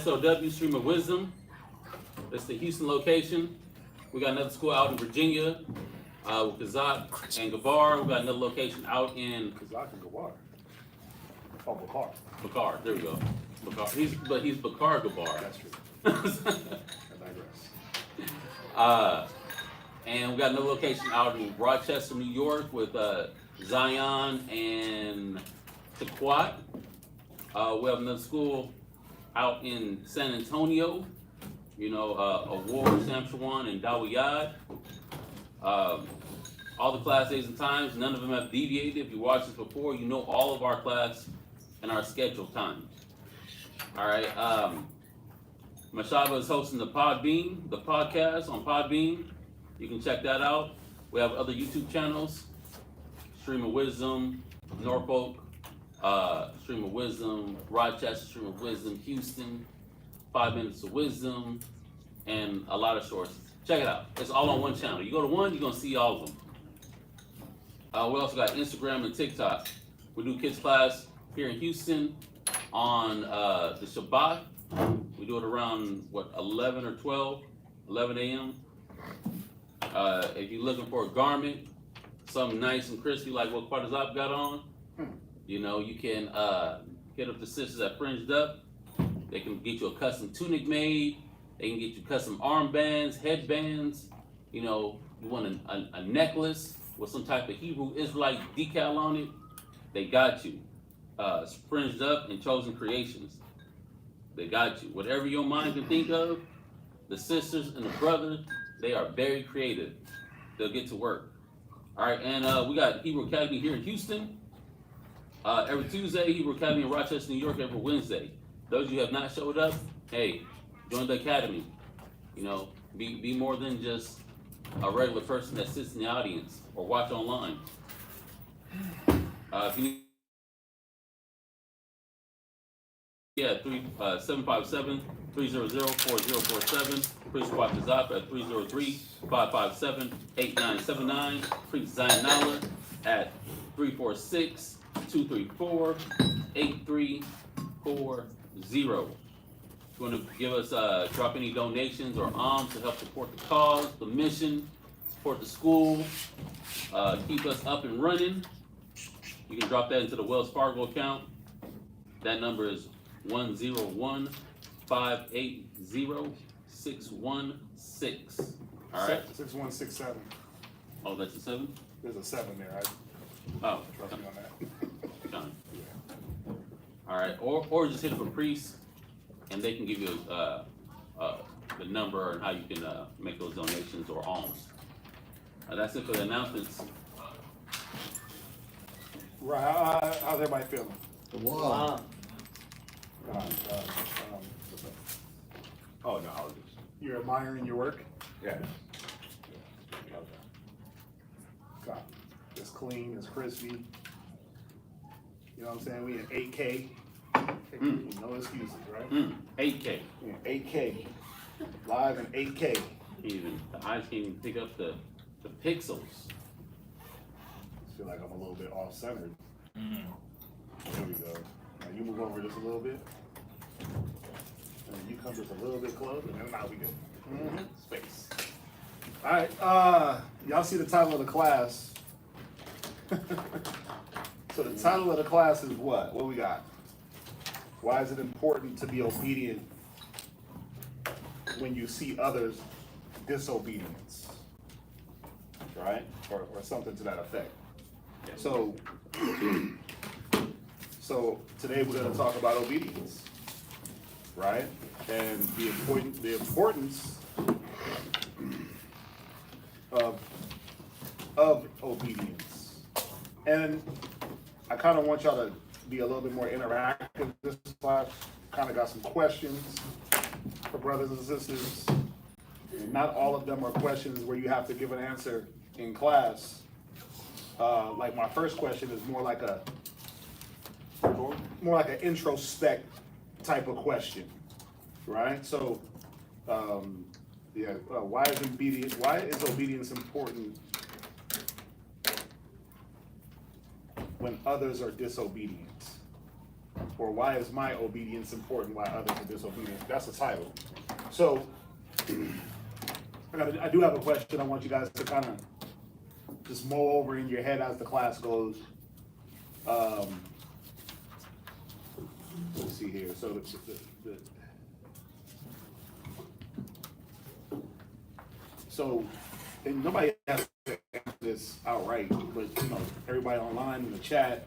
S.O.W, Stream of Wisdom. It's the Houston location. We got another school out in Virginia with Kazak and Gabar. We got another location out in Kazak and Gabar. Oh, Bakar. Bakar. There we go. Bakar. He's Bakar Gabar. That's true. I digress. And we got another location out in Rochester, New York with Zion and Tequat. We have another school out in San Antonio, Award, Samshawan, and Dawiyad. All the class days and times, none of them have deviated. If you watched this before, you know all of our class and our scheduled times. All right. Mashaba is hosting the podcast on Podbean. You can check that out. We have other YouTube channels, Stream of Wisdom, Norfolk, Stream of Wisdom, Rochester, Stream of Wisdom, Houston, 5 Minutes of Wisdom, and a lot of shorts. Check it out. It's all on one channel. You go to one, you're going to see all of them. We also got Instagram and TikTok. We do kids class here in Houston on the Shabbat. We do it around, 11 or 11 a.m. If you're looking for a garment, something nice and crispy like what Quadazop got on, you can hit up the sisters at Fringed Up. They can get you a custom tunic made. They can get you custom armbands, headbands. You want a necklace with some type of Hebrew Israelite decal on it. They got you. Fringed Up and Chosen Creations. They got you. Whatever your mind can think of, the sisters and the brothers, they are very creative. They'll get to work. All right, and we got Hebrew Academy here in Houston. Every Tuesday, Hebrew Academy in Rochester, New York, every Wednesday. Those of you who have not showed up, hey, join the academy. Be more than just a regular person that sits in the audience or watch online. If you need 757-300-4047. Priest Quatazap at 303-557-8979. Priest Zainala at 346-234-8340. If you want to give us, drop any donations or alms to help support the cause, the mission, support the school, keep us up and running, you can drop that into the Wells Fargo account. That number is 101-580-616. All right. 6167. Oh, that's a 7? There's a 7 there. Trust me on that. Done. All right, or just hit up a priest, and they can give you the number and how you can make those donations or alms. That's it for the announcements. Right. How's everybody feeling? Wow. Oh no, you're admiring your work? Yeah. God, it's clean, it's crispy. You know what I'm saying? We in 8K. No excuses, right? 8K. Yeah, 8K. Live in 8K. Even the eyes can't even pick up the pixels. I feel like I'm a little bit off-centered. There we go. Now you move over just a little bit. And you come just a little bit closer, and then now we good. Space. All right. Y'all see the title of the class. So the title of the class is what? What we got? Why is it important to be obedient when you see others' disobedience? Right? Or something to that effect. So today we're going to talk about obedience, right? And the importance of obedience. And I kind of want y'all to be a little bit more interactive. This class kind of got some questions for brothers and sisters. And not all of them are questions where you have to give an answer in class. Like my first question is more like an introspect type of question, right? So, why is obedience important when others are disobedient? Or why is my obedience important while others are disobedient? That's the title. So I do have a question I want you guys to kind of just mull over in your head as the class goes. Let's see here. So and nobody has to answer this outright, but everybody online in the chat.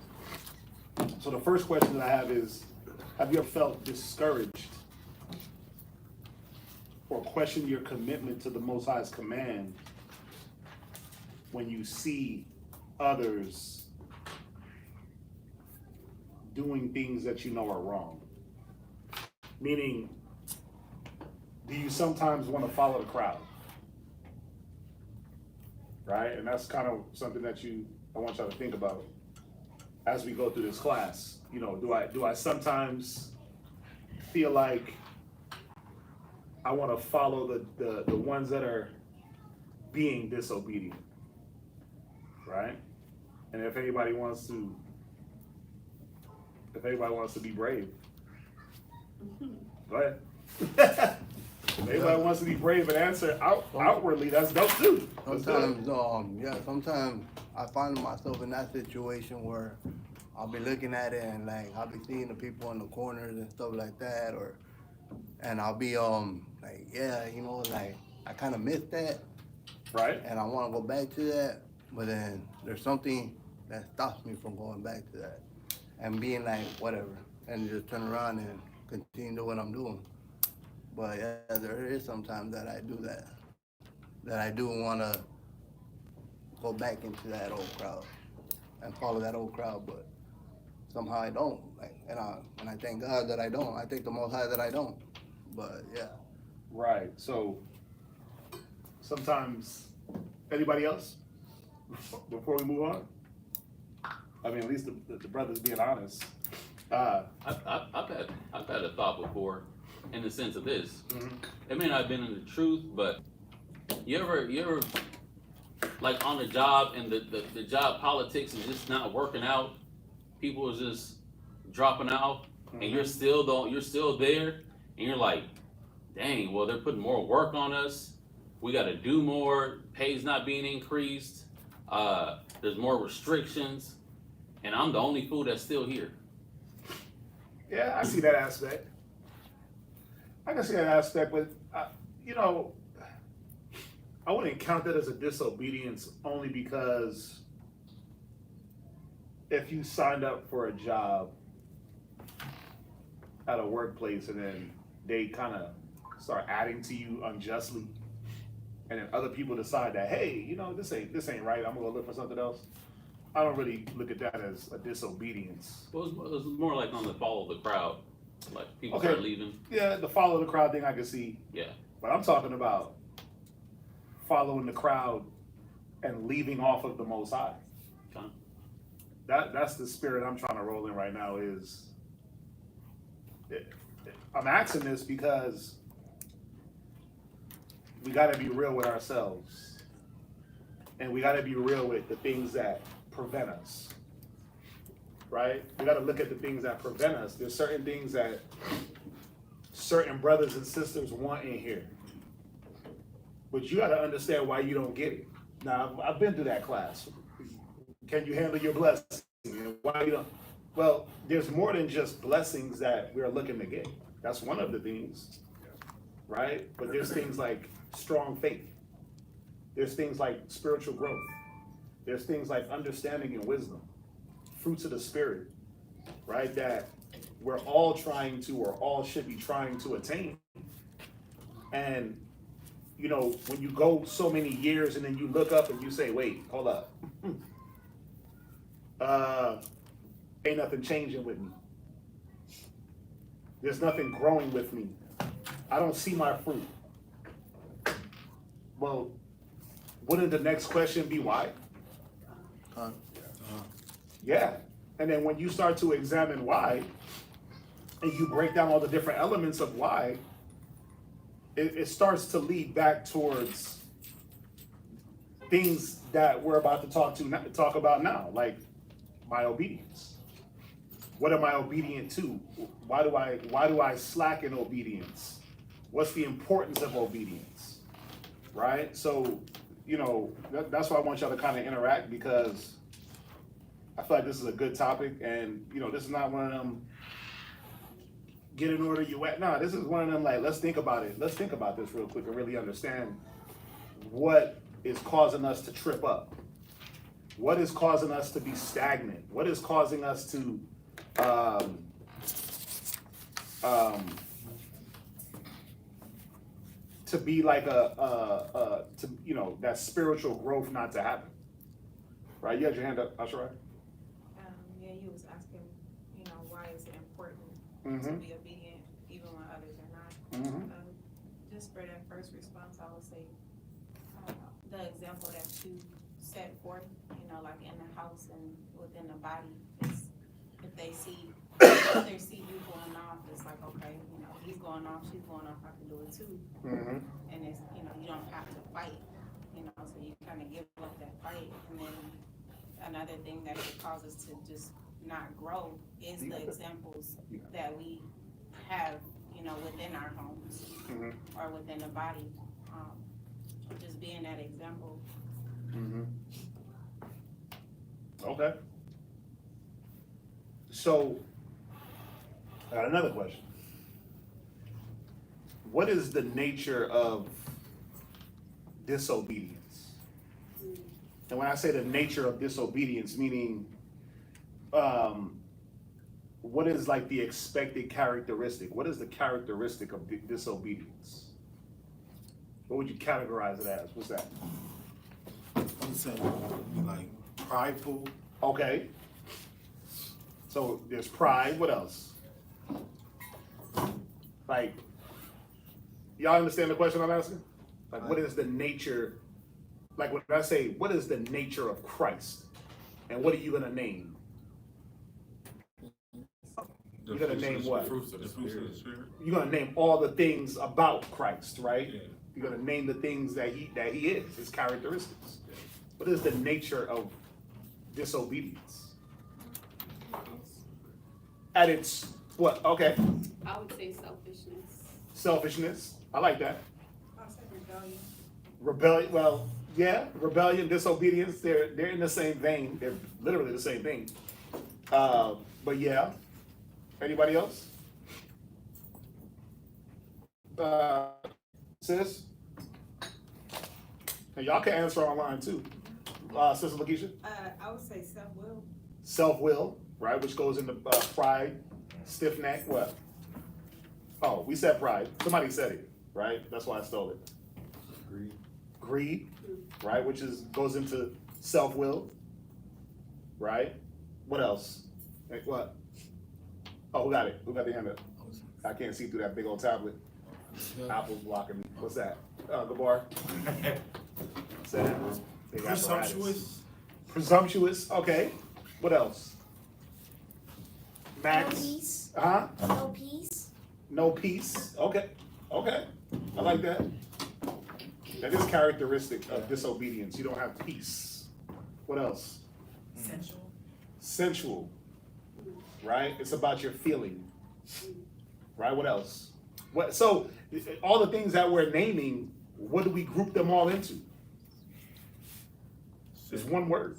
So the first question that I have is, have you ever felt discouraged or questioned your commitment to the Most High's command when you see others doing things that you know are wrong? Meaning, do you sometimes want to follow the crowd? Right? And that's kind of something that I want y'all to think about as we go through this class. Do I sometimes feel like I want to follow the ones that are being disobedient, right? And if anybody wants to be brave, go ahead. If anybody wants to be brave and answer outwardly, that's dope too. Sometimes I find myself in that situation where I'll be looking at it and I'll be seeing the people in the corners and stuff like that, and I'll be I kind of missed that, right? And I want to go back to that, but then there's something that stops me from going back to that and being whatever, and just turn around and continue doing what I'm doing. But yeah, there is sometimes that I do that I do want to go back into that old crowd and follow that old crowd, but somehow I don't. And I thank God that I don't. I thank the Most High that I don't. But yeah. Right. So sometimes, anybody else before we move on? I mean, at least the brother's being honest. I've had a thought before, in the sense of this. Mm-hmm. It may not have been in the truth, but you ever like on the job and the job politics is just not working out. People are just dropping out, and you're still there, and you're like, dang, well, they're putting more work on us. We got to do more. Pay's not being increased. There's more restrictions, and I'm the only fool that's still here. Yeah, I see that aspect. I can see that aspect, but I wouldn't count that as a disobedience only because if you signed up for a job at a workplace and then they kind of start adding to you unjustly, and then other people decide that, hey, this ain't right, I'm gonna go look for something else. I don't really look at that as a disobedience. Well, it was more like on the follow the crowd, like people Okay. start leaving. Yeah, the follow the crowd thing I can see. Yeah. But I'm talking about following the crowd and leaving off of the Most High. Okay. That's the spirit I'm trying to roll in right now. I'm asking this because we got to be real with ourselves, and we got to be real with the things that prevent us. Right? We got to look at the things that prevent us. There's certain things that certain brothers and sisters want in here, but you got to understand why you don't get it. Now, I've been through that class. Can you handle your blessing? And why you don't? Well, there's more than just blessings that we're looking to get. That's one of the things, right? But there's things like strong faith. There's things like spiritual growth. There's things like understanding and wisdom, fruits of the spirit, right? That we're all trying to, or all should be trying to attain. And when you go so many years and then you look up and you say, wait, hold up. Ain't nothing changing with me. There's nothing growing with me. I don't see my fruit. Well, wouldn't the next question be why? Yeah. And then when you start to examine why, and you break down all the different elements of why, it starts to lead back towards things that we're about to talk about now, like my obedience. What am I obedient to? Why do I slack in obedience? What's the importance of obedience? Right? So, that's why I want y'all to kind of interact, because I feel like this is a good topic, and this is not one of them get in order you at. No, this is one of them like, let's think about it. Let's think about this real quick and really understand what is causing us to trip up. What is causing us to be stagnant? What is causing us to be like that spiritual growth not to happen? Right? You had your hand up, Asherai? Yeah, you was asking, why is it important to be obedient even when others are not? Just for that first response, I would say the example that you set forth, like in the house and within the body, is if they see you going off, it's like, okay, he's going off, she's going off, I can do it too. And it's, you don't have to fight, so you kind of give up that fight. And then another thing that could cause us to just not grow is the examples that we have, within our homes or within the body. Just being that example. Okay. So, I got another question. What is the nature of disobedience? And when I say the nature of disobedience, meaning what is like the expected characteristic? What is the characteristic of disobedience? What would you categorize it as? What's that? I'm saying like prideful. Okay. So there's pride. What else? Like, y'all understand the question I'm asking? Like, what is the nature? Like, when I say, what is the nature of Christ? And what are you gonna name? You're gonna name what? Fruits of the Spirit. You're gonna name all the things about Christ, right? Yeah. You're gonna name the things that he is, his characteristics. What is the nature of disobedience? At its what? Okay. I would say selfishness. Selfishness. I like that. I'll say rebellion. Rebellion. Well, yeah. Rebellion, disobedience. They're in the same vein. They're literally the same thing. But yeah. Anybody else? Sis? And y'all can answer online too. Sister Lakeisha? I would say self-will. Self-will, right, which goes into pride, stiff neck, what? Oh, we said pride. Somebody said it, right? That's why I stole it. Greed, right, which goes into self-will, right? What else? Like what? Oh, who got it? Who got the hand up? I can't see through that big old tablet. Apple's blocking me. What's that? Gabar? Say that. Big apparatus. Presumptuous. Presumptuous, okay. What else? Max? No peace. Huh? No peace. No peace. Okay. Okay. I like that. That is characteristic of disobedience. You don't have peace. What else? Sensual. Sensual. Right? It's about your feeling. Right? What else? What? So all the things that we're naming, what do we group them all into? It's one word.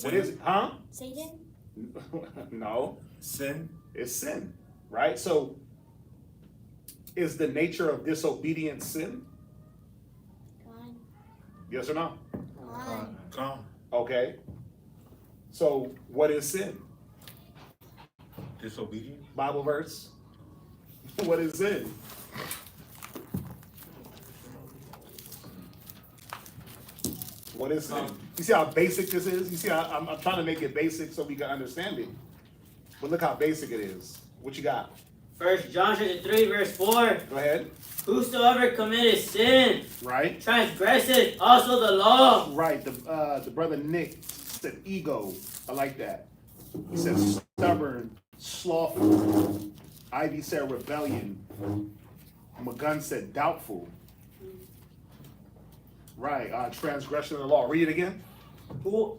What is it? Huh? Satan. No. Sin. It's sin. Right? So is the nature of disobedience sin? God. Yes or no? God. Come. Okay. So what is sin? Disobedient. Bible verse. What is sin? What is sin? You see how basic this is? You see how I'm trying to make it basic so we can understand it. But look how basic it is. What you got? 1 John chapter 3, verse 4. Go ahead. Whosoever committeth sin Right? transgresseth also the law. Right. The brother Nick said ego. I like that. He said stubborn, slothful. Ivy said rebellion. McGunn said doubtful. Right. Transgression of the law. Read it again. 1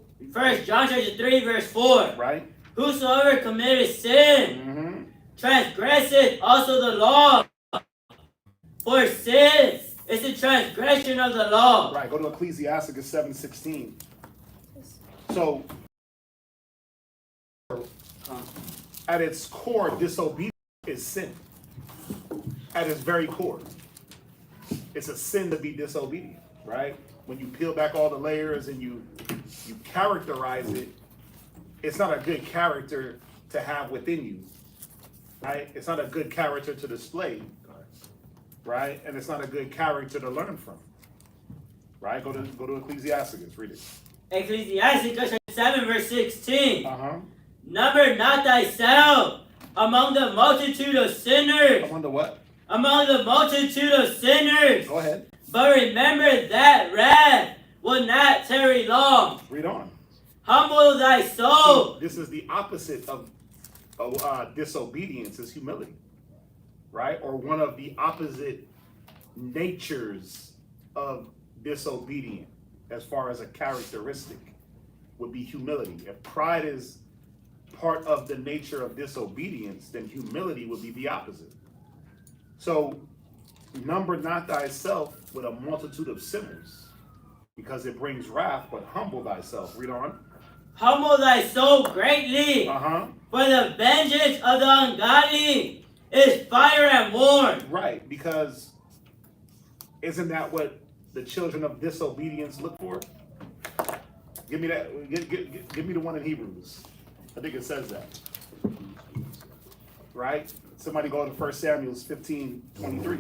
John chapter 3, verse 4. Right. Whosoever committeth sin Mm-hmm. transgresseth also the law. For sin is the transgression of the law. Right, go to Ecclesiastes 7:16. So, at its core, disobedience is sin. At its very core. It's a sin to be disobedient, right? When you peel back all the layers and you characterize it, it's not a good character to have within you, right? It's not a good character to display, right? And it's not a good character to learn from, right? Go to Ecclesiastes, read it. Ecclesiastes 7 verse 16. Uh-huh. Number not thyself among the multitude of sinners. I wonder what? Among the multitude of sinners. Go ahead. But remember that wrath will not tarry long. Read on. Humble thy soul. This is the opposite of disobedience, is humility, right? Or one of the opposite natures of disobedience, as far as a characteristic, would be humility. If pride is part of the nature of disobedience, then humility would be the opposite. So, number not thyself with a multitude of sinners, because it brings wrath, but humble thyself. Read on. Humble thy soul greatly. Uh-huh. For the vengeance of the ungodly is fire and war. Right, because isn't that what the children of disobedience look for? Give me that. Give me the one in Hebrews. I think it says that. Right? Somebody go to 1 Samuel 15:23.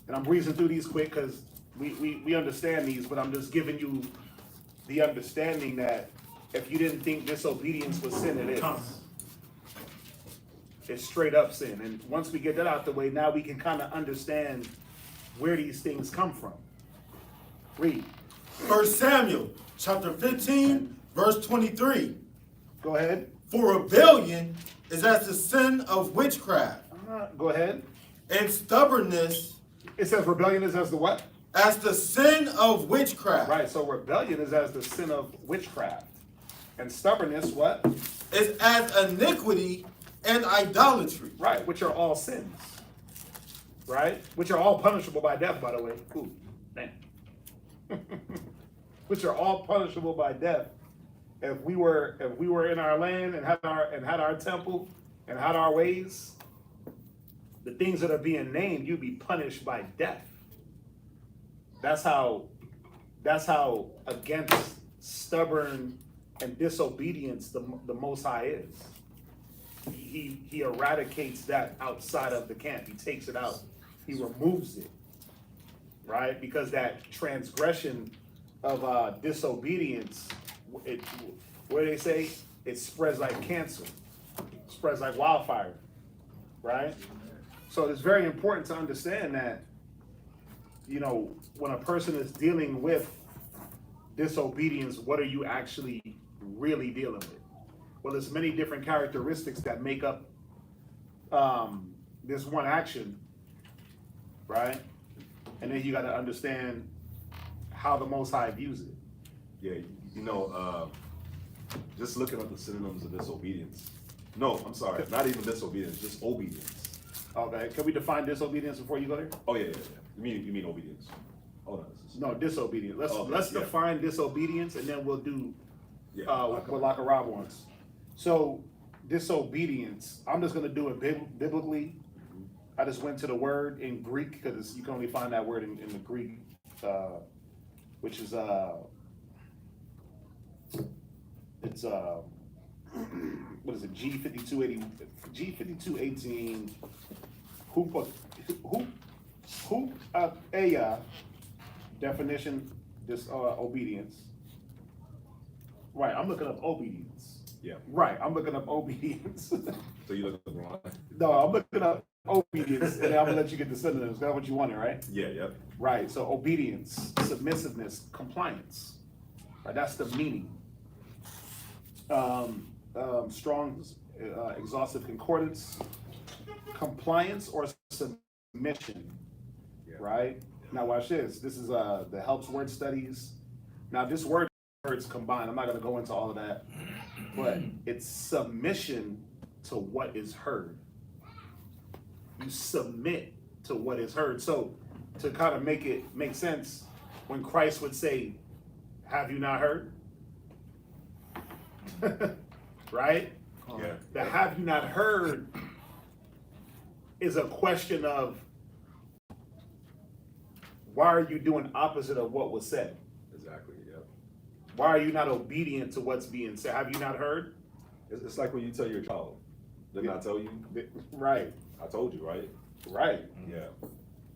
And I'm breezing through these quick because we understand these, but I'm just giving you the understanding that if you didn't think disobedience was sin, it is. It's straight up sin. And once we get that out the way, now we can kind of understand where these things come from. Read. 1 Samuel chapter 15, verse 23. Go ahead. For rebellion is as the sin of witchcraft, Go ahead. and stubbornness It says rebellion is as the what? as the sin of witchcraft. Right, so rebellion is as the sin of witchcraft. And stubbornness, what? Is as iniquity and idolatry. Right, which are all sins. Right? Which are all punishable by death, by the way. Ooh, man. Which are all punishable by death. If we were in our land and had our temple and had our ways, the things that are being named, you'd be punished by death. That's how against stubborn and disobedience the Most High is. He eradicates that outside of the camp. He takes it out. He removes it, right? Because that transgression of disobedience, what do they say? It spreads like cancer, spreads like wildfire, right? So it's very important to understand that, you know, when a person is dealing with disobedience, what are you actually really dealing with? Well, there's many different characteristics that make up this one action, right? And then you got to understand how the Most High views it. Yeah, you know, just looking at the synonyms of disobedience. No, I'm sorry, not even disobedience, just obedience. Okay, can we define disobedience before you go there? Oh yeah. You mean obedience? Hold on. No, disobedience. Okay, Let's yeah. define disobedience, and then we'll do Yeah, what Laka Rob wants. So disobedience, I'm just gonna do it biblically. I just went to the word in Greek because you can only find that word in the Greek, which is it's what is it? G5218. Hupeia definition. Obedience. Right, I'm looking up obedience. Yeah. Right, I'm looking up obedience. So you look at the wrong. No, I'm looking up obedience, and I'm gonna let you get the synonyms. That's what you wanted, right? Yeah. Yep. Right. So obedience, submissiveness, compliance. Right. That's the meaning. Strong, exhaustive concordance, compliance or submission. Yeah. Right. Now watch this. This is the Helps Word Studies. Now this word words combined. I'm not gonna go into all of that, but it's submission to what is heard. You submit to what is heard. So to kind of make it make sense, when Christ would say, have you not heard? Right? Yeah. The have you not heard is a question of, why are you doing opposite of what was said? Exactly. Yeah. Why are you not obedient to what's being said? Have you not heard? It's like when you tell your child, didn't I tell you? Right, I told you, right? right. Yeah.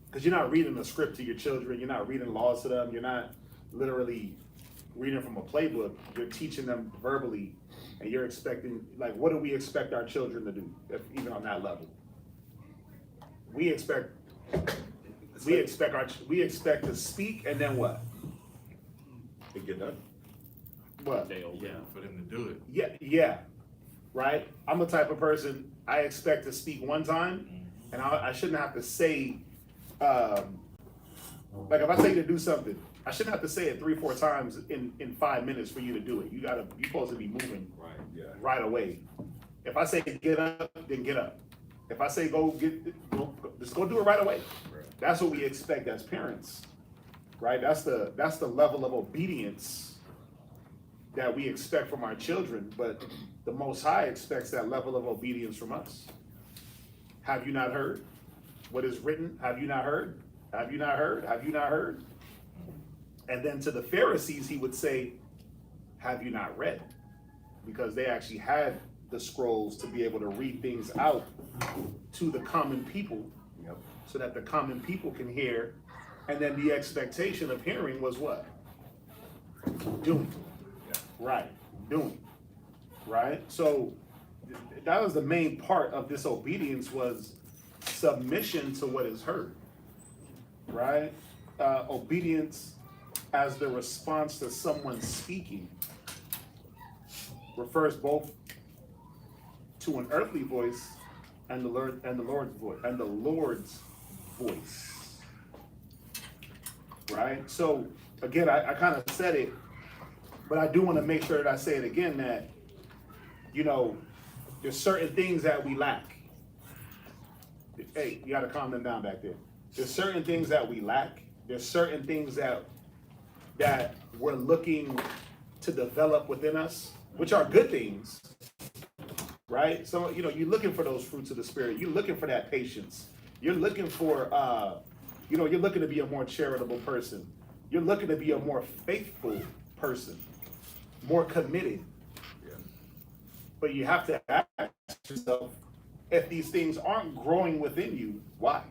Because you're not reading a script to your children, you're not reading laws to them, you're not literally reading from a playbook, you're teaching them verbally, and you're expecting, like, what do we expect our children to do, if, even on that level? We expect to speak, and then what? It get done. What? Yeah, for them to do it. Yeah, right? I'm the type of person, I expect to speak one time, and I shouldn't have to say, like if I say to do something, I shouldn't have to say it 3-4 times in 5 minutes for you to do it. You're supposed to be moving Right. Yeah. right away. If I say get up, then get up. If I say just go do it right away. Right. That's what we expect as parents, right? That's the level of obedience that we expect from our children, but the Most High expects that level of obedience from us. Have you not heard what is written? Have you not heard? Have you not heard? Have you not heard? And then to the Pharisees, he would say, have you not read? Because they actually had the scrolls to be able to read things out to the common people, Yep. so that the common people can hear. And then the expectation of hearing was what? Doing. Yeah. Right, doing. Right? So that was the main part of disobedience, was submission to what is heard. Right? Obedience as the response to someone speaking refers both to an earthly voice and the Lord's voice. Right? So again, I kind of said it, but I do want to make sure that I say it again, that, there's certain things that we lack. Hey, you gotta calm them down back there. There's certain things that we lack. There's certain things that we're looking to develop within us, which are good things, right? So, you're looking for those fruits of the Spirit. You're looking for that patience. You're looking for, you're looking to be a more charitable person. You're looking to be a more faithful person, more committed. Yeah. But you have to ask yourself, if these things aren't growing within you, why?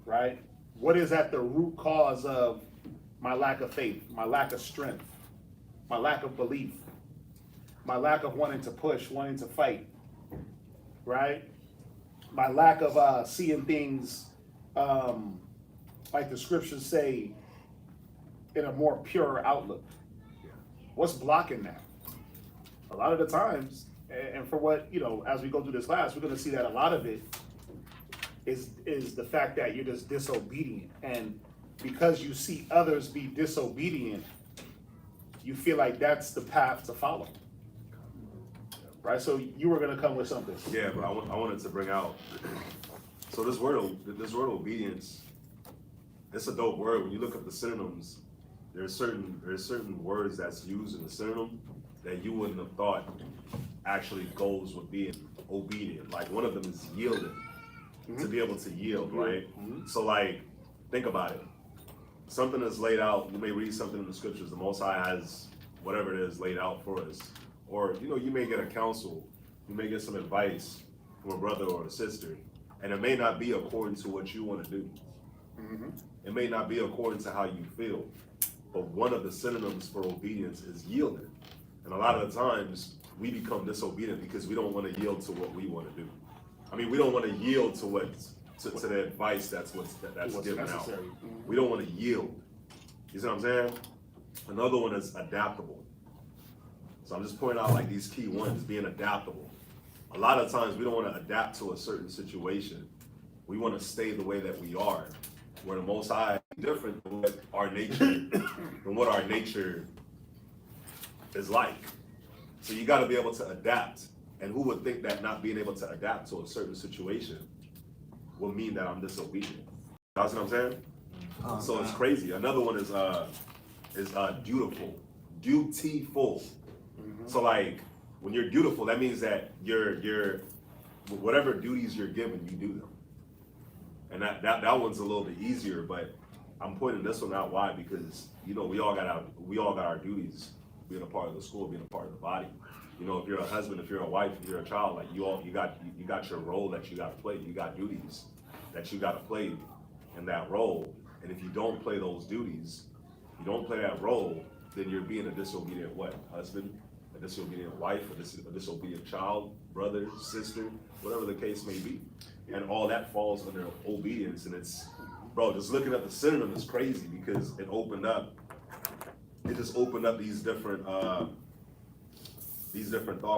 Right? What is at the root cause of my lack of faith, my lack of strength, my lack of belief, my lack of wanting to push, wanting to fight, right? My lack of seeing things like the scriptures say, in a more pure outlook. What's blocking that? A lot of the times, and for what, as we go through this class, we're going to see that a lot of it is the fact that you're just disobedient. And because you see others be disobedient, you feel like that's the path to follow. Right? So you were going to come with something. Yeah, but I wanted to bring out, so this word obedience, it's a dope word. When you look up the synonyms, there's certain words that's used in the synonym that you wouldn't have thought actually goes with being obedient. Like one of them is yielding, to be able to yield, right? So like, think about it. Something is laid out, you may read something in the scriptures, the Most High has whatever it is laid out for us. Or, you may get a counsel, you may get some advice from a brother or a sister, and it may not be according to what you want to do. It may not be according to how you feel. But one of the synonyms for obedience is yielding. And a lot of the times, we become disobedient because we don't want to yield to what we want to do. I mean, we don't want to yield to to the advice that's given necessary. out. We don't want to yield. You see what I'm saying? Another one is adaptable. So I'm just pointing out like these key ones, being adaptable. A lot of times we don't want to adapt to a certain situation. We want to stay the way that we are, where the Most High is different than what our nature is like. So you got to be able to adapt. And who would think that not being able to adapt to a certain situation will mean that I'm disobedient? That's what I'm saying? So it's crazy. Another one is dutiful. Dutiful. So like when you're dutiful, that means that you're whatever duties you're given, you do them. And that one's a little bit easier, but I'm pointing this one out. Why? Because we all got our duties, being a part of the school, being a part of the body. If you're a husband, if you're a wife, if you're a child, like you got your role that you got to play. You got duties that you got to play in that role. And if you don't play those duties, you don't play that role, then you're being a disobedient husband, a disobedient wife, a disobedient child, brother, sister, whatever the case may be. And all that falls under obedience. And it's, bro, just looking at the synonym is crazy because it just opened up these different thought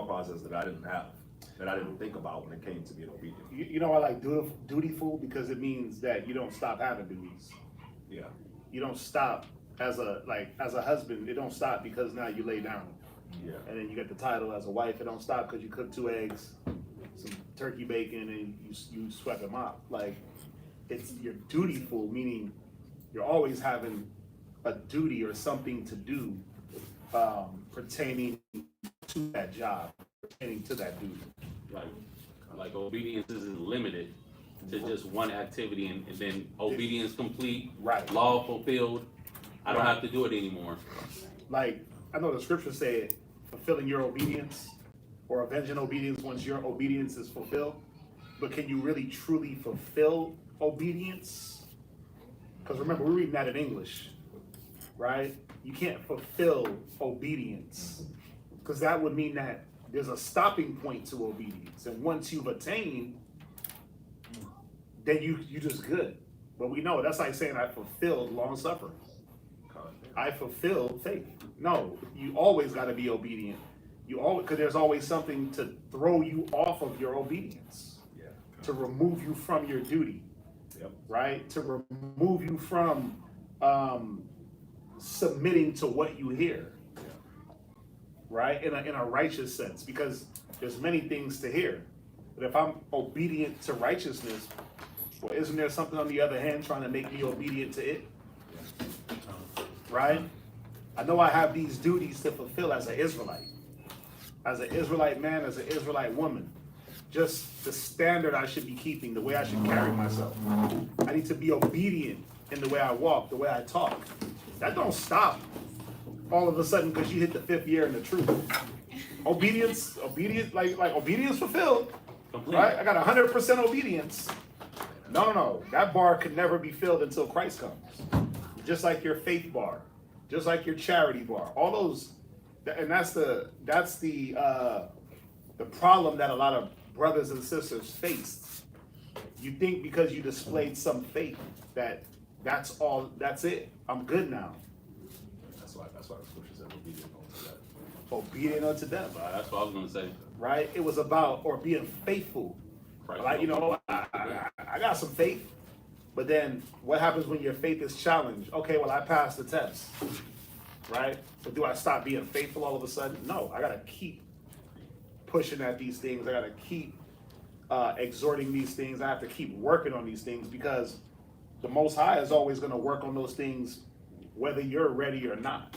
processes that I didn't have, that I didn't think about when it came to being obedient. I like dutiful because it means that you don't stop having duties. Yeah. You don't stop as a husband. It don't stop because now you lay down. Yeah. And then you get the title as a wife. It don't stop because you cook 2 eggs, some turkey bacon, and you sweat them up. Like, you're dutiful, meaning you're always having a duty or something to do pertaining to that job, pertaining to that duty. Like obedience isn't limited to just one activity, and then obedience complete, Right. law fulfilled. I don't have to do it anymore. Like, I know the scripture said, fulfilling your obedience or avenging obedience once your obedience is fulfilled. But can you really truly fulfill obedience? Because remember, we're reading that in English, right? You can't fulfill obedience because that would mean that there's a stopping point to obedience. And once you've attained, then you just good. But we know that's like saying I fulfilled long suffering. I fulfilled faith. No, you always got to be obedient. Because there's always something to throw you off of your obedience, to remove you from your duty, right? To remove you from submitting to what you hear, right? In a righteous sense, because there's many things to hear. But if I'm obedient to righteousness, well, isn't there something on the other hand trying to make me obedient to it? Right? I know I have these duties to fulfill as an Israelite man, as an Israelite woman. Just the standard I should be keeping, the way I should carry myself. I need to be obedient in the way I walk, the way I talk. That don't stop all of a sudden because you hit the 5th year in the truth. Obedience, like obedience fulfilled. Complete. Right? I got 100% obedience. No. That bar could never be filled until Christ comes. Just like your faith bar, just like your charity bar, all those, and that's the problem that a lot of brothers and sisters face. You think because you displayed some faith that's it. I'm good now. That's why the scripture said obedient unto death. Obedient unto death. That's what I was gonna say. Right? It was about being faithful. Christ Like, I got some faith. But then what happens when your faith is challenged? Okay, well, I passed the test, right? But do I stop being faithful all of a sudden? No, I got to keep pushing at these things. I got to keep exhorting these things. I have to keep working on these things because the Most High is always going to work on those things whether you're ready or not.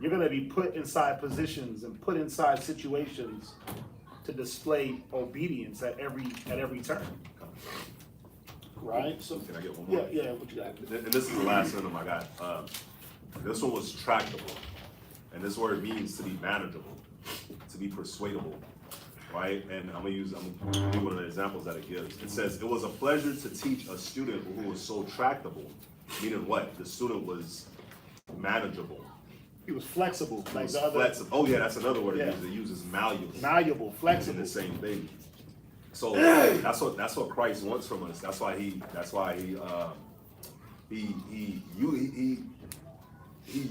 You're going to be put inside positions and put inside situations to display obedience at every turn. Right? So, can I get one more? Yeah, what you got? And this is the last synonym I got. This one was tractable. And this word means to be manageable, to be persuadable, right? And I'm gonna give one of the examples that it gives. It says, it was a pleasure to teach a student who was so tractable. Meaning what? The student was manageable. He was flexible, like the other. Flexible. Oh yeah, that's another word Yeah. it uses malleable. Malleable, flexible. The same thing. So that's what Christ wants from us. That's why he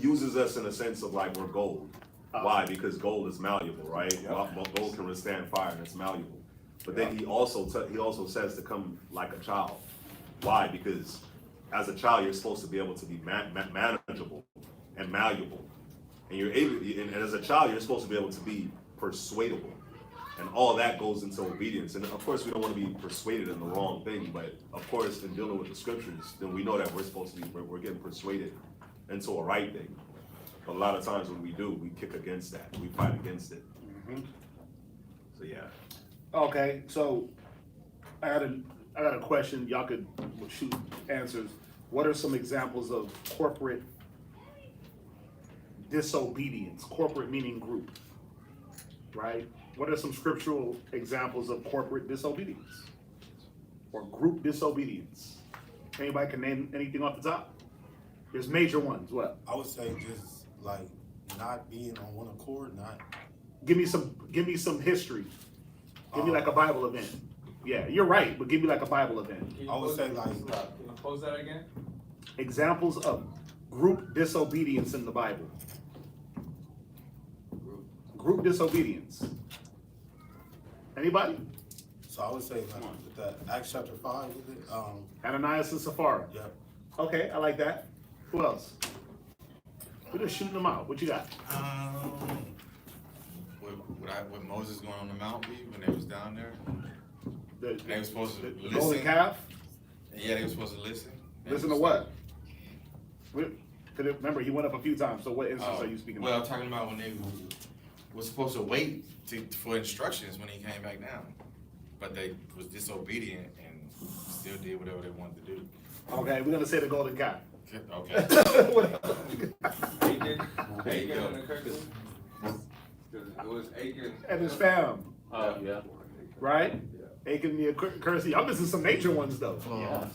uses us in a sense of like we're gold. Why? Because gold is malleable, right? Yep. Gold can withstand fire and it's malleable. But then he also says to come like a child. Why? Because as a child you're supposed to be able to be manageable and malleable And you're able, and as a child, you're supposed to be able to be persuadable. And all that goes into obedience. And of course, we don't want to be persuaded in the wrong thing, but of course, in dealing with the scriptures, then we know that we're supposed to be, we're getting persuaded into a right thing. But a lot of times when we do, we kick against that. We fight against it. So yeah. Okay, so I got a question. Y'all could shoot answers. What are some examples of corporate disobedience? Corporate meaning group, right? What are some scriptural examples of corporate disobedience or group disobedience? Anybody can name anything off the top? There's major ones. What? I would say just like not being on one accord, not. Give me some history. Give me like a Bible event. Yeah, you're right, but give me like a Bible event. I would say like. Can you pose that again? Examples of group disobedience in the Bible. Group disobedience. Anybody? So I would say like the Acts chapter 5 with it. Ananias and Sapphira. Yeah. Okay, I like that. Who else? We're just shooting them out. What you got? With Moses going on the mountain when they was down there, they were supposed to The listen. golden calf? Yeah, they were supposed to listen. Listen to what? Remember, he went up a few times, so what instance are you speaking Well, I'm about? talking about when they were supposed to wait for instructions when he came back down, but they was disobedient and still did whatever they wanted to do. Okay, we're gonna say the golden calf. Okay. What else? Achan and the curse. It was Achan And his fam, Yeah. right? Achan the curse. I'm missing some major ones though.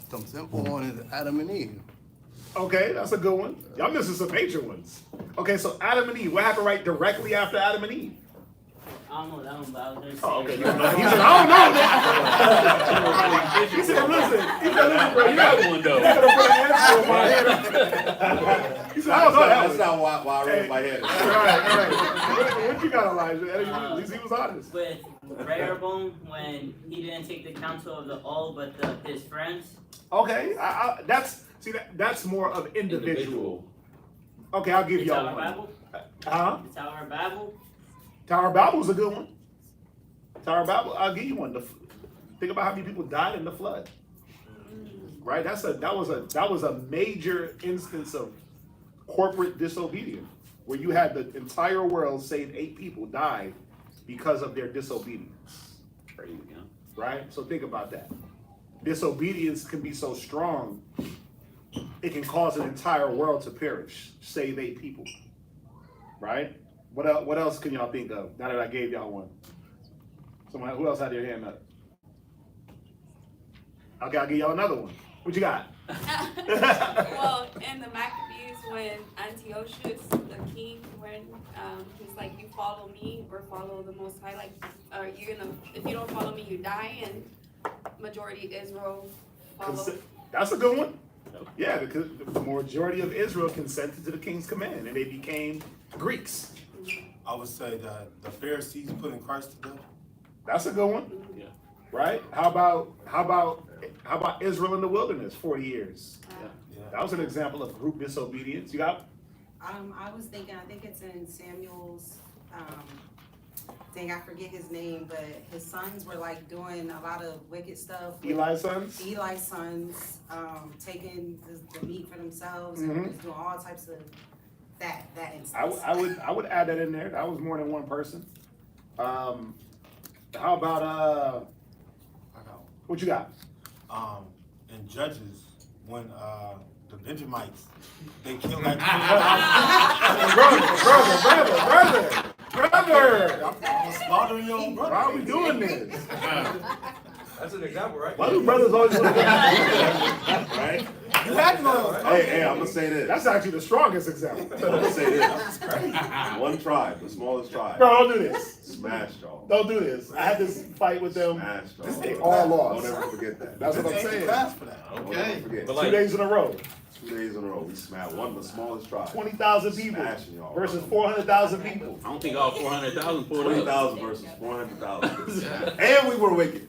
Some simple one is Adam and Eve. Okay, that's a good one. Y'all missing some major ones. Okay, so Adam and Eve. What happened right directly after Adam and Eve? I don't know that one, but I was gonna say. Oh, okay. You don't know. He said, I don't know. He said, listen, bro. You got one though. to put an answer in my head. He said, I don't know that That's one. not why I raised my hand. All right. What you got, Elijah? At least he was honest. With Rehoboam, when he didn't take the counsel of the old, but his friends. Okay, that's more of individual. Okay, I'll give The y'all Tower of one. Babel. Huh? The Tower of Babel. Tower of Babel's a good one. Tower of Babel, I'll give you one. Think about how many people died in the flood. Right? That was a major instance of corporate disobedience, where you had the entire world saying 8 people died because of their disobedience. Crazy, yeah. Right? So think about that. Disobedience can be so strong, it can cause an entire world to perish. Save 8 people. Right? What else can y'all think of now that I gave y'all one? Someone, who else had their hand up? Okay, I'll give y'all another one. What you got? Well, in the Maccabees, when Antiochus, the king, when he's like, you follow me or follow the Most High, like, you're gonna, if you don't follow me, you die, and majority Israel follow. That's a good one. Yeah, because the majority of Israel consented to the king's command, and they became Greeks. I would say that the Pharisees putting Christ to death. That's a good one. Yeah. Right? How about Israel in the wilderness, 40 years? Yeah. That was an example of group disobedience. You got? I was thinking, I think it's in Samuel's, I forget his name, but his sons were like doing a lot of wicked stuff. Eli's sons? Eli's sons, taking the meat for themselves and just doing all types of that instance. I would add that in there. That was more than one person. How about what you got? In Judges, when the Benjamites, they killed that. brother. I'm slaughtering your own brother. Why are we doing this? That's an example, right? Why do brothers always look at Right? You had to know. Hey, I'm gonna say this. That's actually the strongest example. I'm gonna say this. One tribe, the smallest tribe. Bro, don't do this. Smashed y'all. Don't do this. I had this fight with them. Smashed y'all. They all lost. Don't ever forget that. That's what I'm saying. For that. Don't ever forget. 2 days in a row. 2 days in a row, we smashed one of the smallest tribes. 20,000 people Smashing y'all. versus 400,000 people. I don't think all 400,000 pulled up. 20,000 versus 400,000. And we were wicked.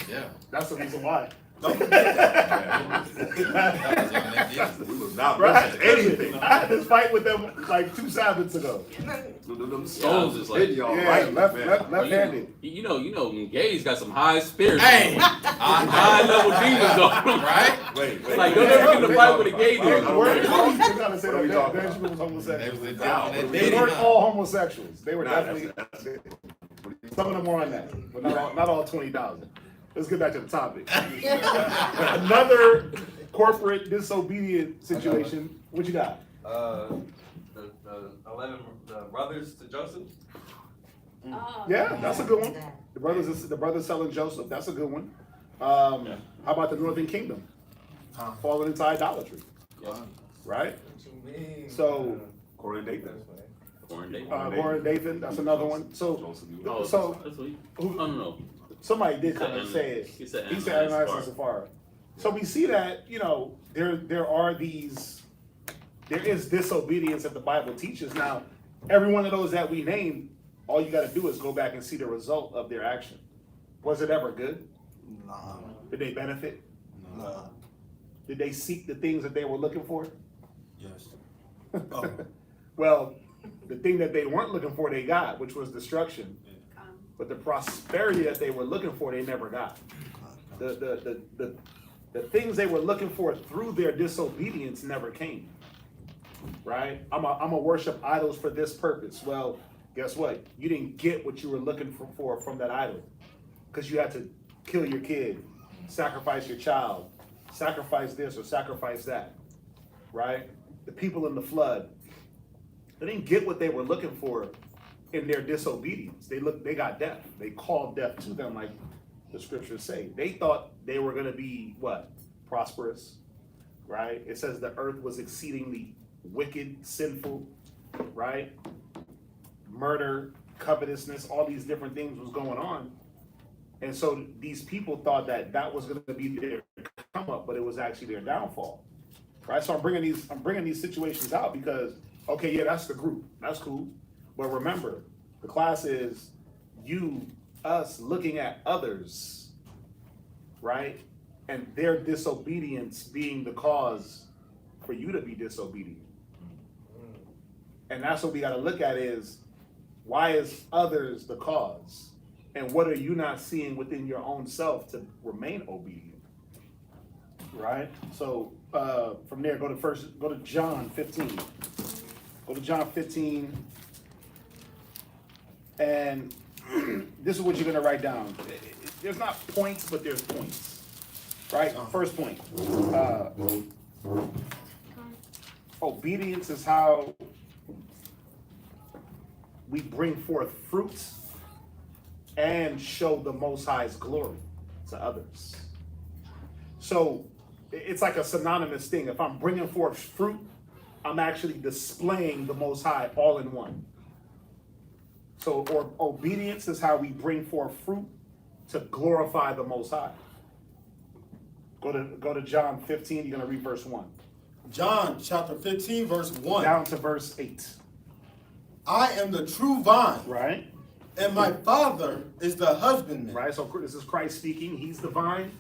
Yeah. That's the reason why. Yeah. We was not Right? listening to anything. I had this fight with them like 2 Sabbaths ago. Them Stones is like, y'all Yeah, right, man. left-handed. you know, Gays got some high spirits. Hey, High level demons on them. right? Wait. Like, don't ever get in a fight with a gay dude. We're gonna say What are we that talking Benjamin was They homosexual. was down that They dating, weren't huh? all homosexuals. They were Nah, definitely, that's it. some of them were on that, but not all 20,000. Let's get back to the topic. Another corporate disobedient situation. What you got? The 11 brothers to Joseph. Oh. Yeah, that's a good one. The brothers selling Joseph. That's a good one. How about the Northern Kingdom falling into idolatry? Right. So Corey and Dathan. Corey and Dathan. That's another one. So That's what no. somebody did kind of say it. He said Ananias and Sapphira. So we see that, you know, there is disobedience that the Bible teaches. Now, every one of those that we named, all you got to do is go back and see the result of their action. Was it ever good? Nah. Did they benefit? Nah. Did they seek the things that they were looking for? Yes. Well, the thing that they weren't looking for, they got, which was destruction. But the prosperity that they were looking for, they never got. The things they were looking for through their disobedience never came. Right? I'm a worship idols for this purpose. Well, guess what? You didn't get what you were looking for from that idol, because you had to kill your kid, sacrifice your child, sacrifice this or sacrifice that. Right? The people in the flood, they didn't get what they were looking for in their disobedience. They got death. They called death to them, like the scriptures say. They thought they were going to be what? Prosperous, right? It says the earth was exceedingly wicked, sinful, right? Murder, covetousness, all these different things was going on. And so these people thought that was going to be their come up, but it was actually their downfall, right? So I'm bringing these situations out because, okay, yeah, that's the group. That's cool. But remember, the class is us looking at others, right? And their disobedience being the cause for you to be disobedient. And that's what we got to look at is, why is others the cause? And what are you not seeing within your own self to remain obedient? Right? So from there, go to John 15. Go to John 15. And this is what you're going to write down. There's not points, but there's points. Right? First point. Obedience is how we bring forth fruits and show the Most High's glory to others. So it's like a synonymous thing. If I'm bringing forth fruit, I'm actually displaying the Most High all in one. So obedience is how we bring forth fruit to glorify the Most High. Go to John 15, you're going to read verse 1. John chapter 15, verse 1. Down to verse 8. I am the true vine, Right? and my Father is the husbandman. Right, so this is Christ speaking. He's the vine.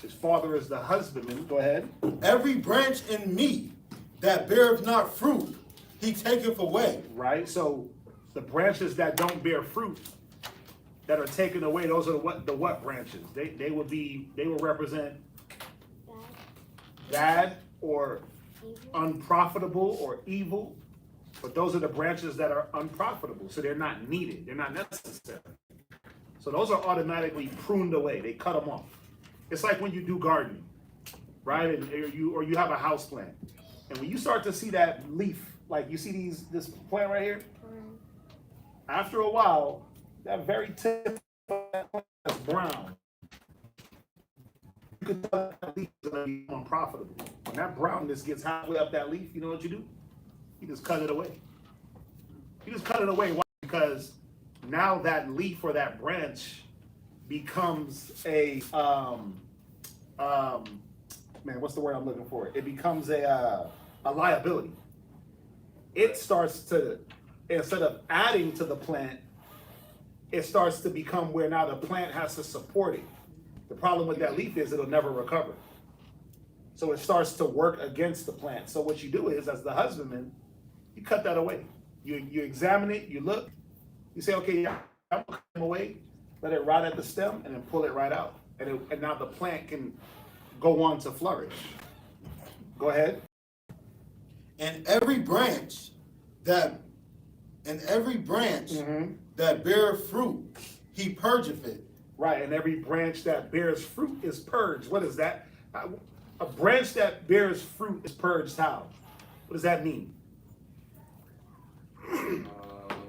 His Father is the husbandman. Go ahead. Every branch in me that beareth not fruit, he taketh away. Right, so the branches that don't bear fruit, that are taken away, those are the what branches? They will represent bad or unprofitable or evil. But those are the branches that are unprofitable, so they're not needed. They're not necessary. So those are automatically pruned away. They cut them off. It's like when you do gardening, right? Or you have a house plant, and when you start to see that leaf, like you see this plant right here, after a while, that very tip of that plant is brown. You can tell that leaf is going to be unprofitable. When that brownness gets halfway up that leaf, you know what you do? You just cut it away. You just cut it away. Why? Because now that leaf or that branch becomes a what's the word I'm looking for? It becomes a liability. It starts to, instead of adding to the plant, it starts to become where now the plant has to support it. The problem with that leaf is it'll never recover. So it starts to work against the plant. So what you do is, as the husbandman, you cut that away. You examine it, you look, you say, okay, yeah, I'm gonna cut them away, let it rot at the stem, and then pull it right out. And now the plant can go on to flourish. Go ahead. And every branch that that beareth fruit, he purgeth it. Right, and every branch that bears fruit is purged. What is that? A branch that bears fruit is purged how? What does that mean?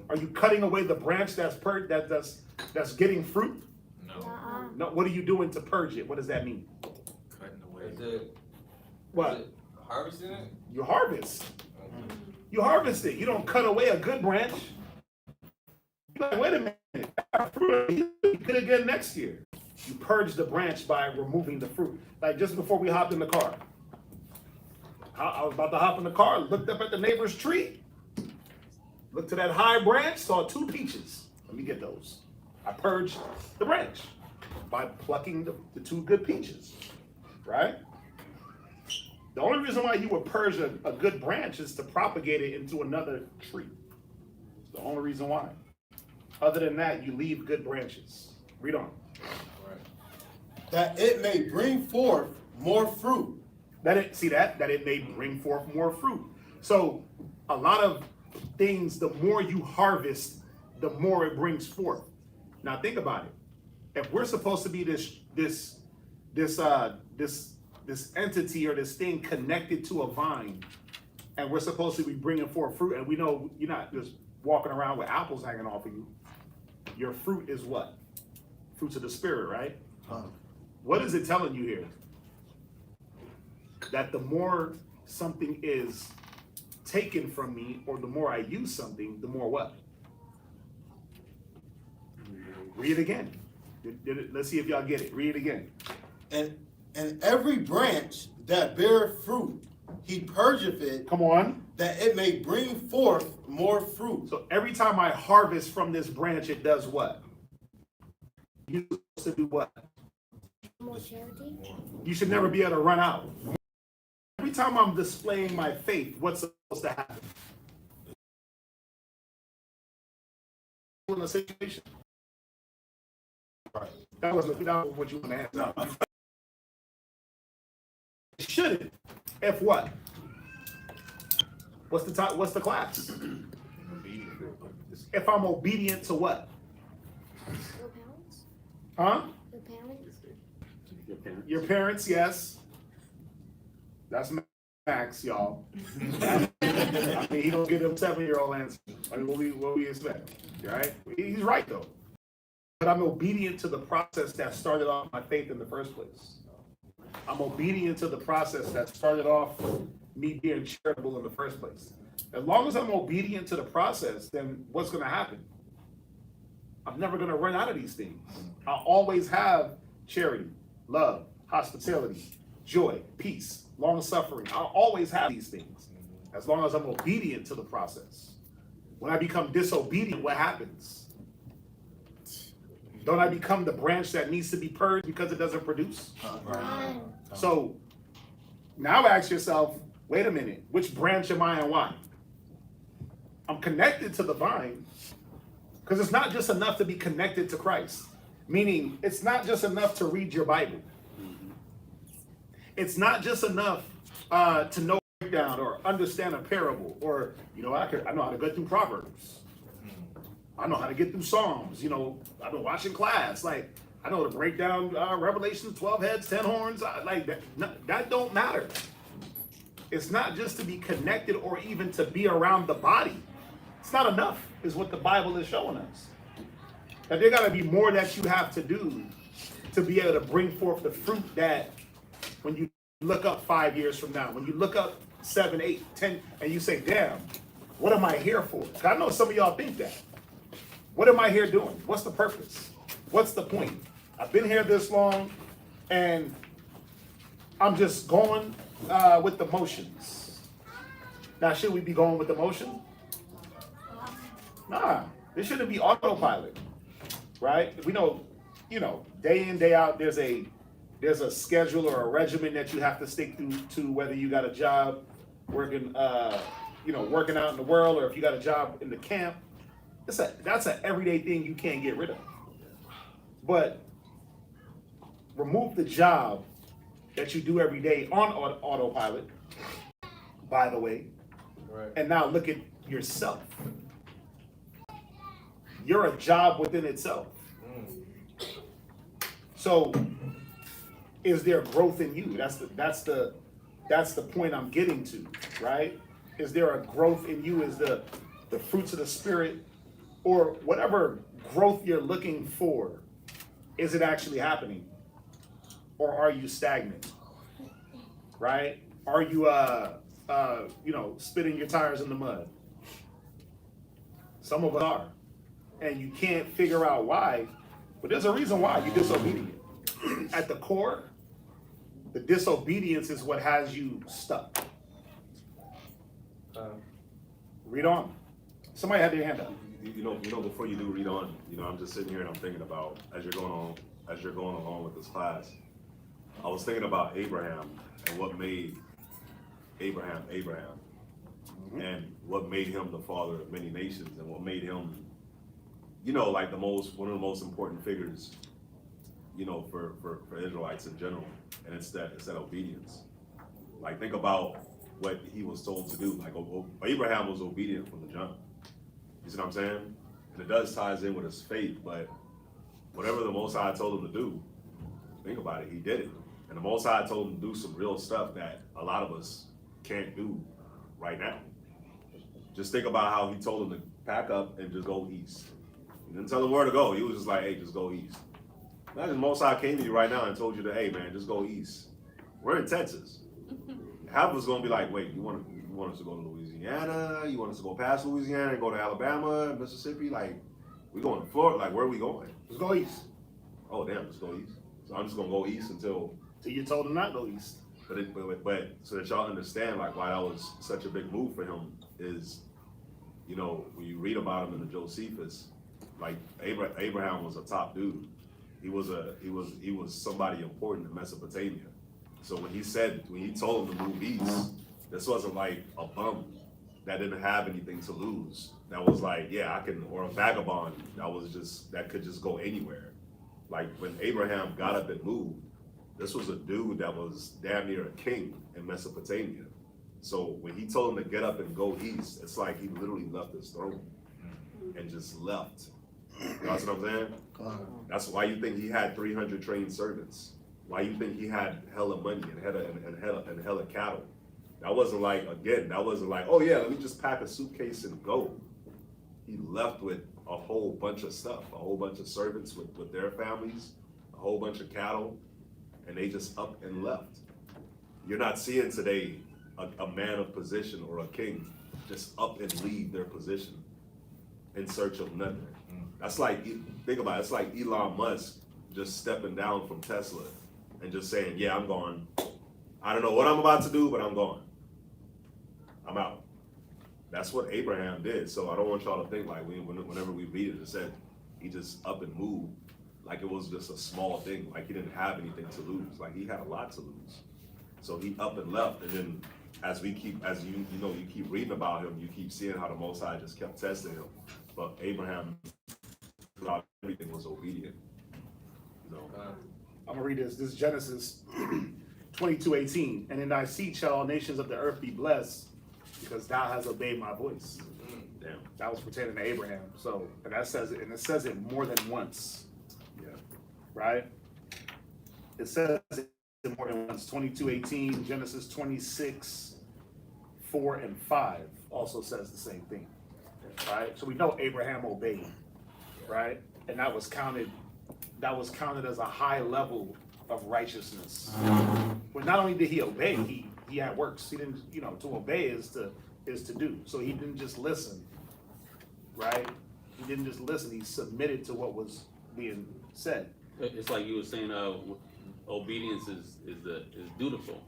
Are you cutting away the branch that's that's getting fruit? No. No. What are you doing to purge it? What does that mean? Cutting away. Is it, What? is it harvesting it? You harvest. You harvest it. You don't cut away a good branch. You're like, wait a minute. You could again next year. You purge the branch by removing the fruit. Like just before we hopped in the car. I was about to hop in the car, looked up at the neighbor's tree, looked to that high branch, saw 2 peaches. Let me get those. I purged the branch by plucking the 2 good peaches, right? The only reason why you would purge a good branch is to propagate it into another tree. It's the only reason why. Other than that, you leave good branches. Read on. That it may bring forth more fruit. That it may bring forth more fruit. So a lot of things, the more you harvest, the more it brings forth. Now think about it. If we're supposed to be this entity or this thing connected to a vine, and we're supposed to be bringing forth fruit, and we know you're not just walking around with apples hanging off of you. Your fruit is what? Fruits of the spirit, right? What is it telling you here? That the more something is taken from me, or the more I use something, the more what? Read it again. Let's see if y'all get it. Read it again. And every branch that beareth fruit, he purgeth it. Come on. That it may bring forth more fruit. So every time I harvest from this branch, it does what? You're supposed to do what? More charity. You should never be able to run out. Every time I'm displaying my faith, what's supposed to happen? In a situation. Right. That wasn't what you want to ask. No. It shouldn't. If what? What's the time? What's the class? If I'm obedient to what? Your parents. Huh? Your parents. Your parents, yes. That's Max, y'all. I mean, he don't give them 7-year-old answers. I mean, what we expect, right? He's right though. But I'm obedient to the process that started off my faith in the first place. I'm obedient to the process that started off me being charitable in the first place. As long as I'm obedient to the process, then what's going to happen? I'm never going to run out of these things. I'll always have charity, love, hospitality, joy, peace, long suffering. I'll always have these things as long as I'm obedient to the process. When I become disobedient, what happens? Don't I become the branch that needs to be purged because it doesn't produce? So now ask yourself, wait a minute, which branch am I and why? I'm connected to the vine because it's not just enough to be connected to Christ. Meaning, it's not just enough to read your Bible. It's not just enough to know a breakdown or understand a parable, or I know how to go through Proverbs. I know how to get through Psalms. I've been watching class. Like I know to break down Revelation, 12 heads, 10 horns. Like that. That don't matter. It's not just to be connected or even to be around the body. It's not enough, is what the Bible is showing us. That there got to be more that you have to do to be able to bring forth the fruit that when you look up 5 years from now, when you look up 7, 8, 10, and you say, damn, what am I here for? 'Cause I know some of y'all think that. What am I here doing? What's the purpose? What's the point? I've been here this long and I'm just going with the motions. Now, should we be going with the motion? Nah, it shouldn't be autopilot, right? We know, day in, day out, there's a there's a schedule or a regimen that you have to stick to, whether you got a job working, working out in the world, or if you got a job in the camp. That's an everyday thing you can't get rid of. But remove the job that you do every day on autopilot, by the way, Right. and now look at yourself. You're a job within itself. So, is there growth in you? That's the point I'm getting to, right? Is there a growth in you? Is the fruits of the spirit, or whatever growth you're looking for, is it actually happening? Or are you stagnant? Right? Are you spitting your tires in the mud? Some of us are. And you can't figure out why, but there's a reason why you're disobedient. At the core, the disobedience is what has you stuck. Read on. Somebody had their hand up. You know, before you do read on, I'm just sitting here and I'm thinking about, as you're going along with this class, I was thinking about Abraham and what made Abraham, and what made him the father of many nations, and what made him, like one of the most important figures, for Israelites in general. And it's that obedience. Like, think about what he was told to do. Like, Abraham was obedient from the jump. You see what I'm saying? And it does ties in with his faith, but whatever the Most High told him to do, think about it, he did it. And the Most High told him to do some real stuff that a lot of us can't do right now. Just think about how he told him to pack up and just go east. He didn't tell him where to go. He was just like, hey, just go east. Imagine the Most High came to you right now and told you that, hey, man, just go east. We're in Texas. Half of us going to be like, wait, you want us to go to Louisiana? You want us to go past Louisiana and go to Alabama, Mississippi? Like, we going to Florida? Like, where are we going? Let's go east. Oh, damn, let's go east. So I'm just going to go east until you told him not to go east. But so that y'all understand, like, why that was such a big move for him is, when you read about him in the Josephus, like, Abraham was a top dude. He was somebody important in Mesopotamia. So when he told him to move east, this wasn't like a bum that didn't have anything to lose. That was like, yeah, I can, or a vagabond that could just go anywhere. Like, when Abraham got up and moved, this was a dude that was damn near a king in Mesopotamia. So when he told him to get up and go east, it's like he literally left his throne and just left. You know what I'm saying? That's why you think he had 300 trained servants. Why you think he had hella money and hella cattle. That wasn't like, oh yeah, let me just pack a suitcase and go. He left with a whole bunch of stuff, a whole bunch of servants with their families, a whole bunch of cattle, and they just up and left. You're not seeing today a man of position or a king just up and leave their position in search of nothing. That's like, think about it, it's like Elon Musk just stepping down from Tesla and just saying, yeah, I'm gone. I don't know what I'm about to do, but I'm gone. I'm out. That's what Abraham did. So I don't want y'all to think like whenever we read it, it said he just up and moved like it was just a small thing, like he didn't have anything to lose. Like, he had a lot to lose. So he up and left, and then as you keep reading about him, you keep seeing how the Most High just kept testing him. But Abraham, throughout everything, was obedient. I'm gonna read this. This is Genesis 22:18. And in thy seed shall all nations of the earth be blessed, because thou hast obeyed my voice. Damn. That was pertaining to Abraham. So, and it says it more than once. Yeah. Right? It says it more than once. 22:18, Genesis 26:4 and 5 also says the same thing. Right? So we know Abraham obeyed. Right? And that was counted as a high level of righteousness. But not only did he obey, he had works. He didn't, to obey is to do. So he didn't just listen, right? He didn't just listen. He submitted to what was being said. It's like you were saying, obedience is dutiful.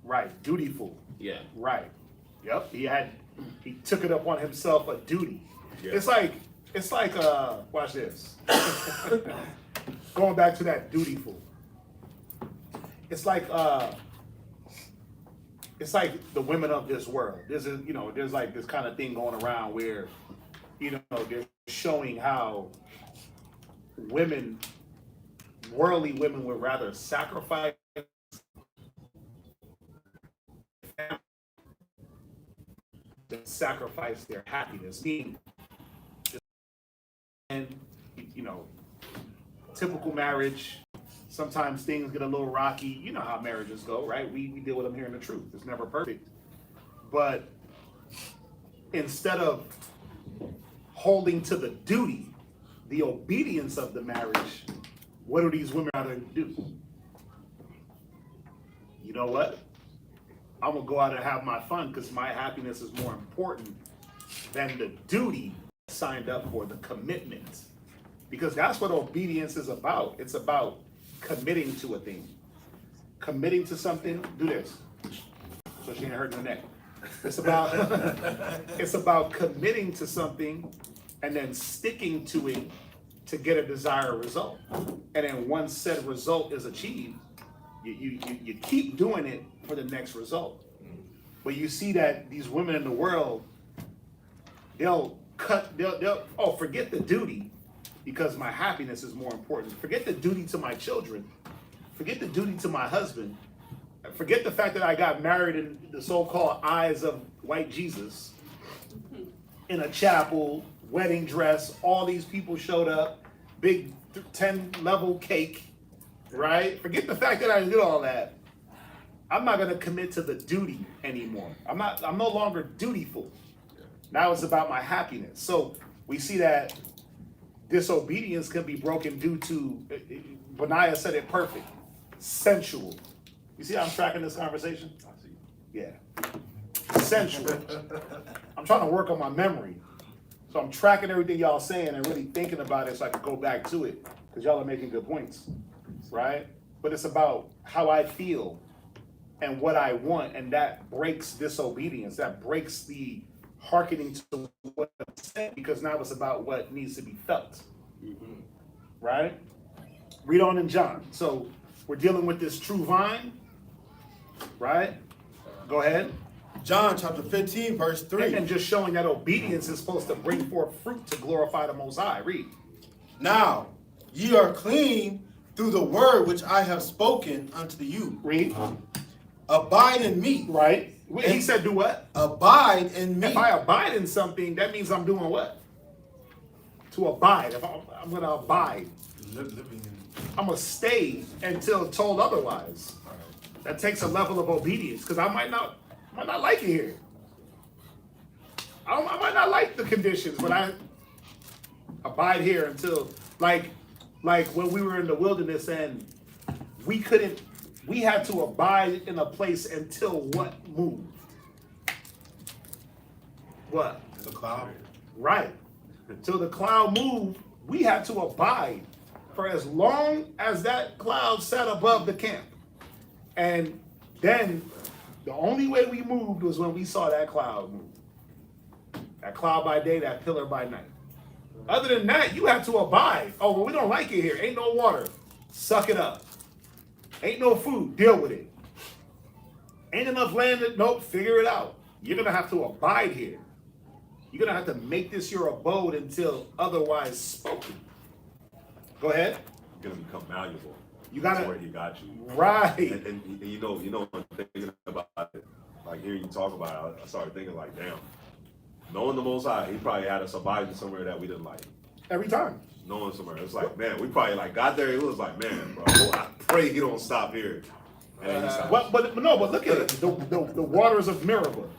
Right, dutiful. Yeah. Right. Yep. He took it upon himself a duty. Yeah. It's like watch this. Going back to that dutiful. it's like the women of this world. There's like this kind of thing going around where, they're showing how worldly women would rather sacrifice than sacrifice their happiness. And typical marriage, sometimes things get a little rocky. You know how marriages go, right? We deal with them here in the truth. It's never perfect. But instead of holding to the duty, the obedience of the marriage, what do these women rather do? You know what? I'm gonna go out and have my fun because my happiness is more important than the duty signed up for, the commitment. Because that's what obedience is about. It's about committing to a thing. Committing to something, do this. So she ain't hurting her neck. It's about committing to something and then sticking to it to get a desired result. And then once said result is achieved, you keep doing it for the next result. But you see that these women in the world, they'll forget the duty because my happiness is more important. Forget the duty to my children. Forget the duty to my husband. Forget the fact that I got married in the so-called eyes of white Jesus in a chapel, wedding dress, all these people showed up, big 10-level cake, right? Forget the fact that I did all that. I'm not gonna commit to the duty anymore. I'm no longer dutiful. Now it's about my happiness. So we see that disobedience can be broken due to, Benaiah said it perfect, sensual. You see how I'm tracking this conversation? Yeah. Sensual. I'm trying to work on my memory. So I'm tracking everything y'all saying and really thinking about it so I can go back to it, because y'all are making good points, right? But it's about how I feel and what I want, and that breaks disobedience. That breaks the hearkening to what I'm saying, because now it's about what needs to be felt, right? Read on in John. So we're dealing with this true vine, right? Go ahead. John chapter 15, verse 3. And just showing that obedience is supposed to bring forth fruit to glorify the Most High. Read. Now, ye are clean through the word which I have spoken unto you. Read. Abide in me. Right. He said do what? Abide in me. If I abide in something, that means I'm doing what? To abide. If I'm going to abide. I'm going to stay until told otherwise. That takes a level of obedience, because I might not like it here. I might not like the conditions, but I abide here until, like when we were in the wilderness and we had to abide in a place until what moved? What? The cloud. Right. Until the cloud moved, we had to abide for as long as that cloud sat above the camp. And then the only way we moved was when we saw that cloud move. That cloud by day, that pillar by night. Other than that, you have to abide. Oh, well, we don't like it here. Ain't no water. Suck it up. Ain't no food. Deal with it. Ain't enough land. Nope. Figure it out. You're going to have to abide here. You're going to have to make this your abode until otherwise spoken. Go ahead. You're going to become malleable. You got That's where he got you. Right. And you know, I'm thinking about it, like hearing you talk about it, I started thinking like, damn, knowing the Most High, he probably had us abiding somewhere that we didn't like. Every time. Knowing somewhere. It's like, man, we probably like got there, it was like, man, bro, I pray he don't stop here. And then he stopped. But look at it. The waters of Meribah,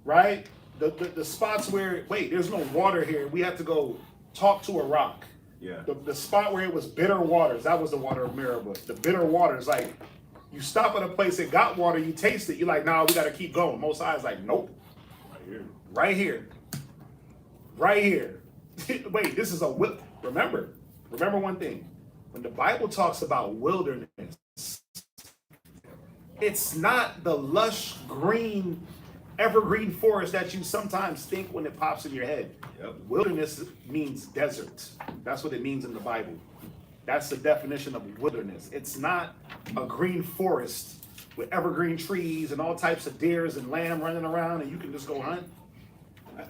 right? The spots where, wait, there's no water here. We have to go talk to a rock. Yeah. The spot where it was bitter waters, that was the water of Meribah. The bitter waters, like, you stop at a place that got water, you taste it, you're like, nah, we got to keep going. Most High is like, nope. Right here. Right here. Wait, this is a remember one thing. When the Bible talks about wilderness, it's not the lush green evergreen forest that you sometimes think when it pops in your head. Yep. Wilderness means desert. That's what it means in the Bible. That's the definition of wilderness. It's not a green forest with evergreen trees and all types of deers and lamb running around and you can just go hunt.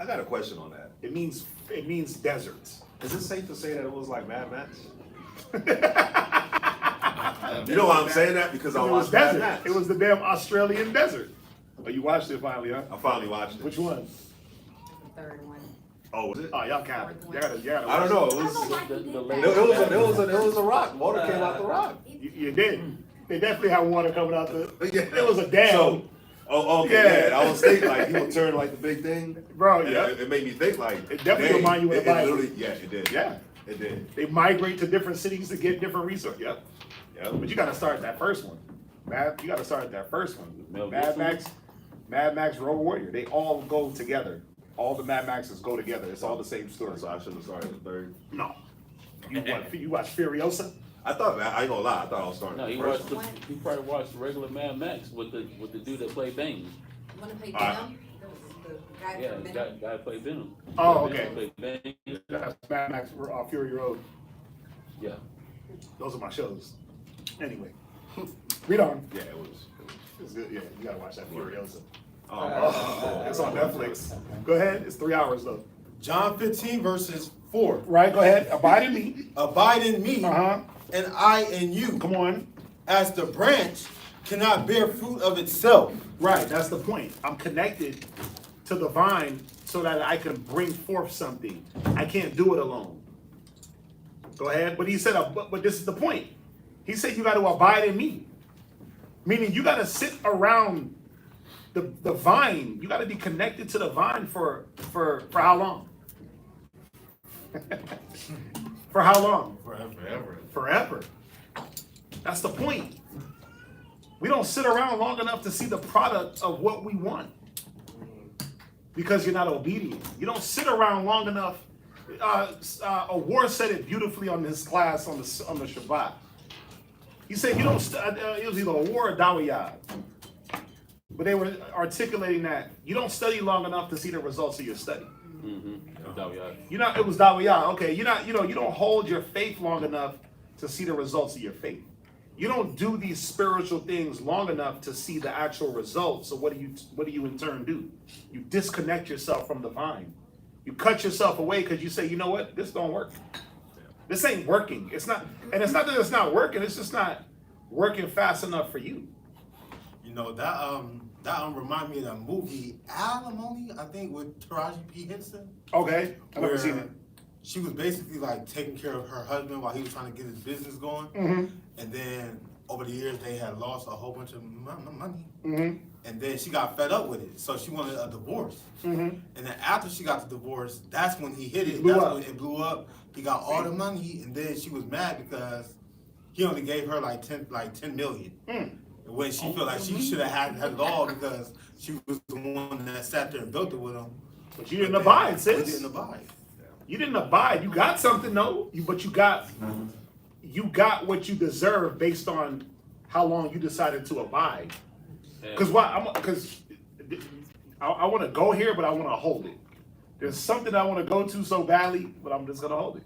I got a question on that. It means deserts. Is it safe to say that it was like Mad Max? You know why I'm saying that? Because I It was watched Mad desert. Max. It was the damn Australian desert. Oh, you watched it finally, huh? I finally watched it. Which one? The third one. Oh, was it? Oh, y'all got it. Y'all gotta I don't know. It was a rock. Water came out the rock. You did. They definitely had water coming out the. Yeah. It was a dam. So, okay, yeah. I was thinking like he would turn like the big thing. Bro, And yeah. It made me think like. It definitely dang, remind you of the Bible. literally, yeah, it did. Yeah. It did. They migrate to different cities to get different resources. Yep. Yeah. But you gotta start at that first one. You gotta start at that first one. Mel Mad Gibson. Max, Road Warrior. They all go together. All the Mad Maxes go together. It's all the same story. So I shouldn't have started the third. No. You watch Furiosa? I thought, man, I ain't gonna lie. I thought I was starting. No, the he first watched. one. He probably watched the regular Mad Max with the dude that played Bane. You wanna play Alright. Venom? The guy Yeah, from the Venom? guy played Venom. Oh, Venom okay. played Bane. That's Mad Max Fury Road. Yeah. Those are my shows. Anyway. Read on. Yeah, it was. It's good. Yeah, you gotta watch that Furiosa. Oh, It's on Netflix. Go ahead. It's 3 hours though. John 15 verses 4. Right, go ahead. Abide in me. Abide in me, Uh-huh. and I in you. Come on. As the branch cannot bear fruit of itself. Right, that's the point. I'm connected to the vine so that I can bring forth something. I can't do it alone. Go ahead. But he said, but this is the point. He said you got to abide in me. Meaning you got to sit around the vine. You got to be connected to the vine for how long? For how long? Forever. Forever. That's the point. We don't sit around long enough to see the product of what we want because you're not obedient. You don't sit around long enough. Awar said it beautifully on his class on the Shabbat. He said you don't. It was either Awar or Dawiyad, but they were articulating that you don't study long enough to see the results of your study. Mm-hmm. It was Dawiyad. Okay, you don't hold your faith long enough to see the results of your faith. You don't do these spiritual things long enough to see the actual results. So what do you in turn do? You disconnect yourself from the vine. You cut yourself away because you say, you know what, this don't work. This ain't working. It's not, and it's not that it's not working. It's just not working fast enough for you. You know, that remind me of that movie Alimony, I think, with Taraji P. Henson. Okay, I've never seen it. She was basically like taking care of her husband while he was trying to get his business going. Mm-hmm. And then over the years, they had lost a whole bunch of money. Mm-hmm. And then she got fed up with it. So she wanted a divorce. Mm-hmm. And then after she got the divorce, that's when he hit it. Blew That's up. when it blew up. He got all the money. And then she was mad because he only gave her like 10 million. Mm. When she felt like she should have had it all because she was the one that sat there and built it with him. But you didn't abide, He sis. didn't abide. You didn't abide. You got something, though. But you got what you deserve based on how long you decided to abide. Because I want to go here, but I want to hold it. There's something I want to go to so badly, but I'm just gonna hold it.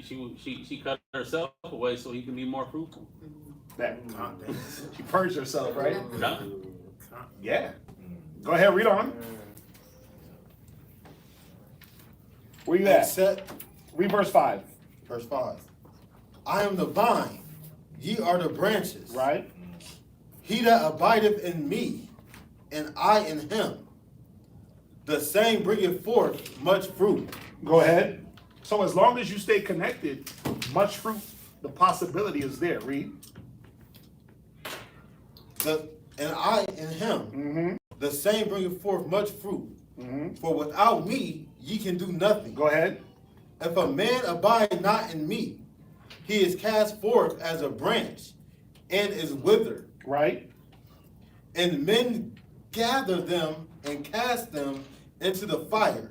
She cut herself away so he can be more fruitful. She purged herself, right? Done. Yeah. Go ahead, read on. Where you at? Read verse 5. Verse 5. I am the vine, ye are the branches. Right. He that abideth in me, and I in him, the same bringeth forth much fruit. Go ahead. So as long as you stay connected, much fruit, the possibility is there. Read. And I in him, the same bringeth forth much fruit. For without me, ye can do nothing. Go ahead. If a man abide not in me, he is cast forth as a branch and is withered. Right. And men gather them and cast them into the fire,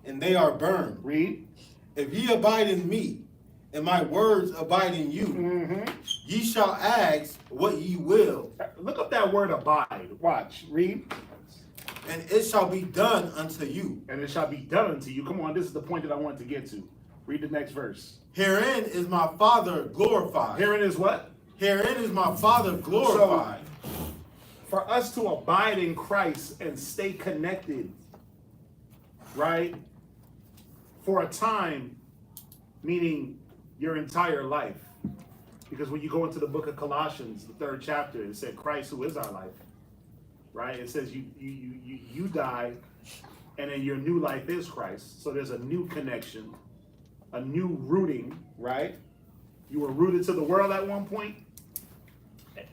and they are burned. Read. If ye abide in me, and my words abide in you, ye shall ask what ye will. Look up that word abide. Watch. Read. And it shall be done unto you. And it shall be done unto you. Come on, this is the point that I wanted to get to. Read the next verse. Herein is my Father glorified. Herein is what? Herein is my Father glorified. For us to abide in Christ and stay connected, right? For a time, meaning your entire life. Because when you go into the book of Colossians, the 3rd chapter, it said Christ who is our life. Right? It says you die, and then your new life is Christ. So there's a new connection, a new rooting, right? You were rooted to the world at one point.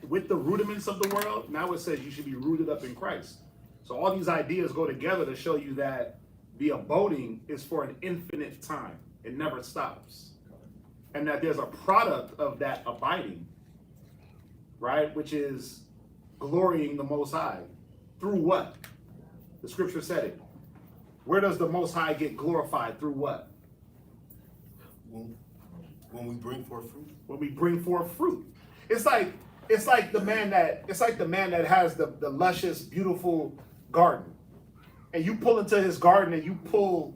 With the rudiments of the world, now it says you should be rooted up in Christ. So all these ideas go together to show you that the abiding is for an infinite time. It never stops. And that there's a product of that abiding, right? Which is glorying the Most High. Through what? The scripture said it. Where does the Most High get glorified? Through what? When we bring forth fruit. When we bring forth fruit. It's like the man that has the luscious, beautiful garden. And you pull into his garden and you pull,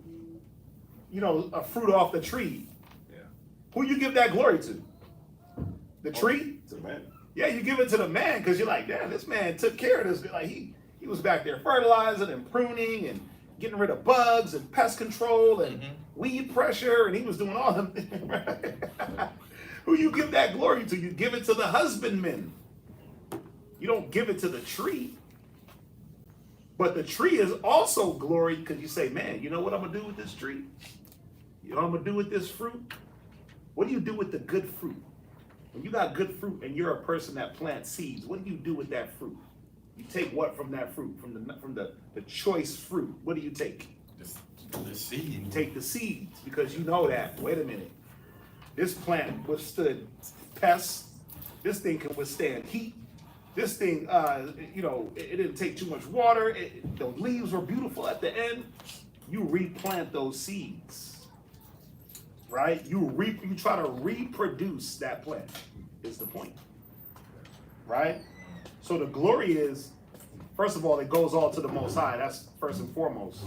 a fruit off the tree. Yeah. Who you give that glory to? The tree? To the man. Yeah, you give it to the man because you're like, damn, this man took care of this. Like he was back there fertilizing and pruning and getting rid of bugs and pest control and weed pressure, and he was doing all them things, right? Who you give that glory to? You give it to the husbandman. You don't give it to the tree. But the tree is also glory because you say, man, you know what I'm going to do with this tree? You know what I'm going to do with this fruit? What do you do with the good fruit? When you got good fruit and you're a person that plants seeds, what do you do with that fruit? You take what from that fruit? From the choice fruit. What do you take? The seed. You take the seeds because you know that. Wait a minute. This plant withstood pests. This thing can withstand heat. This thing, it didn't take too much water. The leaves were beautiful at the end. You replant those seeds, right? You try to reproduce that plant is the point, right? So the glory is, first of all, it goes all to the Most High. That's first and foremost.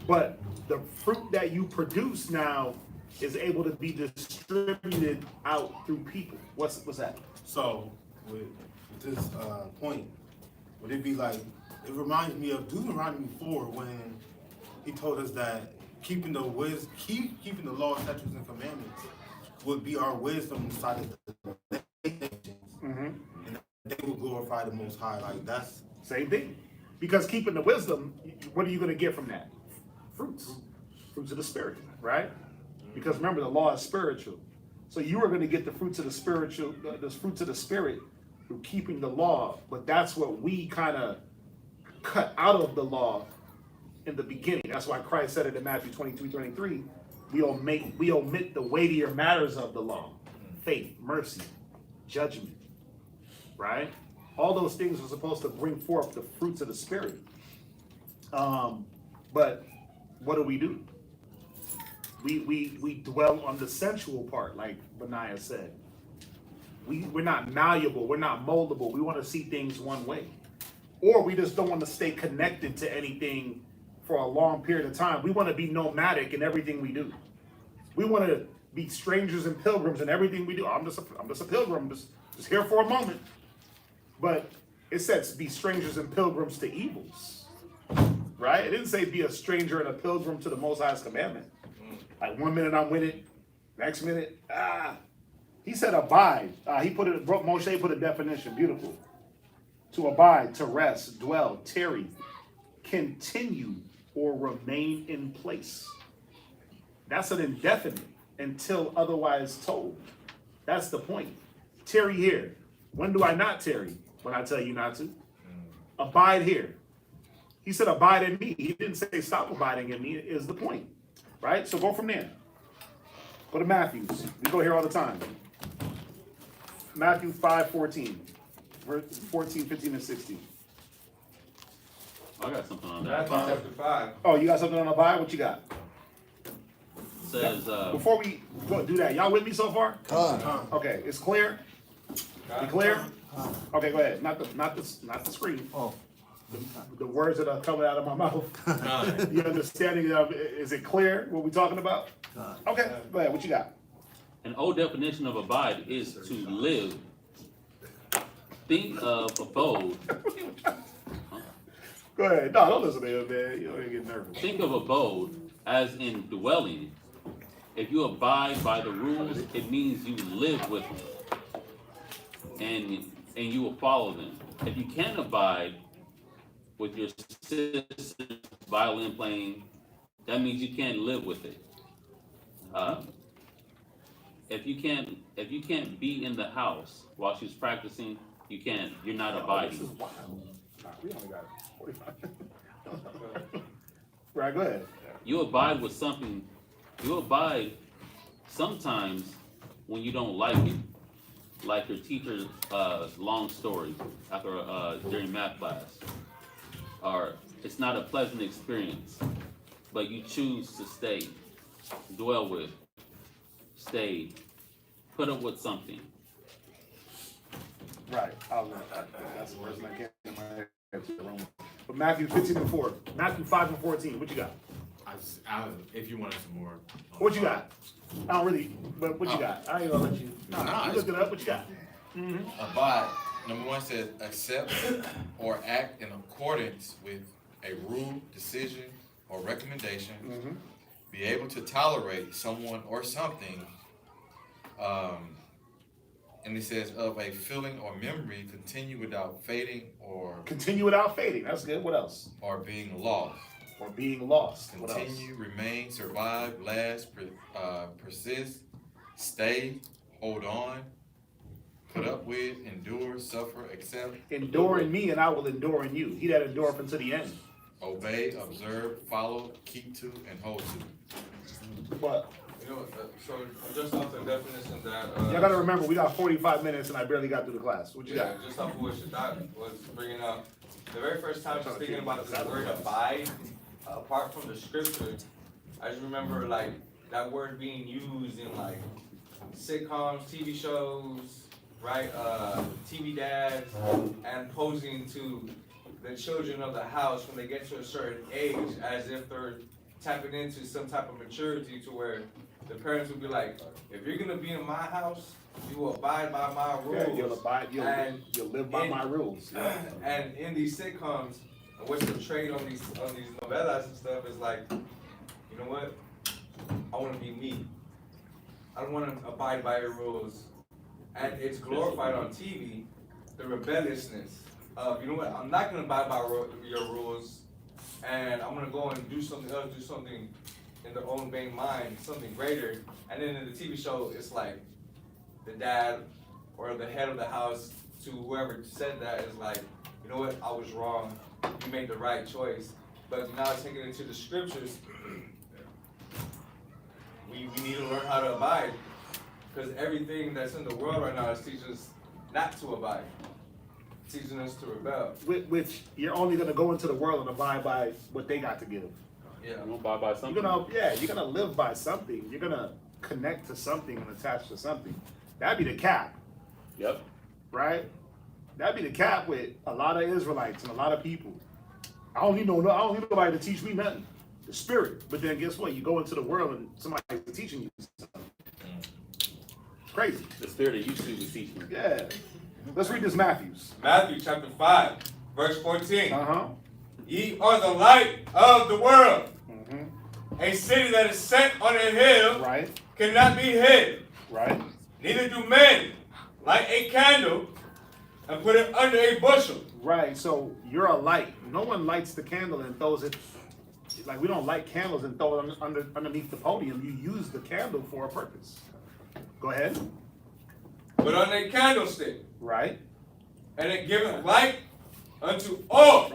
But the fruit that you produce now is able to be distributed out through people. What's that? So with this point, would it be like, it reminds me of Deuteronomy 4 when he told us that keeping the law, statutes, and commandments would be our wisdom inside of the nations, and they will glorify the Most High. Like that's same thing. Because keeping the wisdom, what are you going to get from that? Fruits of the Spirit, right? Because remember, the law is spiritual. So you are going to get the fruits of the spiritual, the fruits of the Spirit through keeping the law. But that's what we kind of cut out of the law in the beginning. That's why Christ said it in Matthew 22:23. We omit the weightier matters of the law: faith, mercy, judgment, right? All those things are supposed to bring forth the fruits of the Spirit. But what do? We dwell on the sensual part, like Benaiah said. We're not malleable, we're not moldable. We want to see things one way. Or we just don't want to stay connected to anything for a long period of time. We want to be nomadic in everything we do. We want to be strangers and pilgrims in everything we do. I'm just a pilgrim, just here for a moment. But it says be strangers and pilgrims to evils, right? It didn't say be a stranger and a pilgrim to the Most High's commandment. Like 1 minute I'm with it, next minute, He said abide. Moshe put a definition, beautiful. To abide, to rest, dwell, tarry, continue, or remain in place. That's an indefinite until otherwise told. That's the point. Tarry here. When do I not tarry? When I tell you not to. Abide here. He said abide in me. He didn't say stop abiding in me, is the point. Right? So go from there. Go to Matthew's. We go here all the time. Matthew 5:14. Verse 14, 15, and 16. I got something on that. Matthew chapter 5. Oh, you got something on the Bible? What you got? It says, Before we go do that, y'all with me so far? Okay, it's clear? You clear? Okay, go ahead. Not the screen. Oh. the words that are coming out of my mouth. The understanding of, is it clear what we're talking about? Okay, go ahead, what you got? An old definition of abide is to live. Think of abode. Go ahead, no, don't listen to him, man, you don't get nervous. Think of abode as in dwelling. If you abide by the rules, it means you live with them, and you will follow them. If you can't abide with your sister's violin playing, that means you can't live with it. If you can't be in the house while she's practicing, you're not This abiding. is wild. Nah, we only got 45. Right, go ahead. You abide with something, you abide sometimes when you don't like it. Like your teacher's long story during math class. Or it's not a pleasant experience, but you choose to stay, dwell with, stay, put up with something. Right, that's the person I can't in my head. But Matthew 15:4, Matthew 5:14, what you got? If you wanted some more. What you got? I don't really, but what you got? I ain't gonna let you. No, you look it up, what you got? Abide. Number one says accept or act in accordance with a rule, decision, or recommendation. Be able to tolerate someone or something. And it says of a feeling or memory, continue without fading or That's good. What else? or being lost. Or being lost. What else? Continue, remain, survive, last, persist, stay, hold on, put up with, endure, suffer, accept. Endure in me and I will endure in you. He that endureth unto the end. Obey, observe, follow, keep to, and hold to. What? You know, so just off the definition that Y'all gotta remember, we got 45 minutes and I barely got through the class. What you got? just off of what Shaddai was bringing up, the very first time she's thinking about the word abide, apart from the scripture, I just remember like that word being used in like sitcoms, TV shows, right? TV dads, and posing to the children of the house when they get to a certain age, as if they're tapping into some type of maturity to where the parents would be like, if you're gonna be in my house, you will abide by my rules. Yeah, you'll live by my rules. Yeah. And in these sitcoms, what's portrayed on these novellas and stuff is like, you know what? I want to be me. I don't want to abide by your rules. And it's glorified on TV, the rebelliousness of, you know what? I'm not going to abide by your rules, and I'm going to go and do something else, do something in their own vain mind, something greater. And then in the TV show, it's like the dad or the head of the house to whoever said that is like, you know what? I was wrong. You made the right choice. But now taking it into the scriptures, we need to learn how to abide. Because everything that's in the world right now is teaching us not to abide. Teaching us to rebel. Which you're only gonna go into the world and abide by what they got to give. Yeah. You abide by something. You're gonna live by something. You're gonna connect to something and attach to something. That'd be the cap. Yep. Right? That'd be the cap with a lot of Israelites and a lot of people. I don't need nobody to teach me nothing. The spirit. But then guess what? You go into the world and somebody's teaching you something. It's crazy. The spirit of YouTube is teaching you. Yeah. Let's read this Matthews. Matthew chapter 5, verse 14. Uh-huh. Ye are the light of the world. Mm-hmm. A city that is set on a hill Right. cannot be hid. Right. Neither do men light a candle and put it under a bushel. Right. So you're a light. No one lights the candle and throws it. Like we don't light candles and throw it underneath the podium. You use the candle for a purpose. Go ahead. But on a candlestick. Right. And it giveth light unto all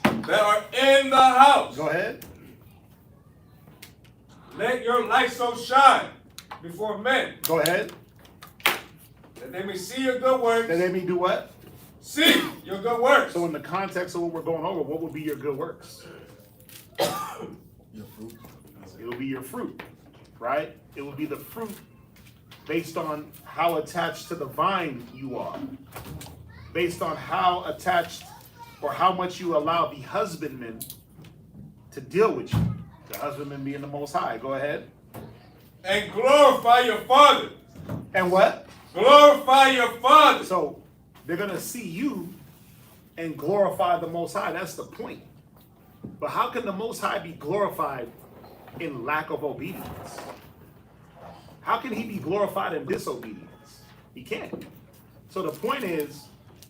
that are in the house. Go ahead. Let your light so shine before men. Go ahead. That they may see your good works. That they may do what? See your good works. So in the context of what we're going over, what would be your good works? Your fruit. It will be your fruit, right? It will be the fruit based on how attached to the vine you are. Based on how attached or how much you allow the husbandman to deal with you. The husbandman being the Most High. Go ahead. And glorify your Father. And what? Glorify your Father. So they're going to see you and glorify the Most High. That's the point. But how can the Most High be glorified in lack of obedience? How can he be glorified in disobedience? He can't. So the point is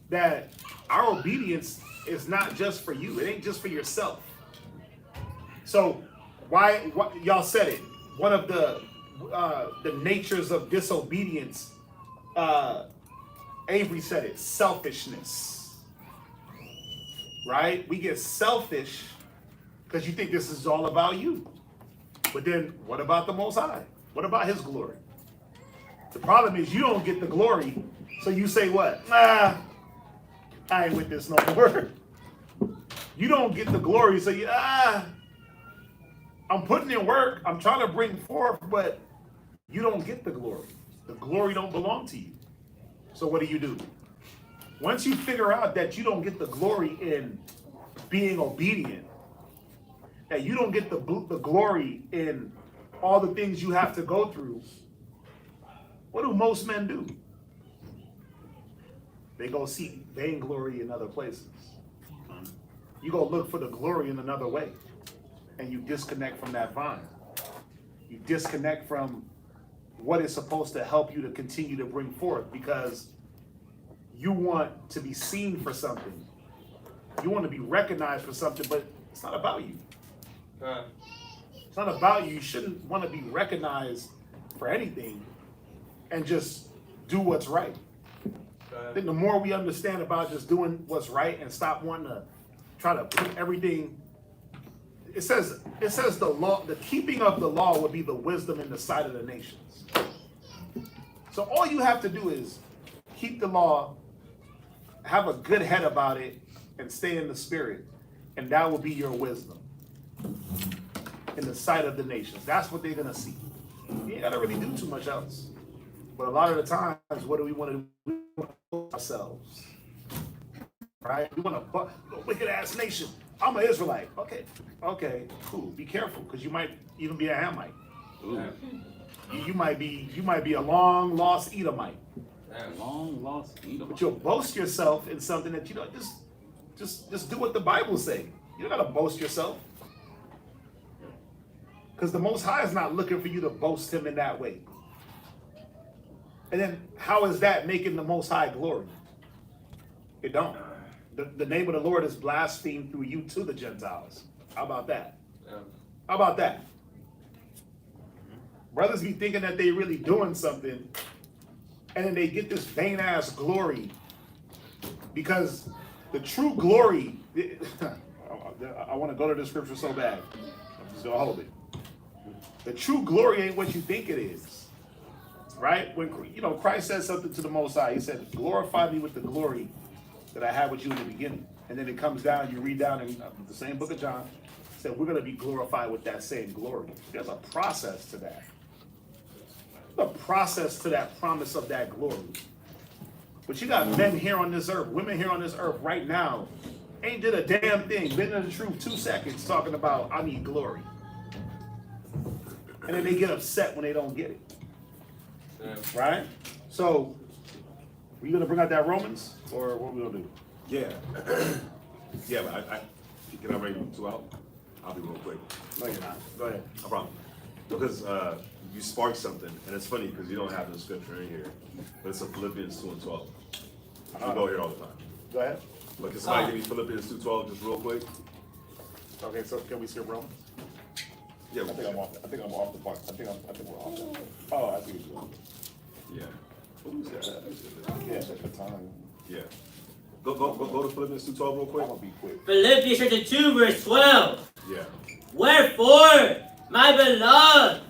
that our obedience is not just for you. It ain't just for yourself. So why y'all said it. One of the natures of disobedience, Avery said it, selfishness. Right? We get selfish because you think this is all about you. But then what about the Most High? What about his glory? The problem is you don't get the glory, so you say what? Nah, I ain't with this no more. You don't get the glory, so you, I'm putting in work, I'm trying to bring forth, but you don't get the glory. The glory don't belong to you. So what do? Once you figure out that you don't get the glory in being obedient, that you don't get the glory in all the things you have to go through, what do most men do? They go seek vainglory in other places. You go look for the glory in another way, and you disconnect from that vine. You disconnect from what is supposed to help you to continue to bring forth, because you want to be seen for something. You want to be recognized for something, but it's not about you. It's not about you. You shouldn't want to be recognized for anything and just do what's right. I think the more we understand about just doing what's right and stop wanting to try to put everything, it says the law, the keeping of the law would be the wisdom in the sight of the nations. So all you have to do is keep the law, have a good head about it, and stay in the spirit, and that will be your wisdom in the sight of the nations. That's what they're gonna see. You ain't gotta really do too much else. But a lot of the times, what do we want to do? We want to post ourselves, right? We want to, wicked ass nation. I'm an Israelite. Okay, cool. Be careful, because you might even be a Hamite. You might be a long lost Edomite. Long lost Edomite. But you'll boast yourself in something that you don't. Just do what the Bible say. You don't gotta boast yourself, because the Most High is not looking for you to boast him in that way. And then how is that making the Most High glory? It don't. The name of the Lord is blasphemed through you to the Gentiles. How about that? How about that? Brothers be thinking that they really doing something, and then they get this vain ass glory, because the true glory, I want to go to the scripture so bad. I'm just gonna hold it. The true glory ain't what you think it is. Right? When Christ said something to the Most High, he said, glorify me with the glory that I had with you in the beginning. And then it comes down, you read down in the same book of John, it said we're going to be glorified with that same glory. There's a process to that. There's a process to that promise of that glory. But you got men here on this earth, women here on this earth right now, ain't did a damn thing, been in the truth 2 seconds talking about, I need glory. And then they get upset when they don't get it. Right? So, are you going to bring out that Romans, or what are we going to do? Yeah. Yeah, but can I bring 2 out? I'll be real quick. No, you're not. Go ahead. No problem. Because you sparked something, and it's funny because you don't have the scripture in here, but it's in Philippians 2:12. We go here all the time. Go ahead. But can somebody give me Philippians 2:12 just real quick? Okay, so can we skip Romans? Yeah, I think I'm off the part. I think we're off that. Oh, I see what you're doing. Yeah. Yeah, that's the time. Yeah. Go to Philippians 2:12 real quick. I'm gonna be quick. Philippians chapter 2, verse 12. Yeah. Wherefore, my beloved,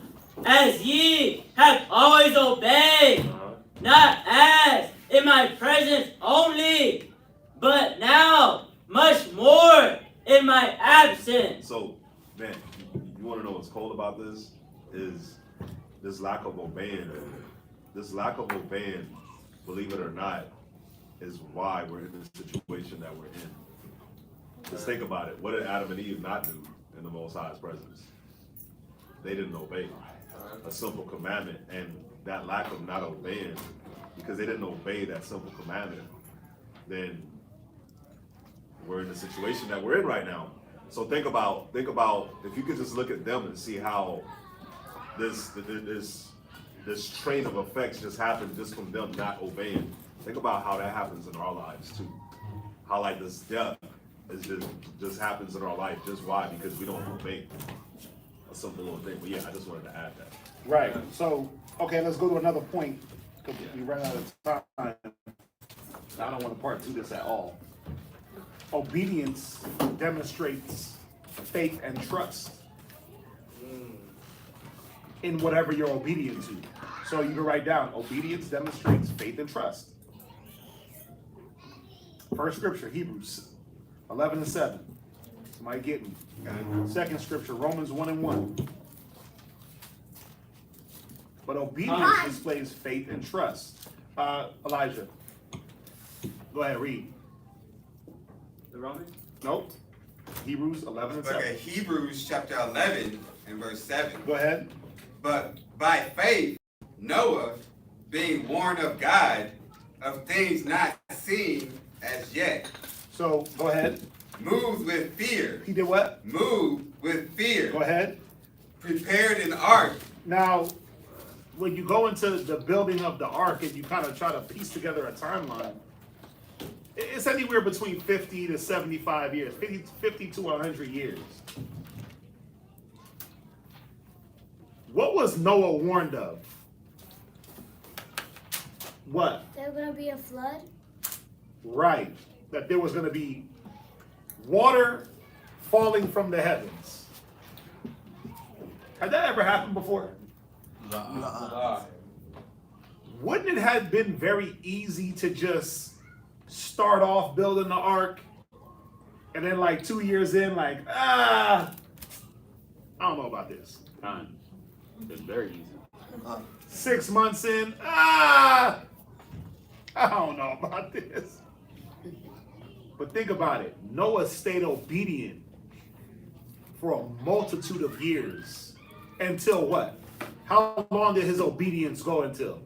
as ye have always obeyed, not as in my presence only, but now much more in my absence. So, man, you want to know what's cold about this? Is this lack of obeying. This lack of obeying, believe it or not, is why we're in the situation that we're in. Just think about it. What did Adam and Eve not do in the Most High's presence? They didn't obey a simple commandment, and that lack of not obeying, because they didn't obey that simple commandment, then we're in the situation that we're in right now. So think about if you could just look at them and see how this train of effects just happened just from them not obeying. Think about how that happens in our lives too. How like this death is just happens in our life. Just why? Because we don't obey. A simple little thing. But yeah, I just wanted to add that. Right. So, okay, let's go to another point because we ran out of time. I don't want to part two this at all. Obedience demonstrates faith and trust in whatever you're obedient to. So you can write down, obedience demonstrates faith and trust. First scripture, Hebrews 11:7. Somebody get me. Second scripture, Romans 1:1. But obedience displays faith and trust. Elijah, go ahead, read. The Romans? Nope. Hebrews 11:7. Okay, Hebrews chapter 11 and verse 7. Go ahead. But by faith, Noah, being warned of God of things not seen as yet. So, go ahead. Moved with fear. He did what? Moved with fear. Go ahead. Prepared an ark. Now, when you go into the building of the ark and you kind of try to piece together a timeline, it's anywhere between 50 to 75 years, 50 to 100 years. What was Noah warned of? What? There's gonna be a flood. Right. That there was going to be water falling from the heavens. Had that ever happened before? Wouldn't it have been very easy to just start off building the ark and then like 2 years in, like, I don't know about this. It's very easy. 6 months in, I don't know about this. But think about it. Noah stayed obedient for a multitude of years. Until what? How long did his obedience go until?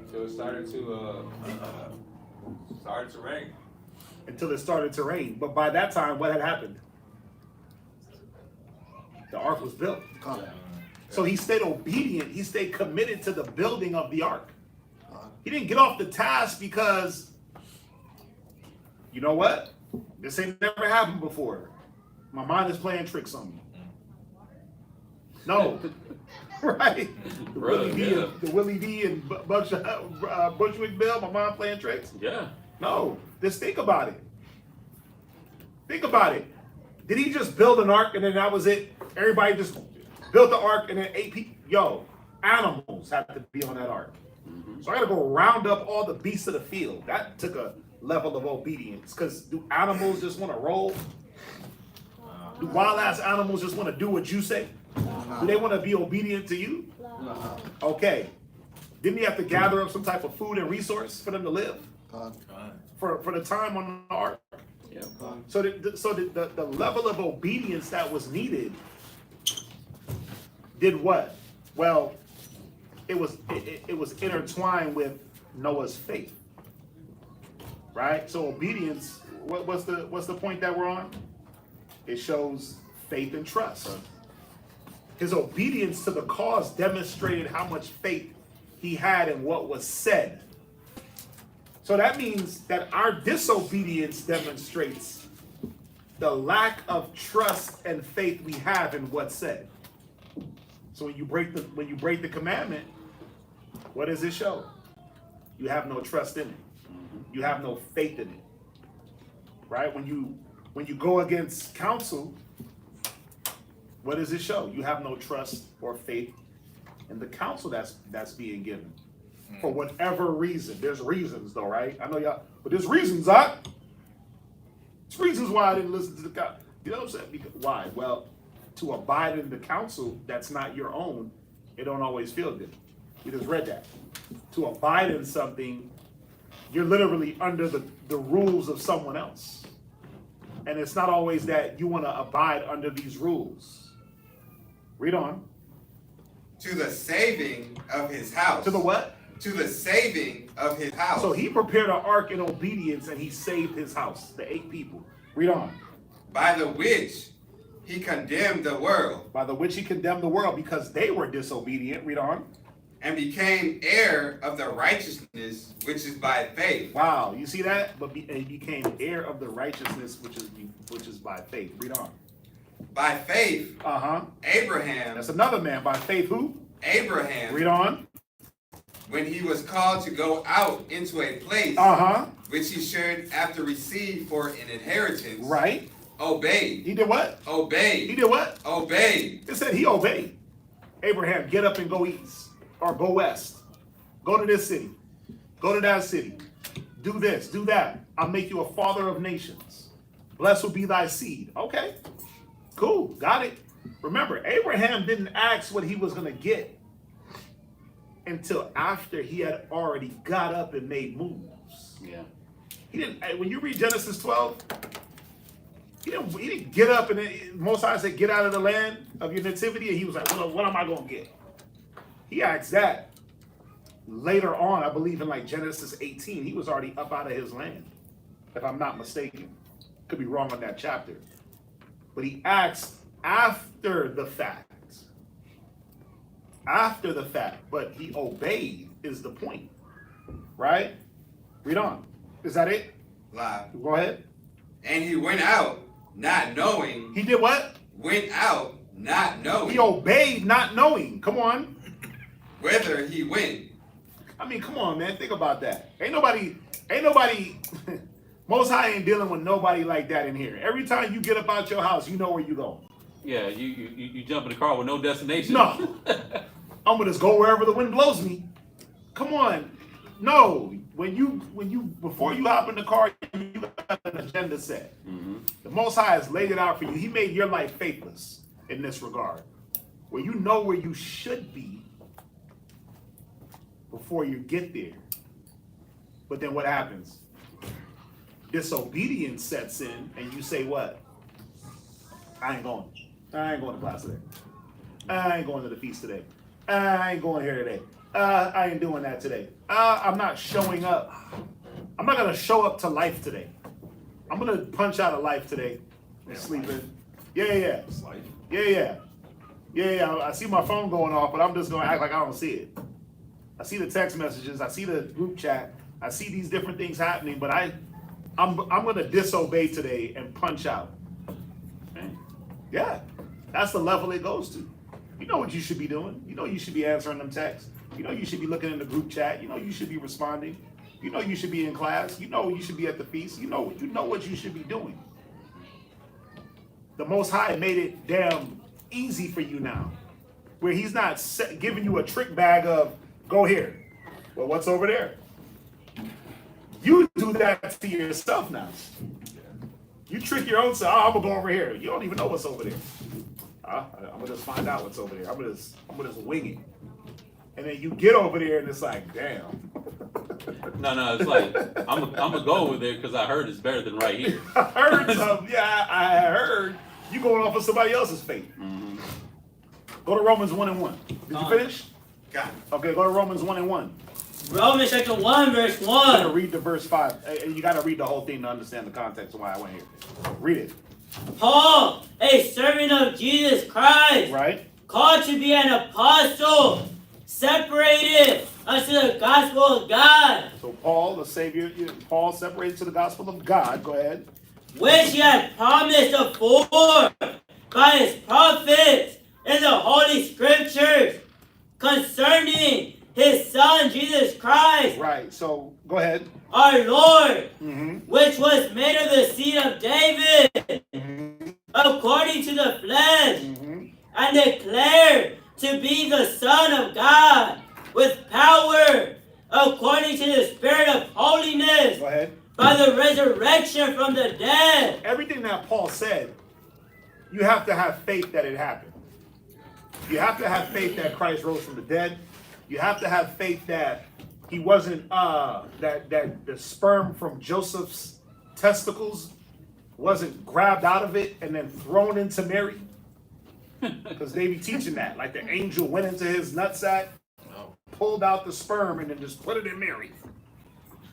Until it started to rain. Until it started to rain. But by that time, what had happened? The ark was built. So he stayed obedient. He stayed committed to the building of the ark. He didn't get off the task because, you know what? This ain't never happened before. My mind is playing tricks on me. No. Right? The Willie D and Bushwick Bill, my mind playing tricks? Yeah. No. Just think about it. Think about it. Did he just build an ark and then that was it? Everybody just built the ark and then 8 people? Yo, animals have to be on that ark. So I gotta go round up all the beasts of the field. That took a level of obedience. Because do animals just want to roll? Do wild ass animals just want to do what you say? Do they want to be obedient to you? Okay. Didn't he have to gather up some type of food and resource for them to live? For the time on the ark? Yeah. So the level of obedience that was needed did what? Well, it was intertwined with Noah's faith, right? So obedience. What's the point that we're on? It shows faith and trust. His obedience to the cause demonstrated how much faith he had in what was said. So that means that our disobedience demonstrates the lack of trust and faith we have in what's said. So when you break the commandment, what does it show? You have no trust in it. You have no faith in it. Right? When you go against counsel, what does it show? You have no trust or faith in the counsel that's being given. For whatever reason. There's reasons though, right? I know y'all, but there's reasons, There's reasons why I didn't listen to the counsel. You know what I'm saying? Because, why? Well, to abide in the counsel that's not your own, it don't always feel good. You just read that. To abide in something, you're literally under the rules of someone else. And it's not always that you want to abide under these rules. Read on. To the saving of his house. To the what? To the saving of his house. So he prepared an ark in obedience and he saved his house, the 8 people. Read on. By the which he condemned the world. By the which he condemned the world because they were disobedient. Read on. And became heir of the righteousness which is by faith. Wow, you see that? But he became heir of the righteousness which is by faith. Read on. By faith, Abraham. That's another man. By faith, who? Abraham. Read on. When he was called to go out into a place which he should after receive for an inheritance. Right. Obeyed. He did what? Obeyed. He did what? Obeyed. It said he obeyed. Abraham, get up and go east or go west. Go to this city. Go to that city. Do this, do that. I'll make you a father of nations. Blessed will be thy seed. Okay. Cool. Got it. Remember, Abraham didn't ask what he was going to get until after he had already got up and made moves. Yeah. He didn't. When you read Genesis 12, he didn't get up and Most High said, "Get out of the land of your nativity," and he was like, "What am I going to get?" He asked that later on. I believe in like Genesis 18, he was already up out of his land, if I'm not mistaken. Could be wrong on that chapter, but he asked after the fact. After the fact, but he obeyed is the point, right? Read on. Is that it? Live. Go ahead. And he went out not knowing. He did what? Went out not knowing. He obeyed not knowing. Come on. Whither he went. I mean, come on, man. Think about that. Ain't nobody, Most High ain't dealing with nobody like that in here. Every time you get up out your house, you know where you going. Yeah, you jump in the car with no destination. No. I'm gonna just go wherever the wind blows me. Come on. No. Before you hop in the car, you got an agenda set. The Most High has laid it out for you. He made your life faithless in this regard, where you know where you should be before you get there. But then what happens? Disobedience sets in, and you say what? I ain't going to class today. I ain't going to the feast today. I ain't going here today. I ain't doing that today. I'm not showing up. I'm not going to show up to life today. I'm going to punch out of life today and sleep in. Yeah. I see my phone going off, but I'm just going to act like I don't see it. I see the text messages. I see the group chat. I see these different things happening, but I'm going to disobey today and punch out. Okay? Yeah, that's the level it goes to. You know what you should be doing. You know you should be answering them texts. You know you should be looking in the group chat. You know you should be responding. You know you should be in class. You know you should be at the feast. You know what you should be doing. The Most High made it damn easy for you now, where he's not giving you a trick bag of, go here. Well, what's over there? You do that to yourself now. You trick your own self. Oh, I'm gonna go over here. You don't even know what's over there. I'm gonna just find out what's over there. I'm gonna just wing it. And then you get over there and it's like, damn. No, it's like I'm gonna go over there because I heard it's better than right here. I heard something. Yeah, I heard you going off of somebody else's faith. Go to Romans 1:1. Did you finish? Got it. Okay, go to Romans 1:1. Romans chapter 1, verse 1. You gotta read the verse 5. You gotta read the whole thing to understand the context of why I went here. Read it. Paul, a servant of Jesus Christ, Right? called to be an apostle, separated unto the gospel of God, So Paul, the Savior, Paul separated to the gospel of God. Go ahead. which he had promised afore by his prophets in the holy scriptures concerning his son Jesus Christ, Right. So go ahead. our Lord, Mm-hmm. which was made of the seed of David, according to the flesh, and declared to be the Son of God, with power, according to the Spirit of holiness, Go ahead. by the resurrection from the dead. Everything that Paul said, you have to have faith that it happened. You have to have faith that Christ rose from the dead. You have to have faith that he wasn't that the sperm from Joseph's testicles wasn't grabbed out of it and then thrown into Mary? Because they be teaching that. Like the angel went into his nutsack, pulled out the sperm, and then just put it in Mary.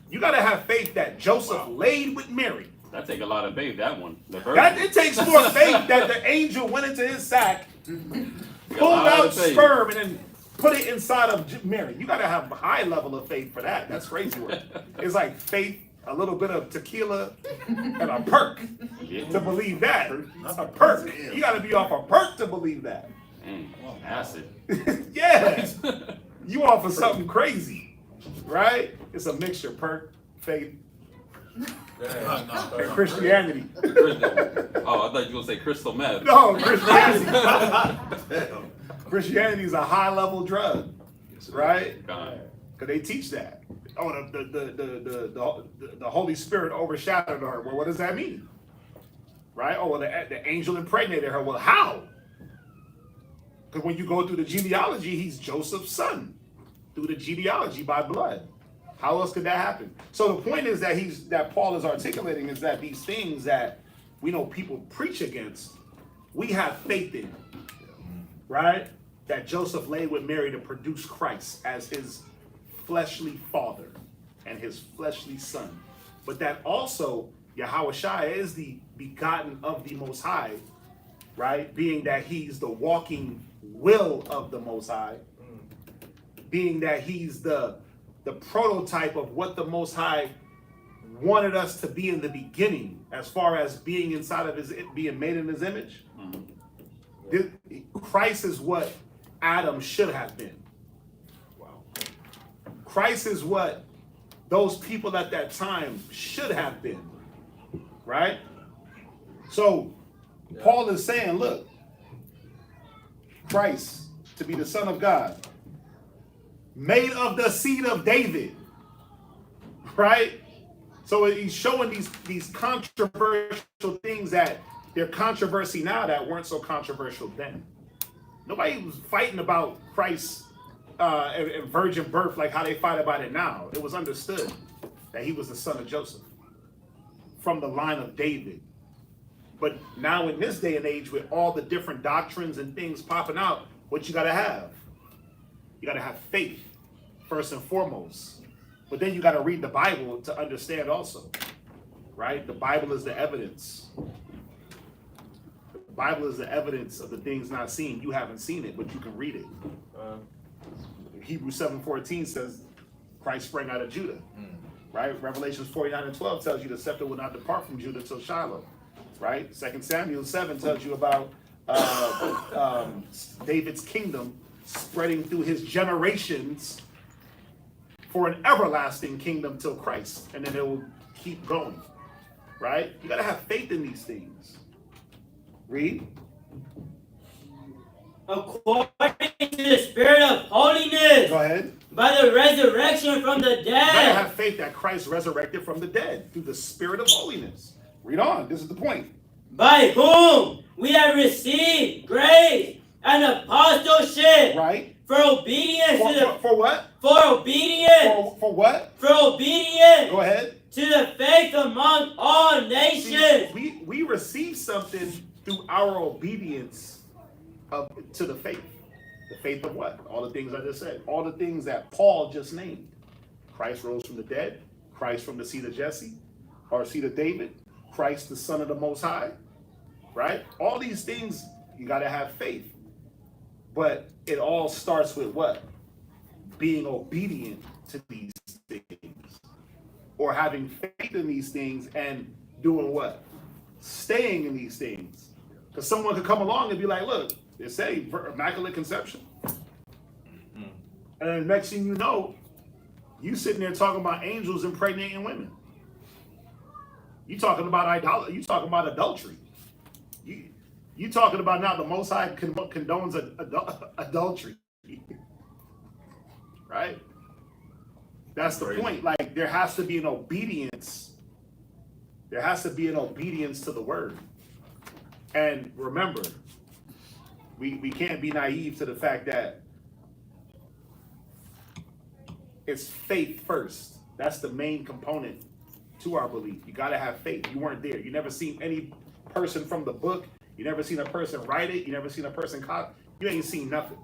You got to have faith that Joseph laid with Mary. That take a lot of faith, that one. It takes more faith that the angel went into his sack, pulled out sperm, and then put it inside of Mary. You got to have a high level of faith for that. That's crazy work. It's like faith, a little bit of tequila, and a perk to believe that. A perk. You got to be off a perk to believe that. Acid. Yeah. You off of something crazy, right? It's a mixture, perk, faith, and Christianity. Oh, I thought you were going to say crystal meth. No, Christianity. Christianity is a high-level drug, right? Because they teach that. Oh, the Holy Spirit overshadowed her. Well, what does that mean? Right? Oh, well, the angel impregnated her. Well, how? Because when you go through the genealogy, he's Joseph's son through the genealogy by blood. How else could that happen? So the point is that Paul is articulating is that these things that we know people preach against, we have faith in, right? That Joseph laid with Mary to produce Christ as his fleshly father and his fleshly son. But that also Yahushua is the begotten of the Most High, right? Being that he's the walking will of the Most High, being that he's the prototype of what the Most High wanted us to be in the beginning, as far as being inside of being made in his image. Christ is what Adam should have been. Wow. Christ is what those people at that time should have been, right? So Paul is saying, look, Christ to be the Son of God, made of the seed of David, right? So he's showing these controversial things that they're controversy now that weren't so controversial then. Nobody was fighting about Christ and virgin birth like how they fight about it now. It was understood that he was the son of Joseph from the line of David. But now in this day and age, with all the different doctrines and things popping out, what you got to have? You got to have faith, first and foremost. But then you got to read the Bible to understand also, right? The Bible is the evidence. The Bible is the evidence of the things not seen. You haven't seen it, but you can read it. Hebrews 7:14 says Christ sprang out of Judah, right? Revelations 49:12 tells you the scepter will not depart from Judah till Shiloh, right? 2 Samuel 7 tells you about David's kingdom spreading through his generations for an everlasting kingdom till Christ, and then it will keep going, right? You got to have faith in these things. Read. According to the Spirit of holiness. Go ahead. By the resurrection from the dead. You got to have faith that Christ resurrected from the dead through the Spirit of holiness. Read on. This is the point. By whom we have received grace and apostleship. Right. For obedience for what? For obedience. For what? For obedience. Go ahead. To the faith among all nations. See, we receive something through our obedience to the faith. The faith of what? All the things I just said. All the things that Paul just named. Christ rose from the dead. Christ from the seed of Jesse, or seed of David. Christ, the Son of the Most High. Right? All these things, you got to have faith. But it all starts with what? Being obedient to these things. Or having faith in these things and doing what? Staying in these things. Because someone could come along and be like, look, they say immaculate conception. And then the next thing you know, you sitting there talking about angels impregnating women. You talking about idolatry. You talking about adultery. You talking about now the Most High condones adultery. Right? That's the point. Like, there has to be an obedience. There has to be an obedience to the word. And remember, we can't be naive to the fact that it's faith first. That's the main component to our belief. You gotta have faith. You weren't there. You never seen any person from the book. You never seen a person write it. You never seen a person copy. You ain't seen nothing.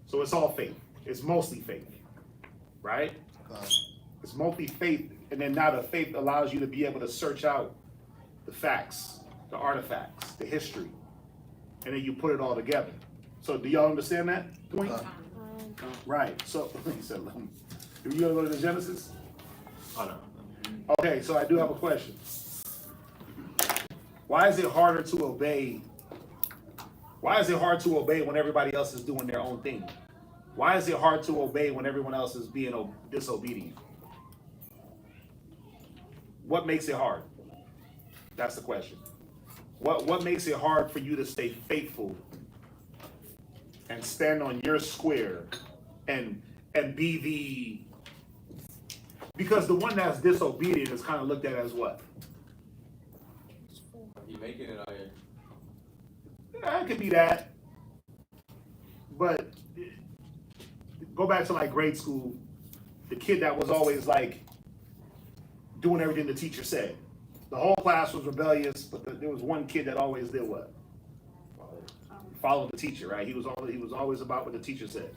So it's all faith. It's mostly faith, right? It's mostly faith, and then now the faith allows you to be able to search out the facts, the artifacts, the history, and then you put it all together. So do y'all understand that point? Right. So he said, "Are you gonna go to the Genesis?" Oh no. Okay. So I do have a question. Why is it harder to obey? Why is it hard to obey when everybody else is doing their own thing? Why is it hard to obey when everyone else is being disobedient? What makes it hard? That's the question. What makes it hard for you to stay faithful and stand on your square and be because the one that's disobedient is kind of looked at as what? You making it out here. Yeah, it could be that. But go back to like grade school, the kid that was always like doing everything the teacher said. The whole class was rebellious, but there was one kid that always did what? Followed the teacher, right? He was always about what the teacher said.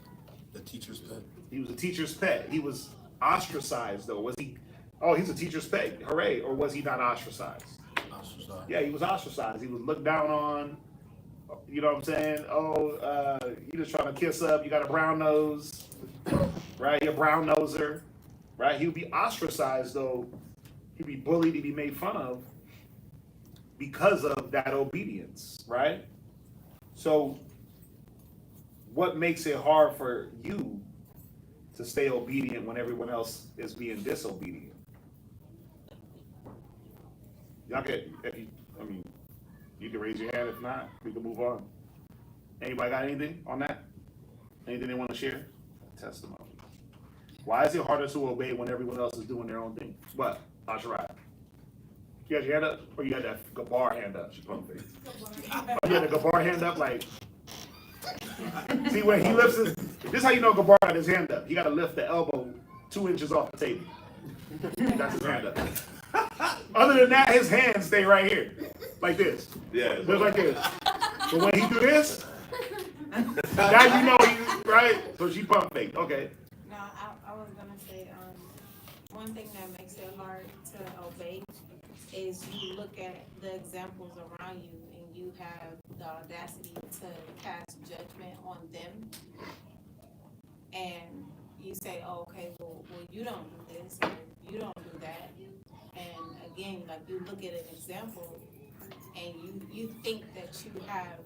The teacher's pet. He was a teacher's pet. He was ostracized though. Was he? Oh, he's a teacher's pet. Hooray! Or was he not ostracized? Ostracized. Yeah, he was ostracized. He was looked down on. You know what I'm saying? Oh, you just trying to kiss up. You got a brown nose, right? You're a brown noser, right? He would be ostracized though. He'd be bullied. He'd be made fun of because of that obedience, right? So, what makes it hard for you to stay obedient when everyone else is being disobedient? Y'all get, you can raise your hand. If not, we can move on. Anybody got anything on that? Anything they want to share? Testimony. Why is it harder to obey when everyone else is doing their own thing? What? Asharai. You got your hand up? Or you got that Gabar hand up? Oh, you got the Gabar hand up? Like, see when he lifts his, this is how you know Gabar got his hand up. He got to lift the elbow 2 inches off the table. That's his hand up. Other than that, his hands stay right here. Like this. Yeah. Just like this. But when he do this, now you know he's right. So she pump fake. Okay. No, I was gonna say, one thing that makes it hard to obey is you look at the examples around you and you have the audacity to pass judgment on them. And you say, oh, okay, well, you don't do this or you don't do that. And again, like you look at an example and you think that you have,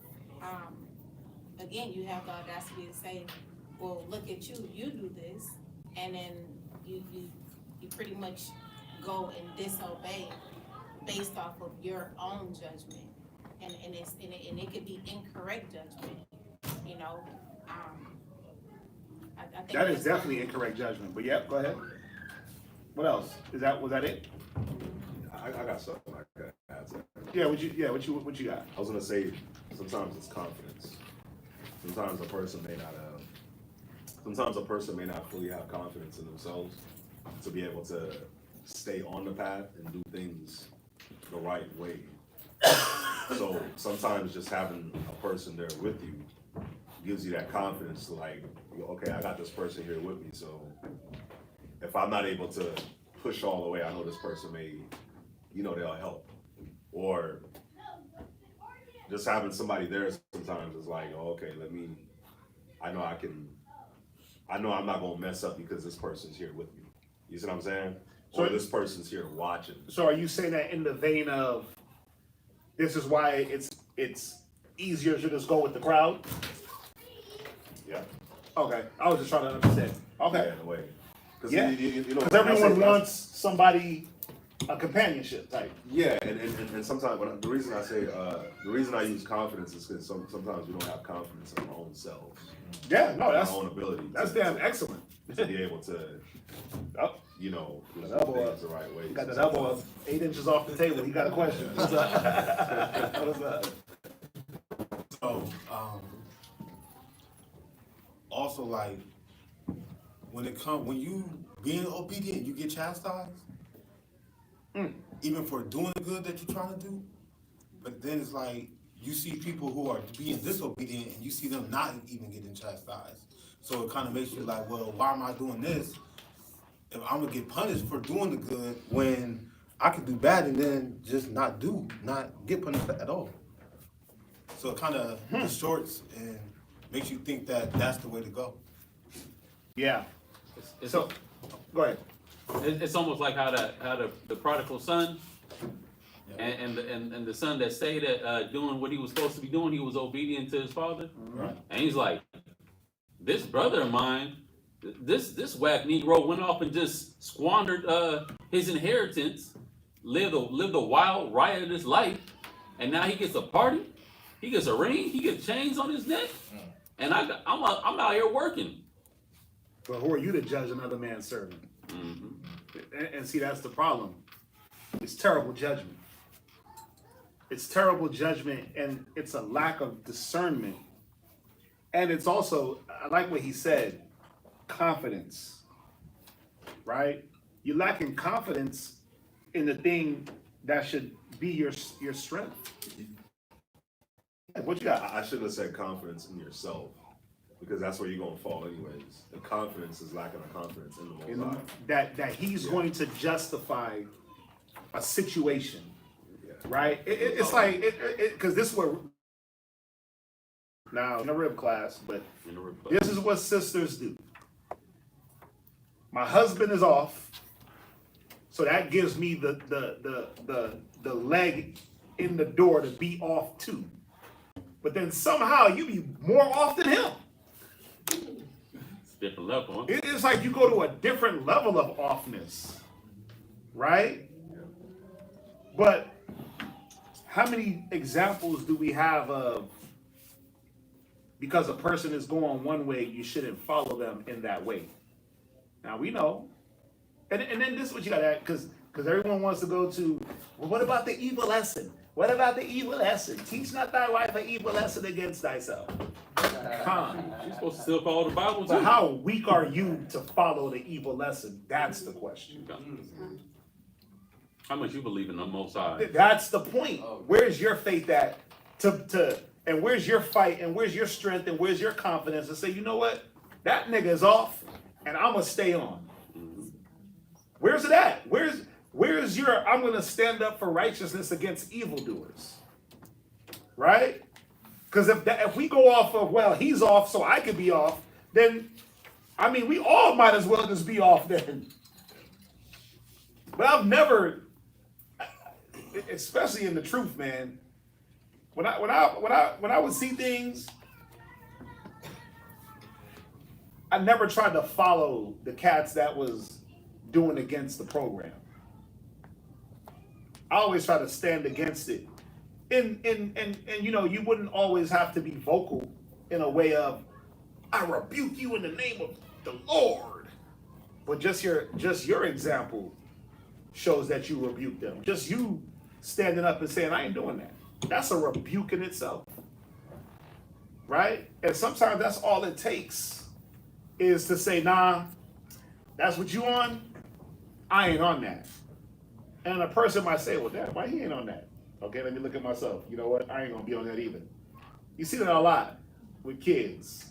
again, you have the audacity to say, well, look at you, you do this. And then you pretty much go and disobey based off of your own judgment. And it could be incorrect judgment, you know. I think That is definitely incorrect judgment. But yeah, go ahead. What else? Was that it? I got something like that. Yeah, what you got? I was gonna say sometimes it's confidence. Sometimes a person may not fully have confidence in themselves to be able to stay on the path and do things the right way. So sometimes just having a person there with you gives you that confidence to like, okay, I got this person here with me, so if I'm not able to push all the way, I know this person may, they'll help. Or just having somebody there sometimes is like, oh, okay, I know I'm not gonna mess up because this person's here with me. You see what I'm saying? So or this person's here watching. So are you saying that in the vein of, this is why it's easier to just go with the crowd? Yeah. Okay, I was just trying to understand. Okay. Yeah, in a way. Yeah, because because everyone wants somebody, a companionship type. Yeah, and sometimes the reason I use confidence is because sometimes we don't have confidence in our own selves. Yeah, no, that's our own ability. That's damn excellent. To be able to, do things the right way. Got that elbow up 8 inches off the table. He got a question. What's up? What's up? So, also like when you being obedient, you get chastised, even for doing the good that you're trying to do. But then it's like you see people who are being disobedient, and you see them not even getting chastised. So it kind of makes you like, well, why am I doing this? If I'm gonna get punished for doing the good when I can do bad and then just not get punished at all. So it kind of distorts and makes you think that that's the way to go. Yeah. So, go ahead. It's almost like how the prodigal son and the son that stayed at doing what he was supposed to be doing, he was obedient to his father. Right. And he's like, this brother of mine, this whack Negro went off and just squandered his inheritance, lived a wild, riotous life, and now he gets a party, he gets a ring, he gets chains on his neck, and I'm out here working. But who are you to judge another man's servant? And see, that's the problem. It's terrible judgment. It's terrible judgment, and it's a lack of discernment. And it's also, I like what he said, confidence, right? You're lacking confidence in the thing that should be your strength. What you got? I shouldn't have said confidence in yourself, because that's where you're gonna fall anyways. The confidence is lacking of confidence in the Most High. That he's going to justify a situation, right? It's like, because this is where, now in a rib class, but this is what sisters do. My husband is off, so that gives me the leg in the door to be off too. But then somehow you be more off than him. It's a different level, huh? It's like you go to a different level of offness, right? But how many examples do we have of, because a person is going one way, you shouldn't follow them in that way? Now we know. And then this is what you got to add, because everyone wants to go to, well, what about the evil lesson? What about the evil lesson? Teach not thy wife an evil lesson against thyself. She's supposed to still follow the Bible too. So how weak are you to follow the evil lesson? That's the question. How much you believe in the Most High? That's the point. Where's your faith at? And where's your fight? And where's your strength? And where's your confidence to say, you know what? That nigga is off, and I'm gonna stay on. Where's it at? Where's your, I'm going to stand up for righteousness against evildoers, right? Because if we go off of, well, he's off, so I could be off, then, I mean, we all might as well just be off then. But I've never, especially in the truth, man, when I would see things, I never tried to follow the cats that was doing against the program. I always try to stand against it. And you know, you wouldn't always have to be vocal in a way of, I rebuke you in the name of the Lord. But just your example shows that you rebuke them. Just you standing up and saying, I ain't doing that. That's a rebuke in itself. Right? And sometimes that's all it takes is to say, nah, that's what you on? I ain't on that. And a person might say, well, damn, why he ain't on that? Okay, let me look at myself. You know what? I ain't gonna be on that either. You see that a lot with kids,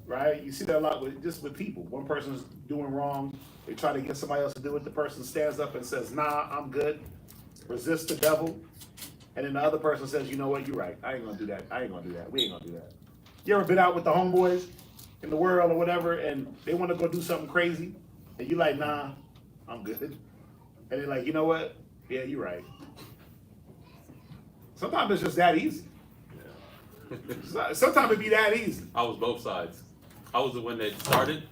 right? You see that a lot with people. One person's doing wrong. They try to get somebody else to do it. The person stands up and says, nah, I'm good. Resist the devil. And then the other person says, you know what? You're right. I ain't gonna do that. I ain't gonna do that. We ain't gonna do that. You ever been out with the homeboys in the world or whatever, and they want to go do something crazy, and you like, nah, I'm good. And they're like, you know what? Yeah, you're right. Sometimes it's just that easy. Yeah. Sometimes it be that easy. I was both sides. I was the one that started,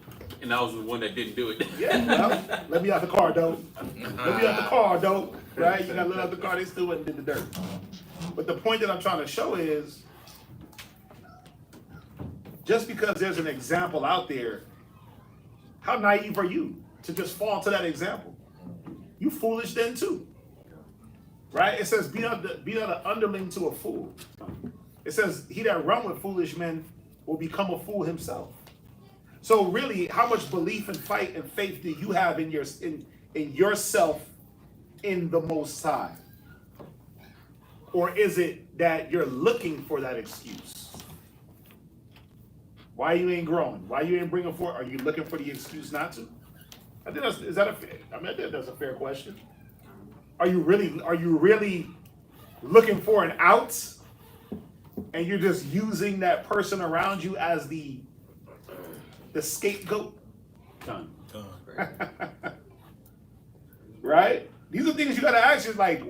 and I was the one that didn't do it. Yeah, well, let me out the car, though. Let me out the car, though. Right? You gotta let out the car, they still went and did the dirt. But the point that I'm trying to show is, just because there's an example out there, how naive are you to just fall to that example? You foolish then too. Right? It says, be not an underling to a fool. It says, he that run with foolish men will become a fool himself. So really, how much belief and fight and faith do you have in yourself in the Most High? Or is it that you're looking for that excuse? Why you ain't growing? Why you ain't bringing forth? Are you looking for the excuse not to? I think that's, is that a fair, I mean, I think that's a fair question. Are you really looking for an out? And you're just using that person around you as the scapegoat? Done. Right? These are things you gotta ask yourself,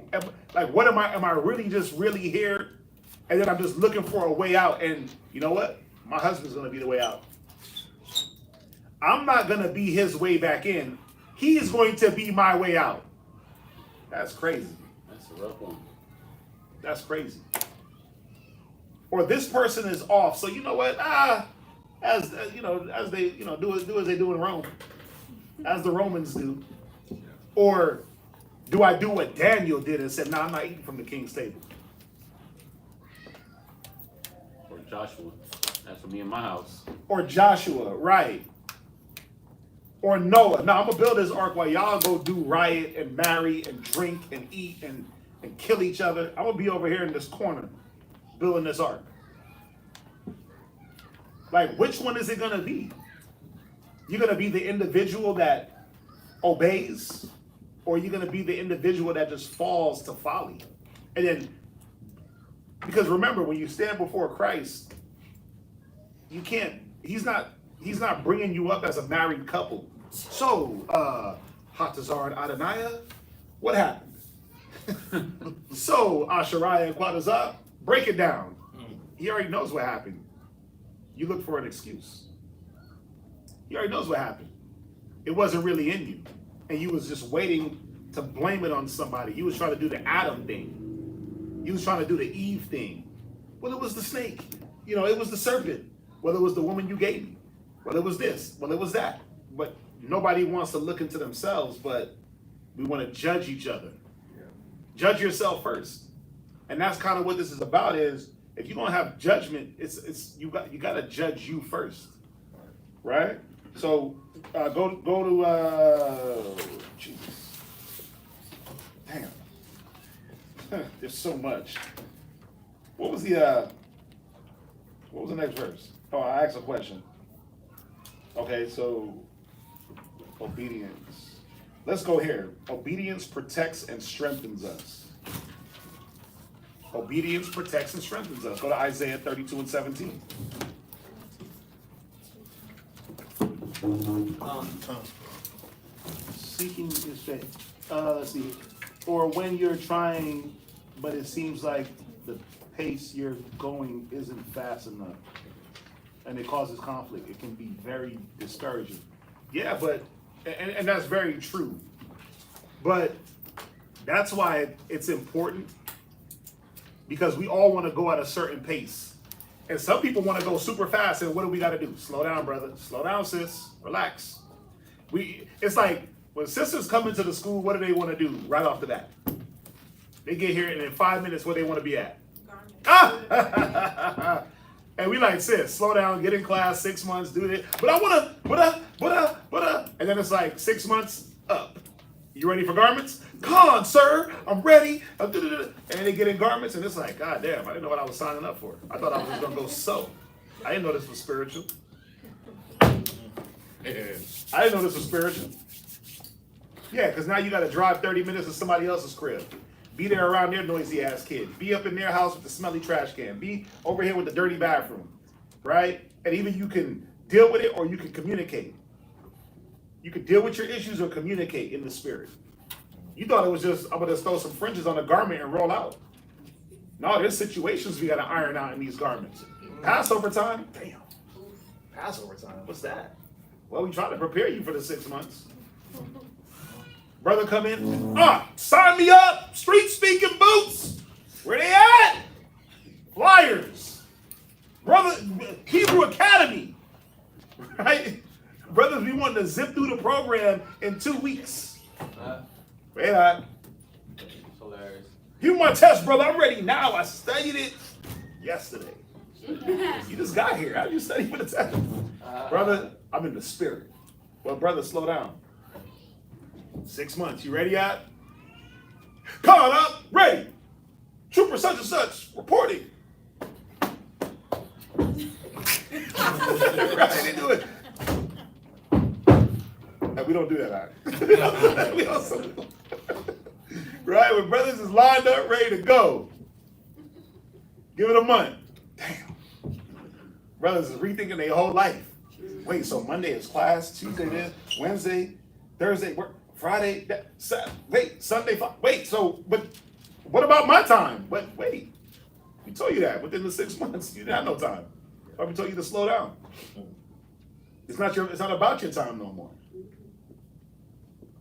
like what am I really just really here? And then I'm just looking for a way out, and you know what? My husband's gonna be the way out. I'm not gonna be his way back in. He's going to be my way out. That's crazy. That's a rough one. That's crazy. Or this person is off, so you know what? As they do as they do in Rome, as the Romans do. Or do I do what Daniel did and said, "No, I'm not eating from the king's table"? Or Joshua. That's for me in my house. Or Joshua, right? Or Noah. No, I'm gonna build this ark while y'all go do riot and marry and drink and eat and kill each other. I'm gonna be over here in this corner building this ark. Like, which one is it gonna be? You're gonna be the individual that obeys, or you're gonna be the individual that just falls to folly? And then, because remember, when you stand before Christ, you can't. He's not bringing you up as a married couple. So, Hatazar and Adoniah, what happened? So, Ashariah and Quadazah, break it down. He already knows what happened. You look for an excuse. He already knows what happened. It wasn't really in you. And you was just waiting to blame it on somebody. You was trying to do the Adam thing. You was trying to do the Eve thing. Well, it was the snake. It was the serpent. Well, it was the woman you gave me. Well, it was this. Well, it was that. But nobody wants to look into themselves, but we want to judge each other. Yeah. Judge yourself first. And that's kind of what this is about, is if you're gonna have judgment, it's you got to judge you first. Right? So go to Jesus. Damn. There's so much. What was the next verse? Oh, I asked a question. Okay, so obedience. Let's go here. Obedience protects and strengthens us. Obedience protects and strengthens us. Go to Isaiah 32:17. Seeking his faith. Let's see. Or when you're trying, but it seems like the pace you're going isn't fast enough, and it causes conflict. It can be very discouraging. Yeah, but and that's very true. But that's why it's important, because we all want to go at a certain pace. And some people want to go super fast, and what do we got to do? Slow down, brother. Slow down, sis. Relax. It's like when sisters come into the school, what do they want to do right off the bat? They get here, and in 5 minutes, where they want to be at? Ah! And we like, sis, slow down, get in class, 6 months, do this. But I want to, and then it's like 6 months up. You ready for garments? Come on, sir, I'm ready. And then they get in garments, and it's like, God damn, I didn't know what I was signing up for. I thought I was just going to go sew. I didn't know this was spiritual. I didn't know this was spiritual. Yeah, because now you got to drive 30 minutes to somebody else's crib. Be there around their noisy ass kids. Be up in their house with the smelly trash can. Be over here with the dirty bathroom, right? And either you can deal with it or you can communicate. You can deal with your issues or communicate in the spirit. You thought it was just, I'm going to throw some fringes on a garment and roll out. No, there's situations we got to iron out in these garments. Passover time? Damn. Passover time? What's that? Well, we trying to prepare you for the 6 months. Brother come in, sign me up, street speaking boots. Where they at? Flyers. Brother, Hebrew Academy. Right? Brothers, we want to zip through the program in 2 weeks. Wait on. Hilarious. Give me my test, brother. I'm ready now. I studied it yesterday. You just got here. How did you study for the test? Brother, I'm in the spirit. Well, brother, slow down. 6 months. You ready yet? Caught up, ready. Trooper such and such reporting. Right, they do it. We don't do that, all right? We also, right, when brothers is lined up, ready to go. Give it a month. Damn. Brothers is rethinking their whole life. Wait, so Monday is class, Tuesday this, Wednesday, Thursday, work, Friday, wait, Sunday, wait, so, but what about my time? But wait, we told you that within the 6 months, you didn't have no time. Why we told you to slow down? It's not about your time no more.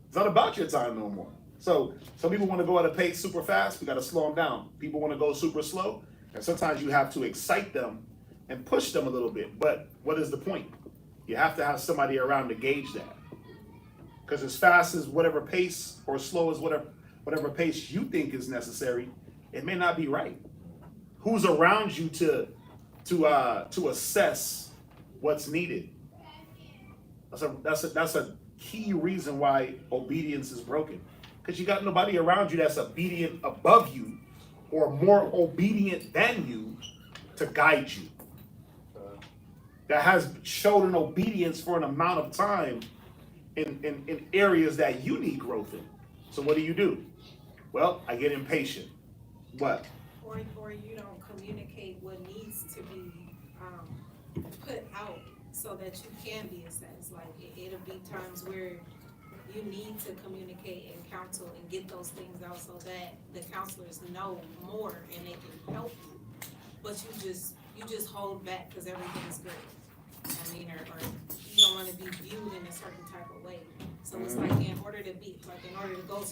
It's not about your time no more. So some people want to go at a pace super fast, we got to slow them down. People want to go super slow, and sometimes you have to excite them and push them a little bit. But what is the point? You have to have somebody around to gauge that. Because as fast as whatever pace or slow as whatever pace you think is necessary, it may not be right. Who's around you to assess what's needed? That's a key reason why obedience is broken. Because you got nobody around you that's obedient above you or more obedient than you to guide you. That has showed an obedience for an amount of time in areas that you need growth in. So what do? Well, I get impatient. What? Or you don't communicate what needs to be put out so that you can be assessed. Like it'll be times where you need to communicate and counsel and get those things out so that the counselors know more and they can help you. But you just hold back because everything's good. I mean, or you don't want to be viewed in a certain type of way. So it's like in order to go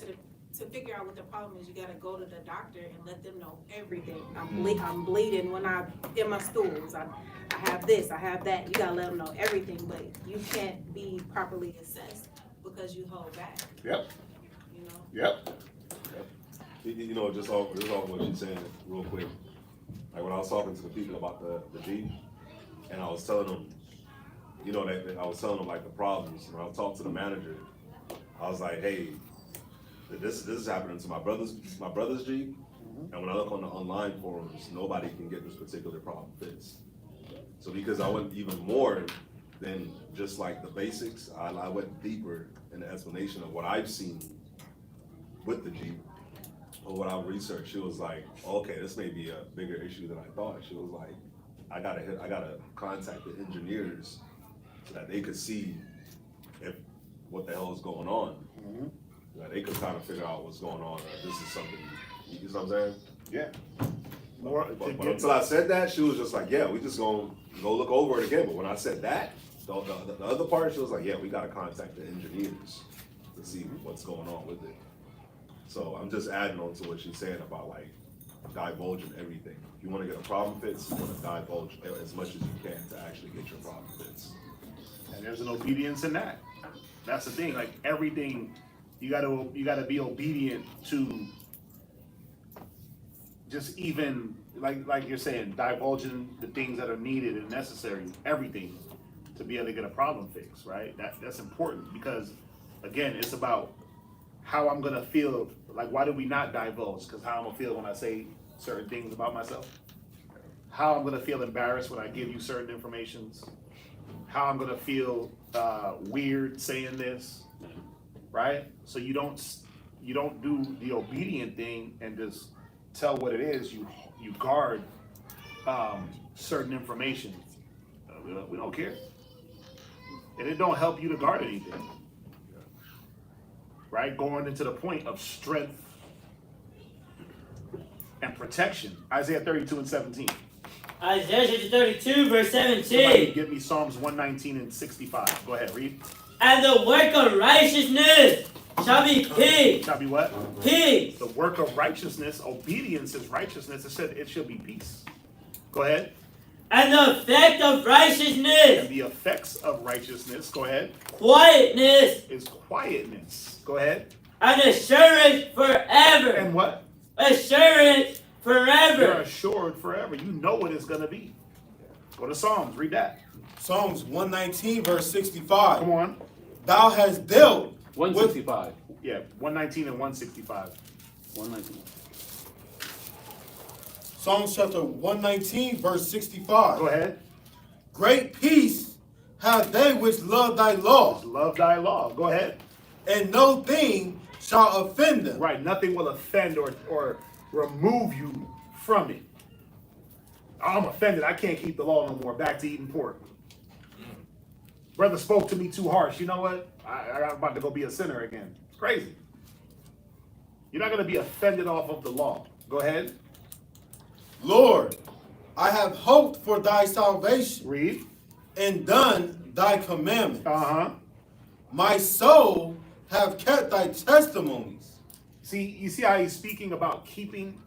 to figure out what the problem is, you gotta go to the doctor and let them know everything. I'm bleeding when I'm in my stools. I have this, I have that. You gotta let them know everything, but you can't be properly assessed because you hold back. Yep. You know. Yep. You know, just off what she's saying real quick. Like when I was talking to the people about the Jeep, and I was telling them, you know, that I was telling them like the problems. When I talked to the manager, I was like, hey, this is happening to my brother's Jeep, and when I look on the online forums, nobody can get this particular problem fixed. So because I went even more than just like the basics, I went deeper in the explanation of what I've seen with the Jeep, or what I researched. She was like, okay, this may be a bigger issue than I thought. She was like, I gotta contact the engineers so that they could see what the hell is going on. That they could kind of figure out what's going on. This is something, you know what I'm saying? Yeah. But until I said that, she was just like, yeah, we just gonna go look over it again. But when I said that, the other part, she was like, yeah, we gotta contact the engineers to see what's going on with it. So I'm just adding on to what she's saying about like divulging everything. If you wanna get a problem fixed, you wanna divulge as much as you can to actually get your problem fixed. And there's an obedience in that. That's the thing, like everything, you gotta be obedient to just even, like you're saying, divulging the things that are needed and necessary, everything, to be able to get a problem fixed, right? That's important because, again, it's about how I'm gonna feel. Like, why do we not divulge? Because how I'm gonna feel when I say certain things about myself. How I'm gonna feel embarrassed when I give you certain informations. How I'm gonna feel weird saying this, right? So you don't do the obedient thing and just tell what it is. You guard certain information. We don't care, and it don't help you to guard anything, right? Going into the point of strength and protection. Isaiah 32:17. Isaiah 32, verse Somebody 17. give me Psalms 119 and 65. Go ahead, read. And the work of righteousness shall be peace. Shall be what? Peace. The work of righteousness, obedience is righteousness. It said it shall be peace. Go ahead. And the effect of righteousness. And the effects of righteousness, go ahead, Quietness. is quietness. Go ahead. And assurance forever. And what? Assurance You're forever. assured forever. You know what it's going to be. Go to Psalms, read that. Psalms 119, verse 65. Come on. Thou hast dealt 165. Yeah, 119 and 165. 119. Psalms chapter 119, verse 65. Go ahead. Great peace have they which love thy law, Love thy law. Go ahead. and no thing shall offend them. Right, nothing will offend or remove you from it. I'm offended. I can't keep the law no more. Back to eating pork. Brother spoke to me too harsh. You know what? I'm about to go be a sinner again. It's crazy. You're not going to be offended off of the law. Go ahead. Lord, I have hoped for thy salvation. Read. And done thy commandments. Uh-huh. My soul have kept thy testimonies. See, you see how he's speaking about keeping,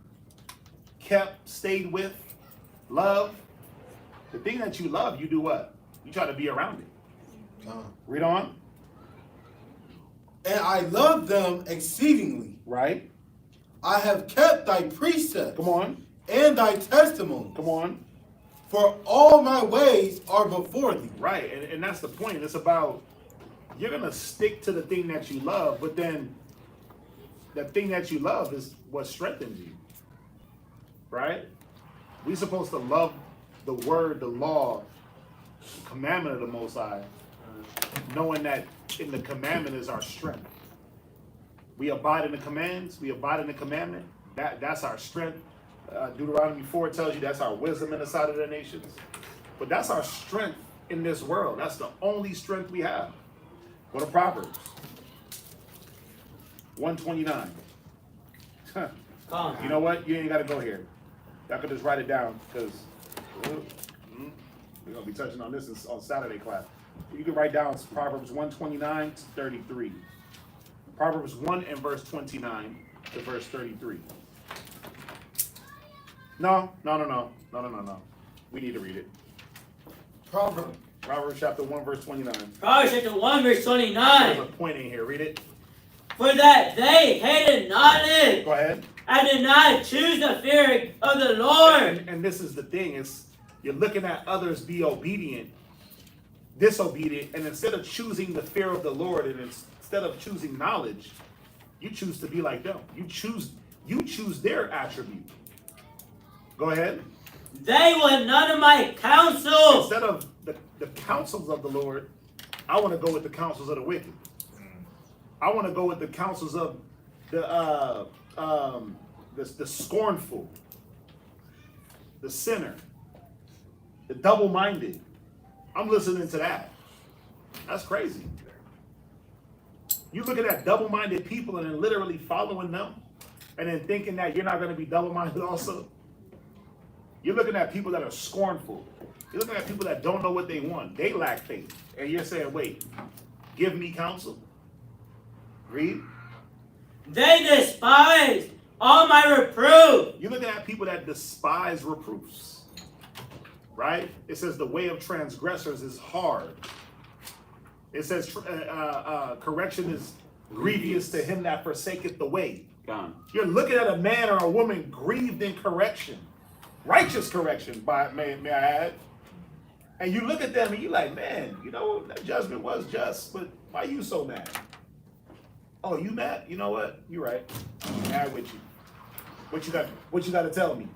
kept, stayed with, love. The thing that you love, you do what? You try to be around it. Read on. And I love them exceedingly. Right. I have kept thy precepts. Come on. And thy testimonies. Come on. For all my ways are before thee. Right, and that's the point. It's about, you're going to stick to the thing that you love, but then the thing that you love is what strengthens you. Right? We're supposed to love the word, the law, the commandment of the Most High, knowing that in the commandment is our strength. We abide in the commands, we abide in the commandment. That's our strength. Deuteronomy 4 tells you that's our wisdom in the sight of the nations. But that's our strength in this world. That's the only strength we have. Go to Proverbs 129. You know what? You ain't got to go here. Y'all can just write it down because we're going to be touching on this on Saturday class. You can write down Proverbs 129 to 33. Proverbs 1 and verse 29 to verse 33. No. We need to read it. Proverbs chapter 1, verse 29. Proverbs chapter 1, verse 29. There's a point in here. Read it. For that they hated knowledge. Go ahead. And did not choose the fear of the Lord. And this is the thing. Is you're looking at others be obedient, disobedient, and instead of choosing the fear of the Lord and instead of choosing knowledge, you choose to be like them. You choose their attribute. Go ahead. They were none of my counsel. Instead of the counsels of the Lord, I want to go with the counsels of the wicked. I want to go with the counsels of the scornful, the sinner, the double-minded. I'm listening to that. That's crazy. You looking at double-minded people and then literally following them and then thinking that you're not going to be double-minded also. You're looking at people that are scornful. You're looking at people that don't know what they want. They lack faith. And you're saying, wait, give me counsel. Read. They despise all my reproof. You're looking at people that despise reproofs. Right? It says the way of transgressors is hard. It says correction is grievous to him that forsaketh the way. Gone. You're looking at a man or a woman grieved in correction. Righteous correction, may I add. And you look at them and you're like, man, you know, that judgment was just, but why you so mad? Oh, you mad? You know what? You're right. I'm mad with you. What you got to tell me?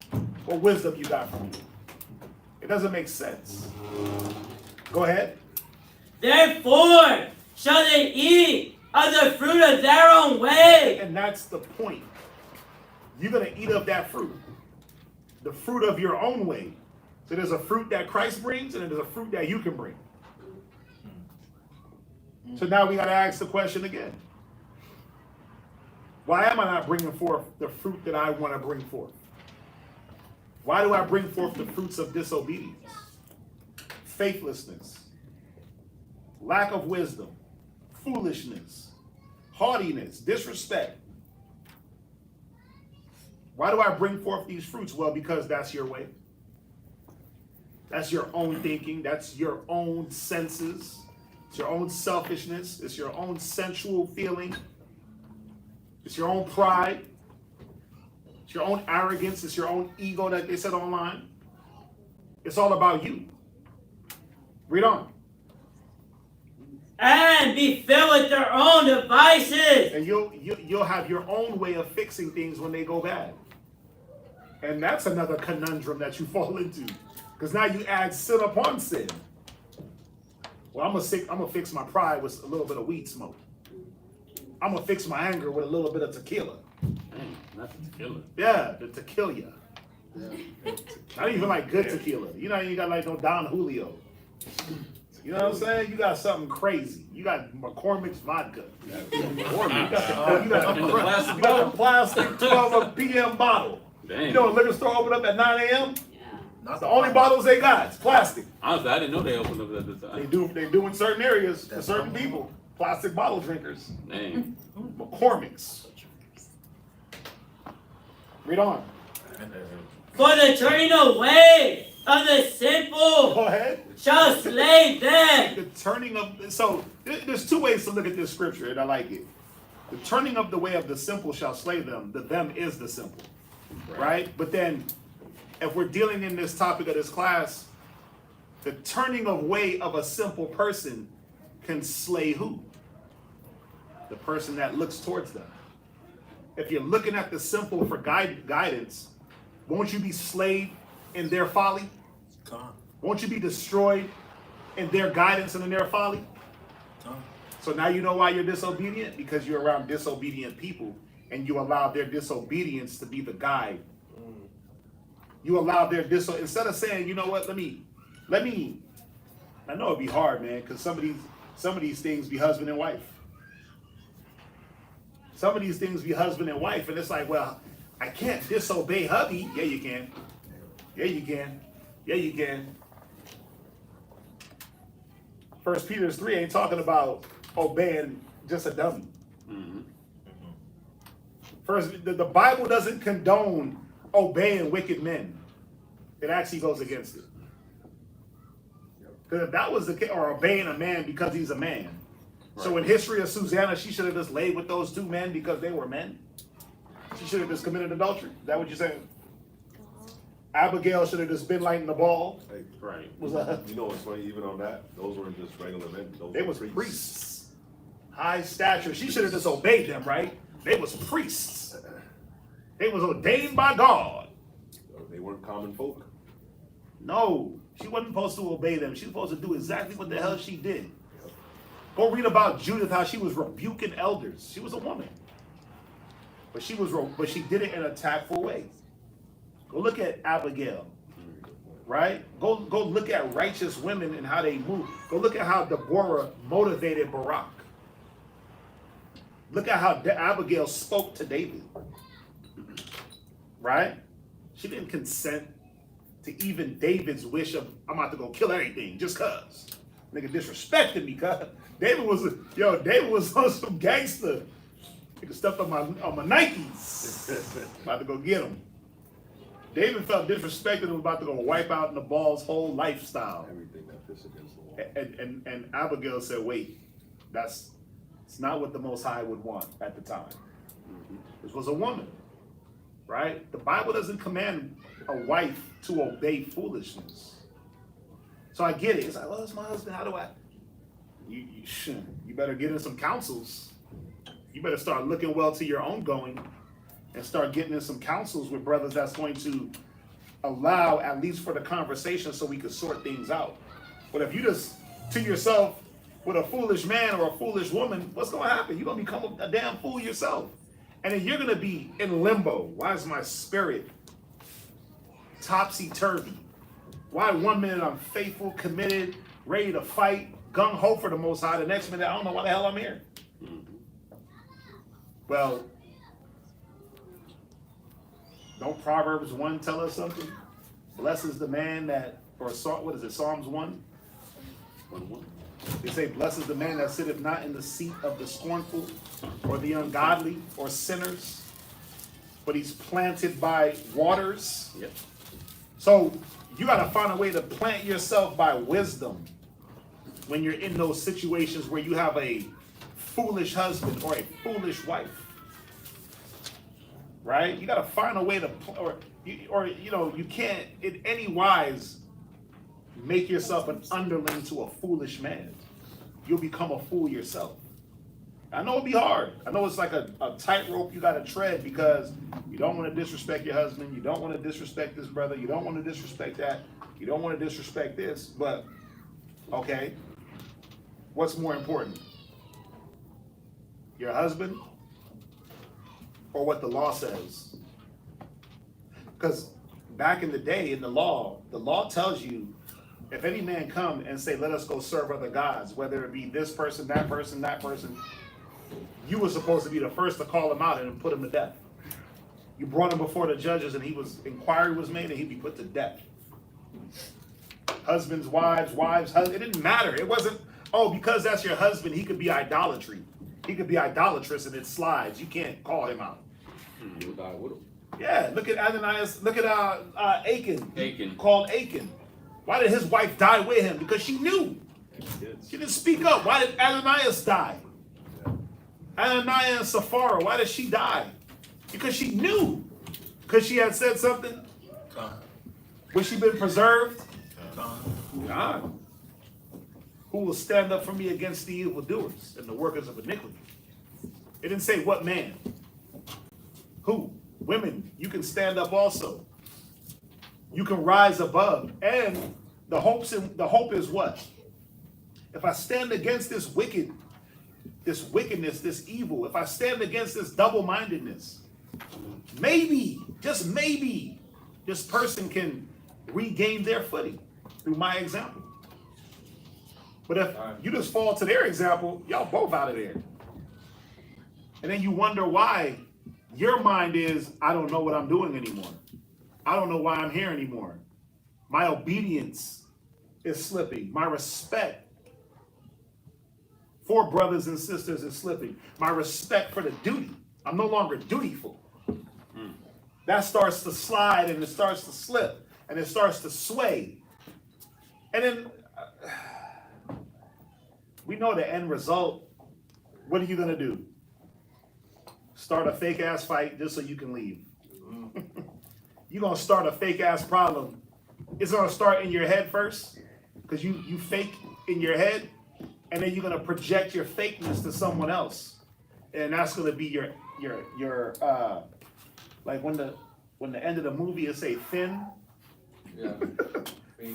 What wisdom you got from me? It doesn't make sense. Go ahead. Therefore shall they eat of the fruit of their own way. And that's the point. You're going to eat of that fruit. The fruit of your own way. So there's a fruit that Christ brings, and then there's a fruit that you can bring. So now we got to ask the question again. Why am I not bringing forth the fruit that I want to bring forth? Why do I bring forth the fruits of disobedience, faithlessness, lack of wisdom, foolishness, haughtiness, disrespect? Why do I bring forth these fruits? Well, because that's your way. That's your own thinking. That's your own senses. It's your own selfishness. It's your own sensual feeling. It's your own pride. It's your own arrogance. It's your own ego that they said online. It's all about you. Read on. And be filled with their own devices. And you'll have your own way of fixing things when they go bad. And that's another conundrum that you fall into. Because now you add sin upon sin. Well, I'm gonna fix my pride with a little bit of weed smoke. I'm gonna fix my anger with a little bit of tequila. Dang, not the tequila. Yeah, the tequila. Not even like good tequila. You know, you got like no Don Julio. You know what I'm saying? You got something crazy. You got McCormick's vodka. You got the plastic 12 p.m. bottle. Dang. You know, a liquor store open up at 9 a.m. Yeah. That's the only bottles they got. It's plastic. Honestly, I didn't know they opened up at this time. They do in certain areas for certain people. Plastic bottle drinkers. Dang. McCormick's. Read on. For the turning away of the simple Go ahead. shall slay them. The turning of, so there's two ways to look at this scripture, and I like it. The turning of the way of the simple shall slay them. The them is the simple, right? But then, if we're dealing in this topic of this class, the turning away of a simple person can slay who? The person that looks towards them. If you're looking at the simple for guidance, won't you be slayed in their folly? Won't you be destroyed in their guidance and in their folly? So now you know why you're disobedient? Because you're around disobedient people and you allow their disobedience to be the guide. You allow their instead of saying, you know what, let me, I know it'd be hard, man, because some of these things be husband and wife. Some of these things be husband and wife, and it's like, well, I can't disobey hubby. Yeah, you can. Yeah, you can. Yeah, you can. 1 Peter 3 ain't talking about obeying just a dummy. Mm-hmm. First, the Bible doesn't condone obeying wicked men. It actually goes against it. Because if that was the case, or obeying a man because he's a man. Right. So in history of Susanna, she should have just laid with those two men because they were men. She should have just committed adultery. Is that what you're saying? Abigail should have just been lighting the ball. Hey, Right. you know what's funny? Even on that, those weren't just regular men. They was priests. High stature. She should have just obeyed them, right? They was priests. They was ordained by God. They weren't common folk. No, she wasn't supposed to obey them. She was supposed to do exactly what the hell she did. Go read about Judith, how she was rebuking elders. She was a woman. But she did it in a tactful way. Go look at Abigail, right? Go look at righteous women and how they move. Go look at how Deborah motivated Barak. Look at how Abigail spoke to David, right? She didn't consent to even David's wish of, I'm about to go kill everything just cause. Nigga disrespected me, cuz. David was on some gangster. Nigga stepped on my Nikes. About to go get him. David felt disrespected and was about to go wipe out Nabal's whole lifestyle. Everything that fits against the wall. And Abigail said, wait, it's not what the Most High would want at the time. This was a woman, right? The Bible doesn't command a wife to obey foolishness. So I get it. It's like, well, it's my husband. How do I? You better get in some counsels. You better start looking well to your own going and start getting in some counsels with brothers that's going to allow, at least for the conversation, so we can sort things out. But if you just to yourself with a foolish man or a foolish woman, what's going to happen? You're going to become a damn fool yourself. And then you're going to be in limbo. Why is my spirit topsy-turvy? Why one minute I'm faithful, committed, ready to fight, gung-ho for the Most High, the next minute I don't know why the hell I'm here. Well, don't Proverbs 1 tell us something? Blessed is the man that, or what is it, Psalms 1? They say, blessed is the man that sitteth not in the seat of the scornful, or the ungodly, or sinners, but he's planted by waters. Yep. So you got to find a way to plant yourself by wisdom when you're in those situations where you have a foolish husband or a foolish wife. Right? You got to find a way to, you can't in any wise make yourself an underling to a foolish man. You'll become a fool yourself. I know it'll be hard. I know it's like a tightrope you gotta tread because you don't want to disrespect your husband. You don't want to disrespect this brother. You don't want to disrespect that. You don't want to disrespect this. But, okay, what's more important? Your husband or what the law says? Because back in the day, in the law tells you, if any man come and say, let us go serve other gods, whether it be this person, that person, you were supposed to be the first to call him out and put him to death. You brought him before the judges and inquiry was made and he'd be put to death. Husbands, wives, it didn't matter. It wasn't, oh, because that's your husband, he could be idolatry. He could be idolatrous and it slides. You can't call him out. You'll die with him. Yeah, look at Ananias, look at Achan. Achan. Called Achan. Why did his wife die with him? Because she knew. She didn't speak up. Why did Ananias die? Ananias and Sapphira, why did she die? Because she knew. Because she had said something? Was she been preserved? God. Who will stand up for me against the evildoers and the workers of iniquity? It didn't say what man. Who? Women, you can stand up also. You can rise above. And the hope is what? If I stand against this wickedness, this evil, if I stand against this double-mindedness, maybe, just maybe, this person can regain their footing through my example. But if you just fall to their example, y'all both out of there. And then you wonder why your mind is, I don't know what I'm doing anymore. I don't know why I'm here anymore. My obedience is slipping. My respect for brothers and sisters is slipping. My respect for the duty. I'm no longer dutiful. That starts to slide and it starts to slip and it starts to sway. And then we know the end result. What are you going to do? Start a fake ass fight just so you can leave. You're going to start a fake ass problem. It's going to start in your head first because you fake in your head, and then you're going to project your fakeness to someone else. And that's going to be your like when the end of the movie it say Finn. Yeah.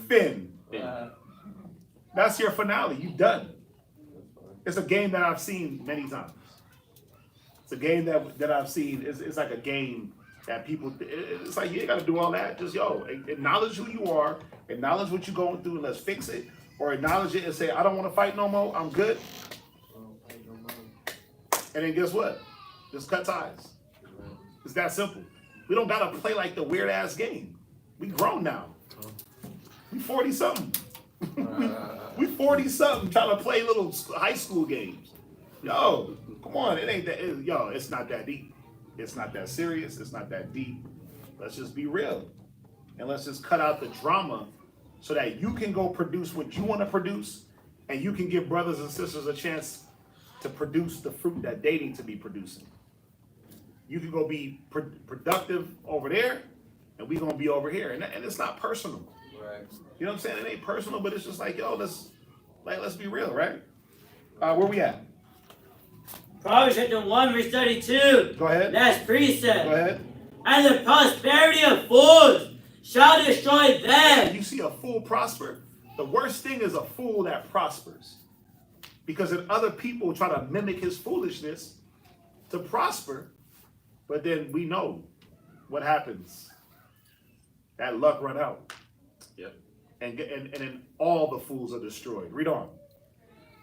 Finn. That's your finale. You done. It's a game that I've seen many times. It's a game that I've seen. It's like a game that people, it's like you ain't got to do all that. Just, acknowledge who you are, acknowledge what you're going through, and let's fix it. Or acknowledge it and say, I don't want to fight no more. I'm good. And then guess what? Just cut ties. It's that simple. We don't got to play like the weird ass game. We grown now. We 40 something. We 40 something trying to play little high school games. Yo, come on, it ain't that. It's not that deep. It's not that serious. It's not that deep. Let's just be real, and let's just cut out the drama, so that you can go produce what you want to produce, and you can give brothers and sisters a chance to produce the fruit that they need to be producing. You can go be productive over there, and we gonna be over here, and it's not personal. Right. You know what I'm saying? It ain't personal, but it's just like, let's be real, right? Where we at? Proverbs chapter 1, verse 32. Go ahead. Last precept. Go ahead. And the prosperity of fools shall destroy them. You see a fool prosper? The worst thing is a fool that prospers. Because then other people try to mimic his foolishness to prosper, but then we know what happens. That luck run out. Yep. And then all the fools are destroyed. Read on.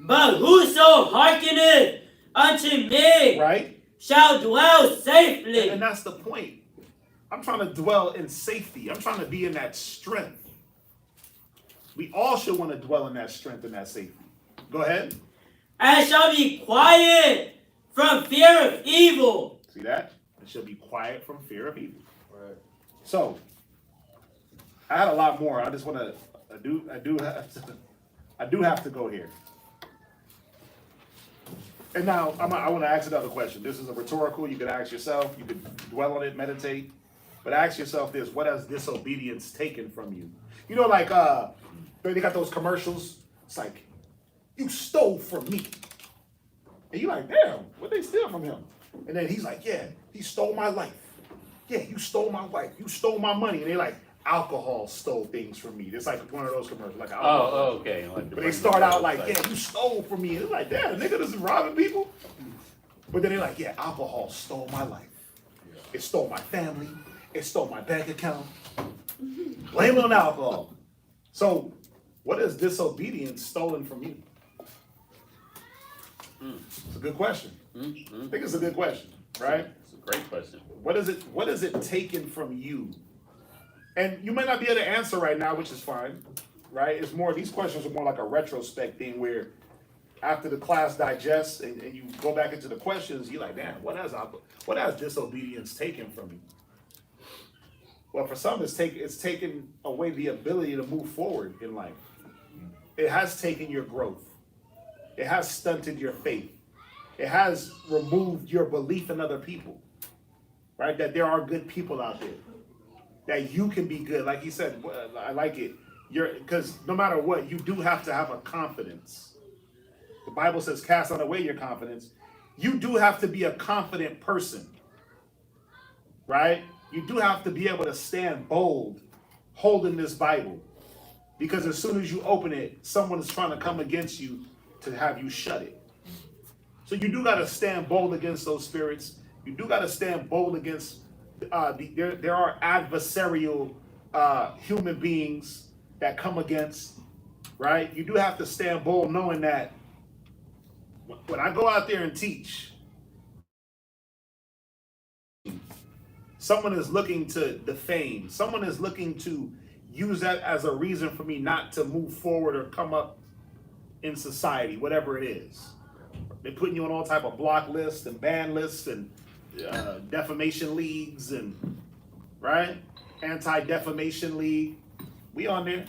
But whoso hearkeneth unto me, right, shall dwell safely. And that's the point. I'm trying to dwell in safety. I'm trying to be in that strength. We all should want to dwell in that strength and that safety. Go ahead. And shall be quiet from fear of evil. See that? It should be quiet from fear of evil. Right. So, I had a lot more. I just want to. I do have to go here. And now I want to ask another question. This is a rhetorical. You could ask yourself. You could dwell on it, meditate. But ask yourself this: what has disobedience taken from you? You know, like they got those commercials. It's like, you stole from me, and you're like, damn, what they steal from him? And then he's like, yeah, he stole my life. Yeah, you stole my wife. You stole my money. And they're like, alcohol stole things from me. It's like one of those commercials, like alcohol. Oh, okay. Like but they start out like, yeah, you stole from me. And it's like, damn, the nigga this is robbing people. But then they're like, yeah, alcohol stole my life. It stole my family. It stole my bank account. Blame it on alcohol. So, what has disobedience stolen from you? It's a good question. I think it's a good question, right? It's a great question. What is it taken from you? And you may not be able to answer right now, which is fine, right? It's more, these questions are more like a retrospect thing where after the class digests and you go back into the questions, you're like, damn, what has disobedience taken from me? Well, for some, it's taken away the ability to move forward in life. It has taken your growth. It has stunted your faith. It has removed your belief in other people, right? That there are good people out there, that you can be good. Like he said, I like it. Because no matter what, you do have to have a confidence. The Bible says, cast not away your confidence. You do have to be a confident person, right? You do have to be able to stand bold holding this Bible. Because as soon as you open it, someone is trying to come against you to have you shut it. So you do got to stand bold against those spirits. You do got to stand bold against, there are adversarial human beings that come against, right? You do have to stand bold knowing that when I go out there and teach, someone is looking to defame. Someone is looking to use that as a reason for me not to move forward or come up in society, whatever it is. They're putting you on all type of block lists and ban lists and defamation leagues and, right? Anti-defamation league. We on there.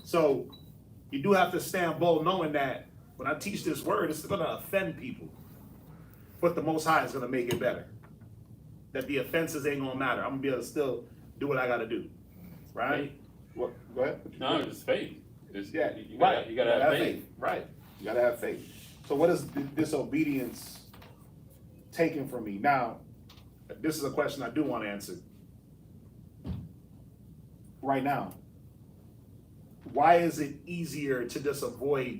So you do have to stand bold knowing that when I teach this word, it's going to offend people. But the Most High is going to make it better. That the offenses ain't going to matter. I'm going to be able to still do what I got to do. Right? What? Go ahead. No, it's faith. Yeah, you right. gotta have faith. Right. You gotta have faith. So what is disobedience taken from me? Now, this is a question I do want to answer. Right now, why is it easier to just avoid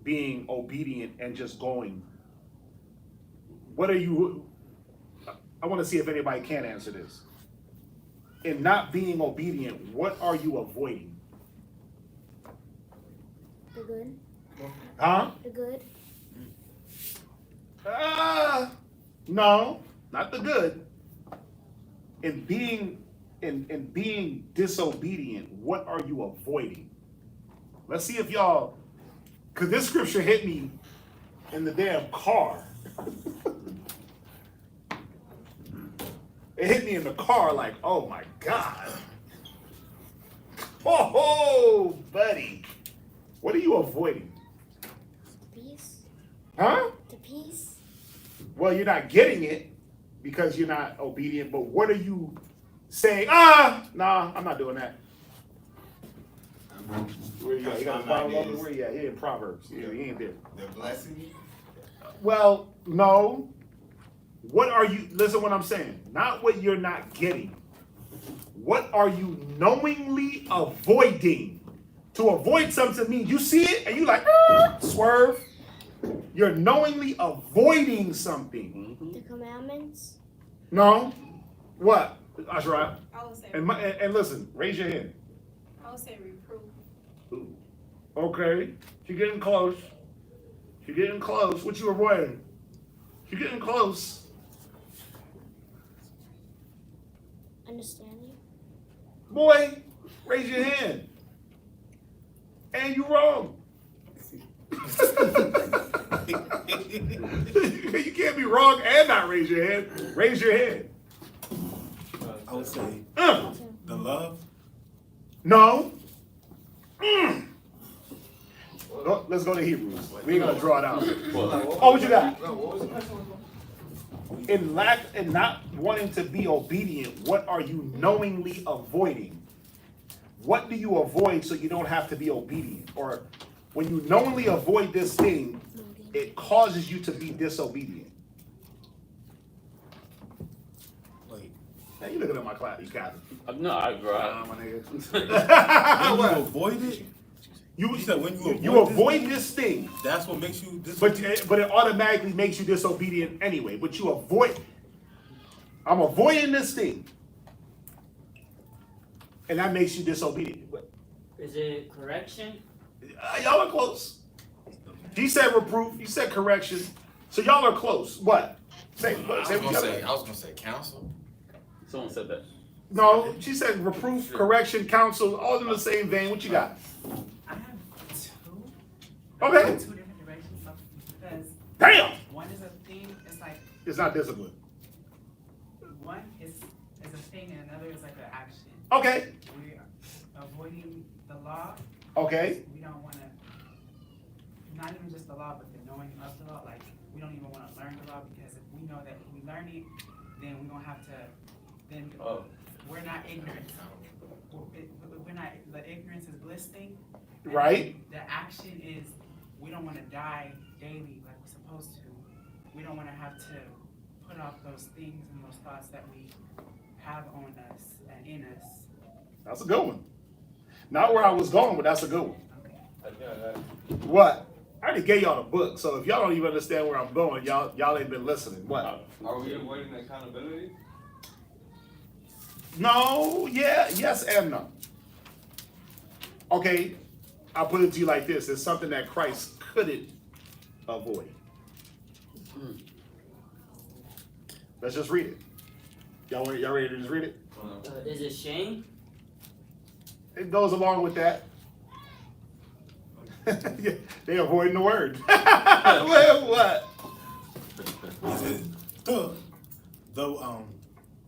being obedient and just going? What are you, I want to see if anybody can answer this. In not being obedient, what are you avoiding? The good. Huh? The good. No, not the good. In being disobedient, what are you avoiding? Let's see if y'all, because this scripture hit me in the damn car. It hit me in the car like, oh my God. Oh, buddy. What are you avoiding? The peace. Huh? The peace. Well, you're not getting it because you're not obedient, but what are you saying? Nah, I'm not doing that. Where you at? You got a Bible? Where you at? He in Proverbs. Yeah, he ain't there. They're blessing you? Well, no. What are you, listen what I'm saying, not what you're not getting. What are you knowingly avoiding? To avoid something means you see it and you like, swerve. You're knowingly avoiding something. The commandments. No. What, Ashra? I would say, And listen, raise your hand. I would say reproof. Ooh. Okay, you're getting close. You're getting close. What you avoiding? You're getting close. Understanding. Boy, raise your hand. And you wrong. You can't be wrong and not raise your hand. Raise your hand. I would say the love. No. Let's go to Hebrews. We ain't gonna draw it out. Oh, what you got? in not wanting to be obedient, what are you knowingly avoiding? What do you avoid so you don't have to be obedient? Or when you knowingly avoid this thing, it causes you to be disobedient. Wait. Now you looking at my class, you got it. No, I agree. My nigga. When you avoid it? You said when you avoid this thing. That's what makes you But it automatically makes you disobedient anyway. But you avoid. I'm avoiding this thing, and that makes you disobedient. Is it correction? Y'all are close. He said reproof. He said correction. So y'all are close. What? Say what I was you gonna say counsel. Someone said that. No, she said reproof, correction, counsel, all in the same vein. What you got? I have two. Okay. Two different directions. Because Damn. one is a thing. It's like It's not discipline. one is a thing, and another is like an action. Okay. We are avoiding the law. Okay. We don't want to. Not even just the law, but the knowing of the law. Like we don't even want to learn the law because if we know that if we learn it, then we don't have to. Then we're not ignorant. We're not. The ignorance is bliss thing. Right. The action is we don't want to die daily like we're supposed to. We don't want to have to put off those things and those thoughts that we have on us and in us. That's a good one. Not where I was going, but that's a good one. Yeah, What? I already gave y'all the book, so if y'all don't even understand where I'm going, y'all ain't been listening. What? Are we avoiding accountability? No, yeah, yes and no. Okay, I'll put it to you like this. It's something that Christ couldn't avoid. Let's just read it. Y'all ready to just read it? Is it shame? It goes along with that. Yeah, they avoiding the word. What? Is it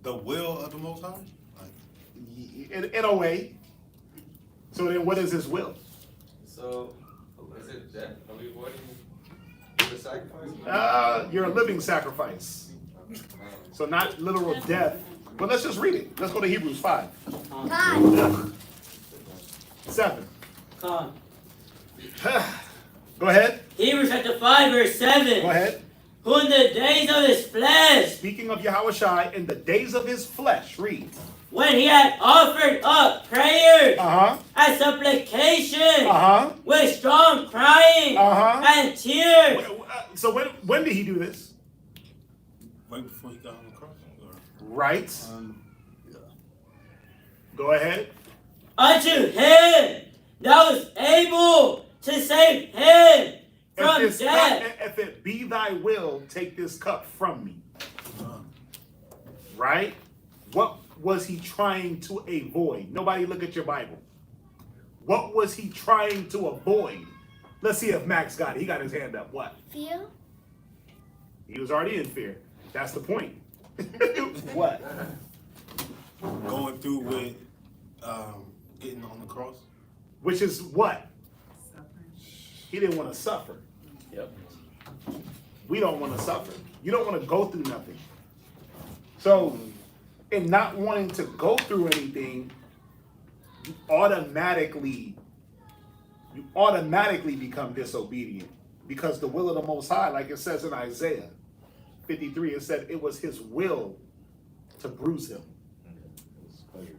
the will of the Most High? Like, In a way. So then what is his will? So, is it death? Are we avoiding the sacrifice? You're a living sacrifice. So not literal death. But let's just read it. Let's go to Hebrews 5. 7. Come. Go ahead. Hebrews chapter 5 verse 7. Go ahead. Who in the days of his flesh, Speaking of Yahushua, in the days of his flesh, read. when he had offered up prayers Uh-huh. and supplication Uh-huh. with strong crying Uh-huh. and tears. So when did he do this? right before he got on the cross? Or? Right. Go ahead. Unto him that was able to save him from death. If it be thy will, take this cup from me. Right? What was he trying to avoid? Nobody look at your Bible. What was he trying to avoid? Let's see if Max got it. He got his hand up. What? Fear? He was already in fear. That's the point. What? Going through with getting on the cross? Which is what? Suffering. He didn't want to suffer. Yep. We don't want to suffer. You don't want to go through nothing. So, in not wanting to go through anything, you automatically become disobedient. Because the will of the Most High, like it says in Isaiah 53, it said it was his will to bruise him.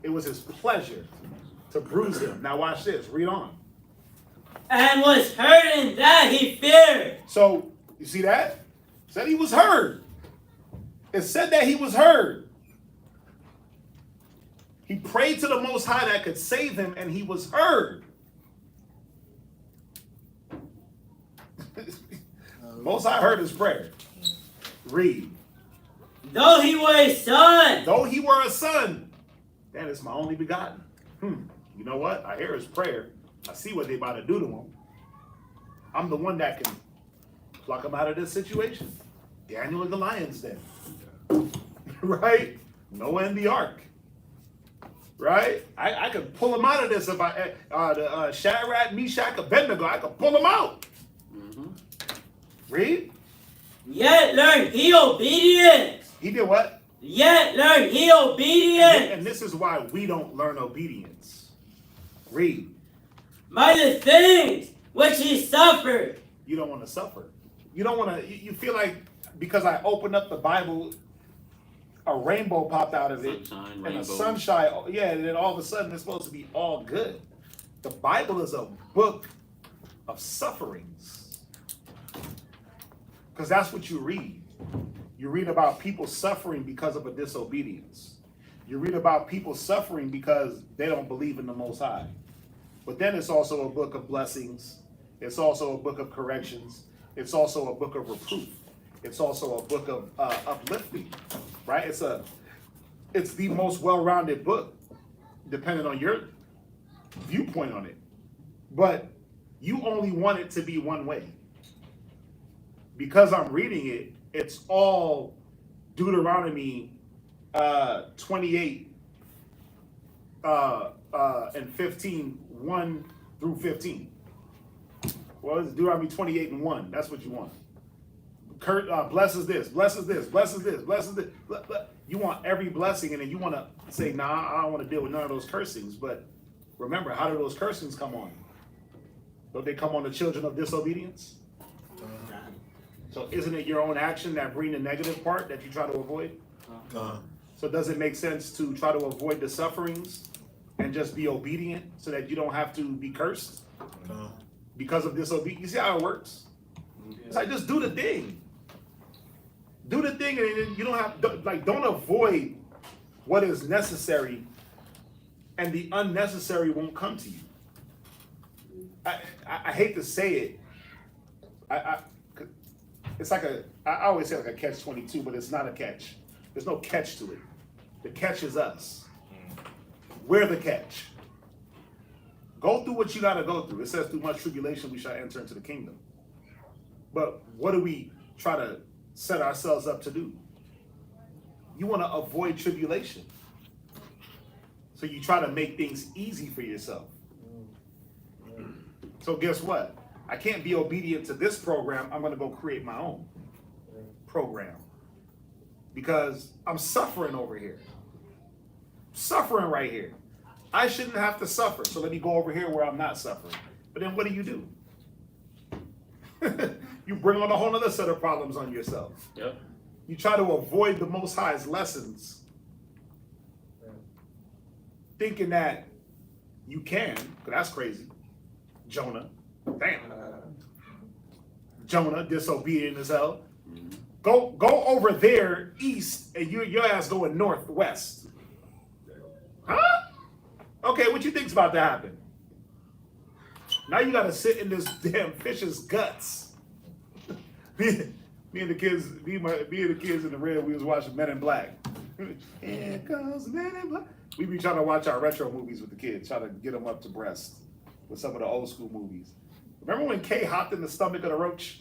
It was his pleasure to bruise him. Now watch this. Read on. And was hurt in that he feared. So, you see that? It said he was heard. It said that he was heard. He prayed to the Most High that could save him, and he was heard. Most High heard his prayer. Read. Though he were a son. Though he were a son. That is my only begotten. You know what? I hear his prayer. I see what they about to do to him. I'm the one that can pluck him out of this situation. Daniel in the lion's den. Right? Noah in the ark. Right? I could pull him out of this if Shadrach, Meshach, Abednego, I could pull him out. Read. Yet learned he obedience He did what? Yet learn he obedience. And this is why we don't learn obedience. Read. By the things which he suffered. You don't want to suffer. You don't want to, you feel like because I opened up the Bible, a rainbow popped out of it. Sunshine, and rainbow. a sunshine, yeah, and then all of a sudden it's supposed to be all good. The Bible is a book of sufferings. Because that's what you read. You read about people suffering because of a disobedience. You read about people suffering because they don't believe in the Most High. But then it's also a book of blessings. It's also a book of corrections. It's also a book of reproof. It's also a book of uplifting, right? It's the most well-rounded book, depending on your viewpoint on it. But you only want it to be one way. Because I'm reading it, it's all Deuteronomy 28 and 15, 1 through 15. Well, it's Deuteronomy 28 and 1. That's what you want. Blesses this, blesses this, blesses this, blesses this. You want every blessing, and then you want to say, nah, I don't want to deal with none of those cursings. But remember, how do those cursings come on? Don't they come on the children of disobedience? So isn't it your own action that bring the negative part that you try to avoid? So does it make sense to try to avoid the sufferings and just be obedient so that you don't have to be cursed because of disobedience? You see how it works? It's like, just do the thing. Do the thing, and then you don't have, don't avoid what is necessary, and the unnecessary won't come to you. I hate to say it. It's like I always say like a catch-22, but it's not a catch. There's no catch to it. The catch is us. We're the catch. Go through what you got to go through. It says through much tribulation we shall enter into the kingdom. But what do we try to set ourselves up to do? You want to avoid tribulation. So you try to make things easy for yourself. So guess what? I can't be obedient to this program. I'm going to go create my own program. Because I'm suffering over here. Suffering right here. I shouldn't have to suffer. So let me go over here where I'm not suffering. But then what do? You bring on a whole other set of problems on yourself. Yep. You try to avoid the Most High's lessons, thinking that you can, because that's crazy. Jonah, damn. Jonah, disobedient as hell. Go over there east, and your ass going northwest. Huh? Okay, what you think's about to happen? Now you got to sit in this damn fish's guts. Me and the kids in the red, we was watching Men in Black. Here comes Men in Black. We be trying to watch our retro movies with the kids, trying to get them up to breast with some of the old school movies. Remember when Kay hopped in the stomach of the roach?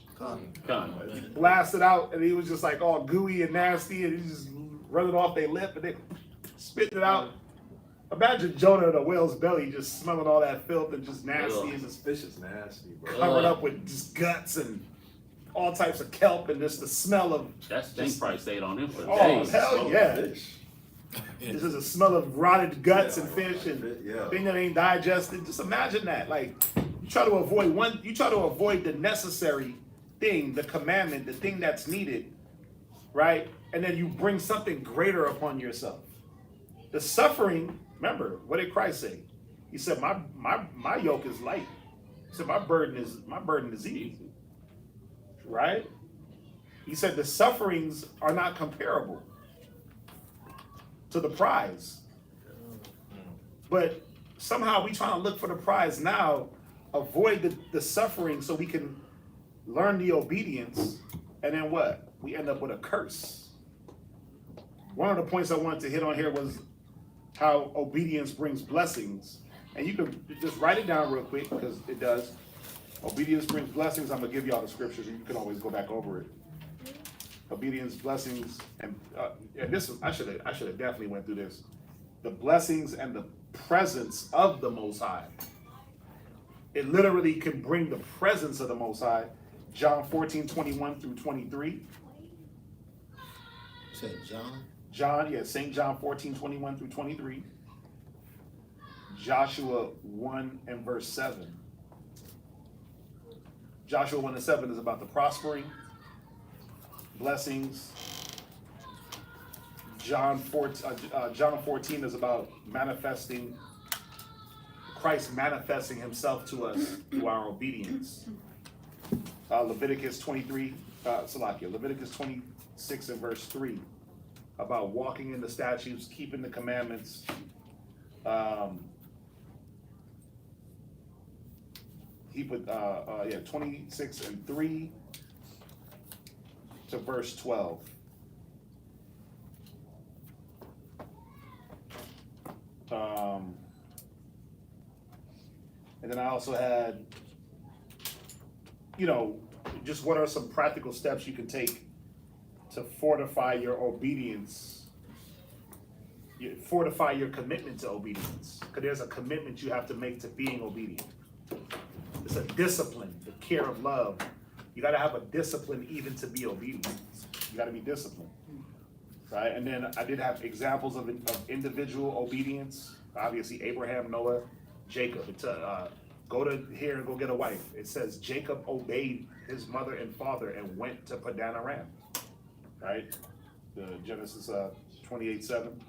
He blasted out, and he was just like all gooey and nasty, and he just running off their lip, and they spitting it out. Imagine Jonah in a whale's belly just smelling all that filth and just nasty. And just fish is nasty, bro. Covered up with just guts and all types of kelp and just the smell of. That stink probably stayed on him for days. days. Hell yeah. This is a smell of rotted guts and fish and thing that ain't digested. Just imagine that. Like, you try to avoid the necessary thing, the commandment, the thing that's needed, right? And then you bring something greater upon yourself. The suffering, remember, what did Christ say? He said, my yoke is light. He said, my burden is easy. Right? He said the sufferings are not comparable to the prize. But somehow we trying to look for the prize now, avoid the suffering so we can learn the obedience, and then what? We end up with a curse. One of the points I wanted to hit on here was how obedience brings blessings. And you can just write it down real quick because it does. Obedience brings blessings. I'm going to give you all the scriptures and you can always go back over it. Obedience, blessings, and this I should have definitely went through this. The blessings and the presence of the Most High. It literally can bring the presence of the Most High. John 14:21 through 23. said John? John, yeah, St. John 14:21 through 23. Joshua 1 and verse 7. Joshua 1 and 7 is about the prospering, blessings. John 14 is about manifesting, Christ manifesting himself to us through our obedience. Leviticus 26 and verse 3, about walking in the statutes, keeping the commandments. He put 26 and 3 to verse 12. And then I also had, just what are some practical steps you can take to fortify your obedience, fortify your commitment to obedience. Because there's a commitment you have to make to being obedient. It's a discipline, the care of love. You got to have a discipline even to be obedient. You got to be disciplined, right? And then I did have examples of individual obedience. Obviously, Abraham, Noah, Jacob. Go to here and go get a wife. It says Jacob obeyed his mother and father and went to Padan Aram, right? Genesis 28:7.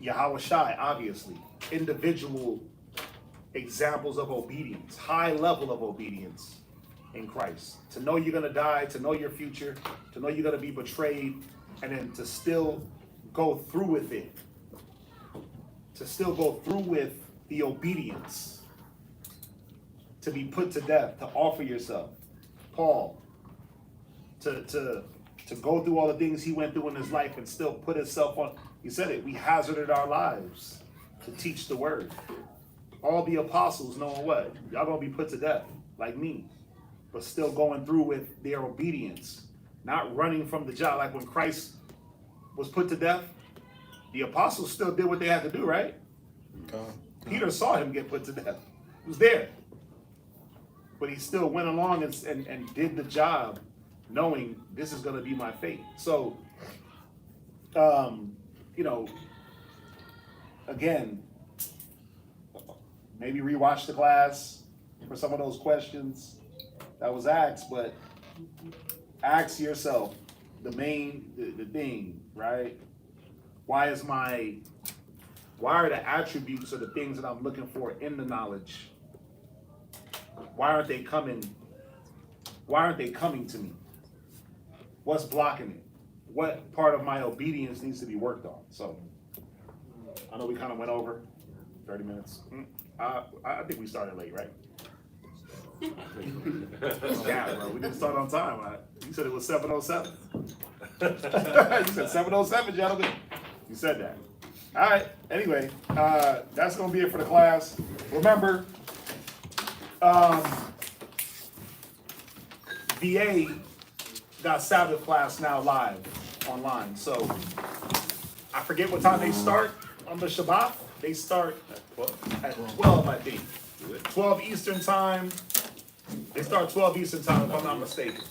Yahweh Shai, obviously, individual examples of obedience, high level of obedience in Christ. To know you're gonna die, to know your future, to know you're gonna be betrayed, and then to still go through with it. To still go through with the obedience. To be put to death, to offer yourself. Paul, to go through all the things he went through in his life and still put himself on. He said it, we hazarded our lives to teach the word. All the apostles knowing what? Y'all gonna be put to death, like me. But still going through with their obedience. Not running from the job. Like when Christ was put to death, the apostles still did what they had to do, right? Peter saw him get put to death. He was there. But he still went along and did the job, knowing this is gonna be my fate. So, again, maybe rewatch the class for some of those questions that was asked, but ask yourself the thing, right? Why are the attributes or the things that I'm looking for in the knowledge, why aren't they coming to me? What's blocking it? What part of my obedience needs to be worked on? So, I know we kind of went over 30 minutes. I think we started late, right? Yeah, bro, we didn't start on time. You said it was 7:07. You said 7:07, gentlemen. You said that. All right. Anyway, that's gonna be it for the class. Remember, VA got Sabbath class now live online. So I forget what time they start on the Shabbat. They start at 12, I think. 12 Eastern time. They start 12 Eastern time, if I'm not mistaken.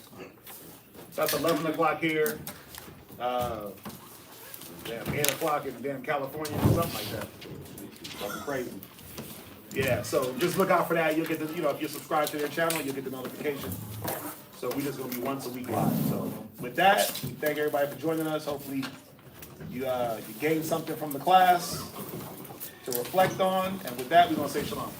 So that's 11 o'clock here. 8 o'clock in damn California or something like that. Something crazy. Yeah, so just look out for that. You'll get the, if you're subscribed to their channel, you'll get the notification. So we just gonna be once a week live. So with that, we thank everybody for joining us. Hopefully you gained something from the class to reflect on. And with that, we're gonna say shalom.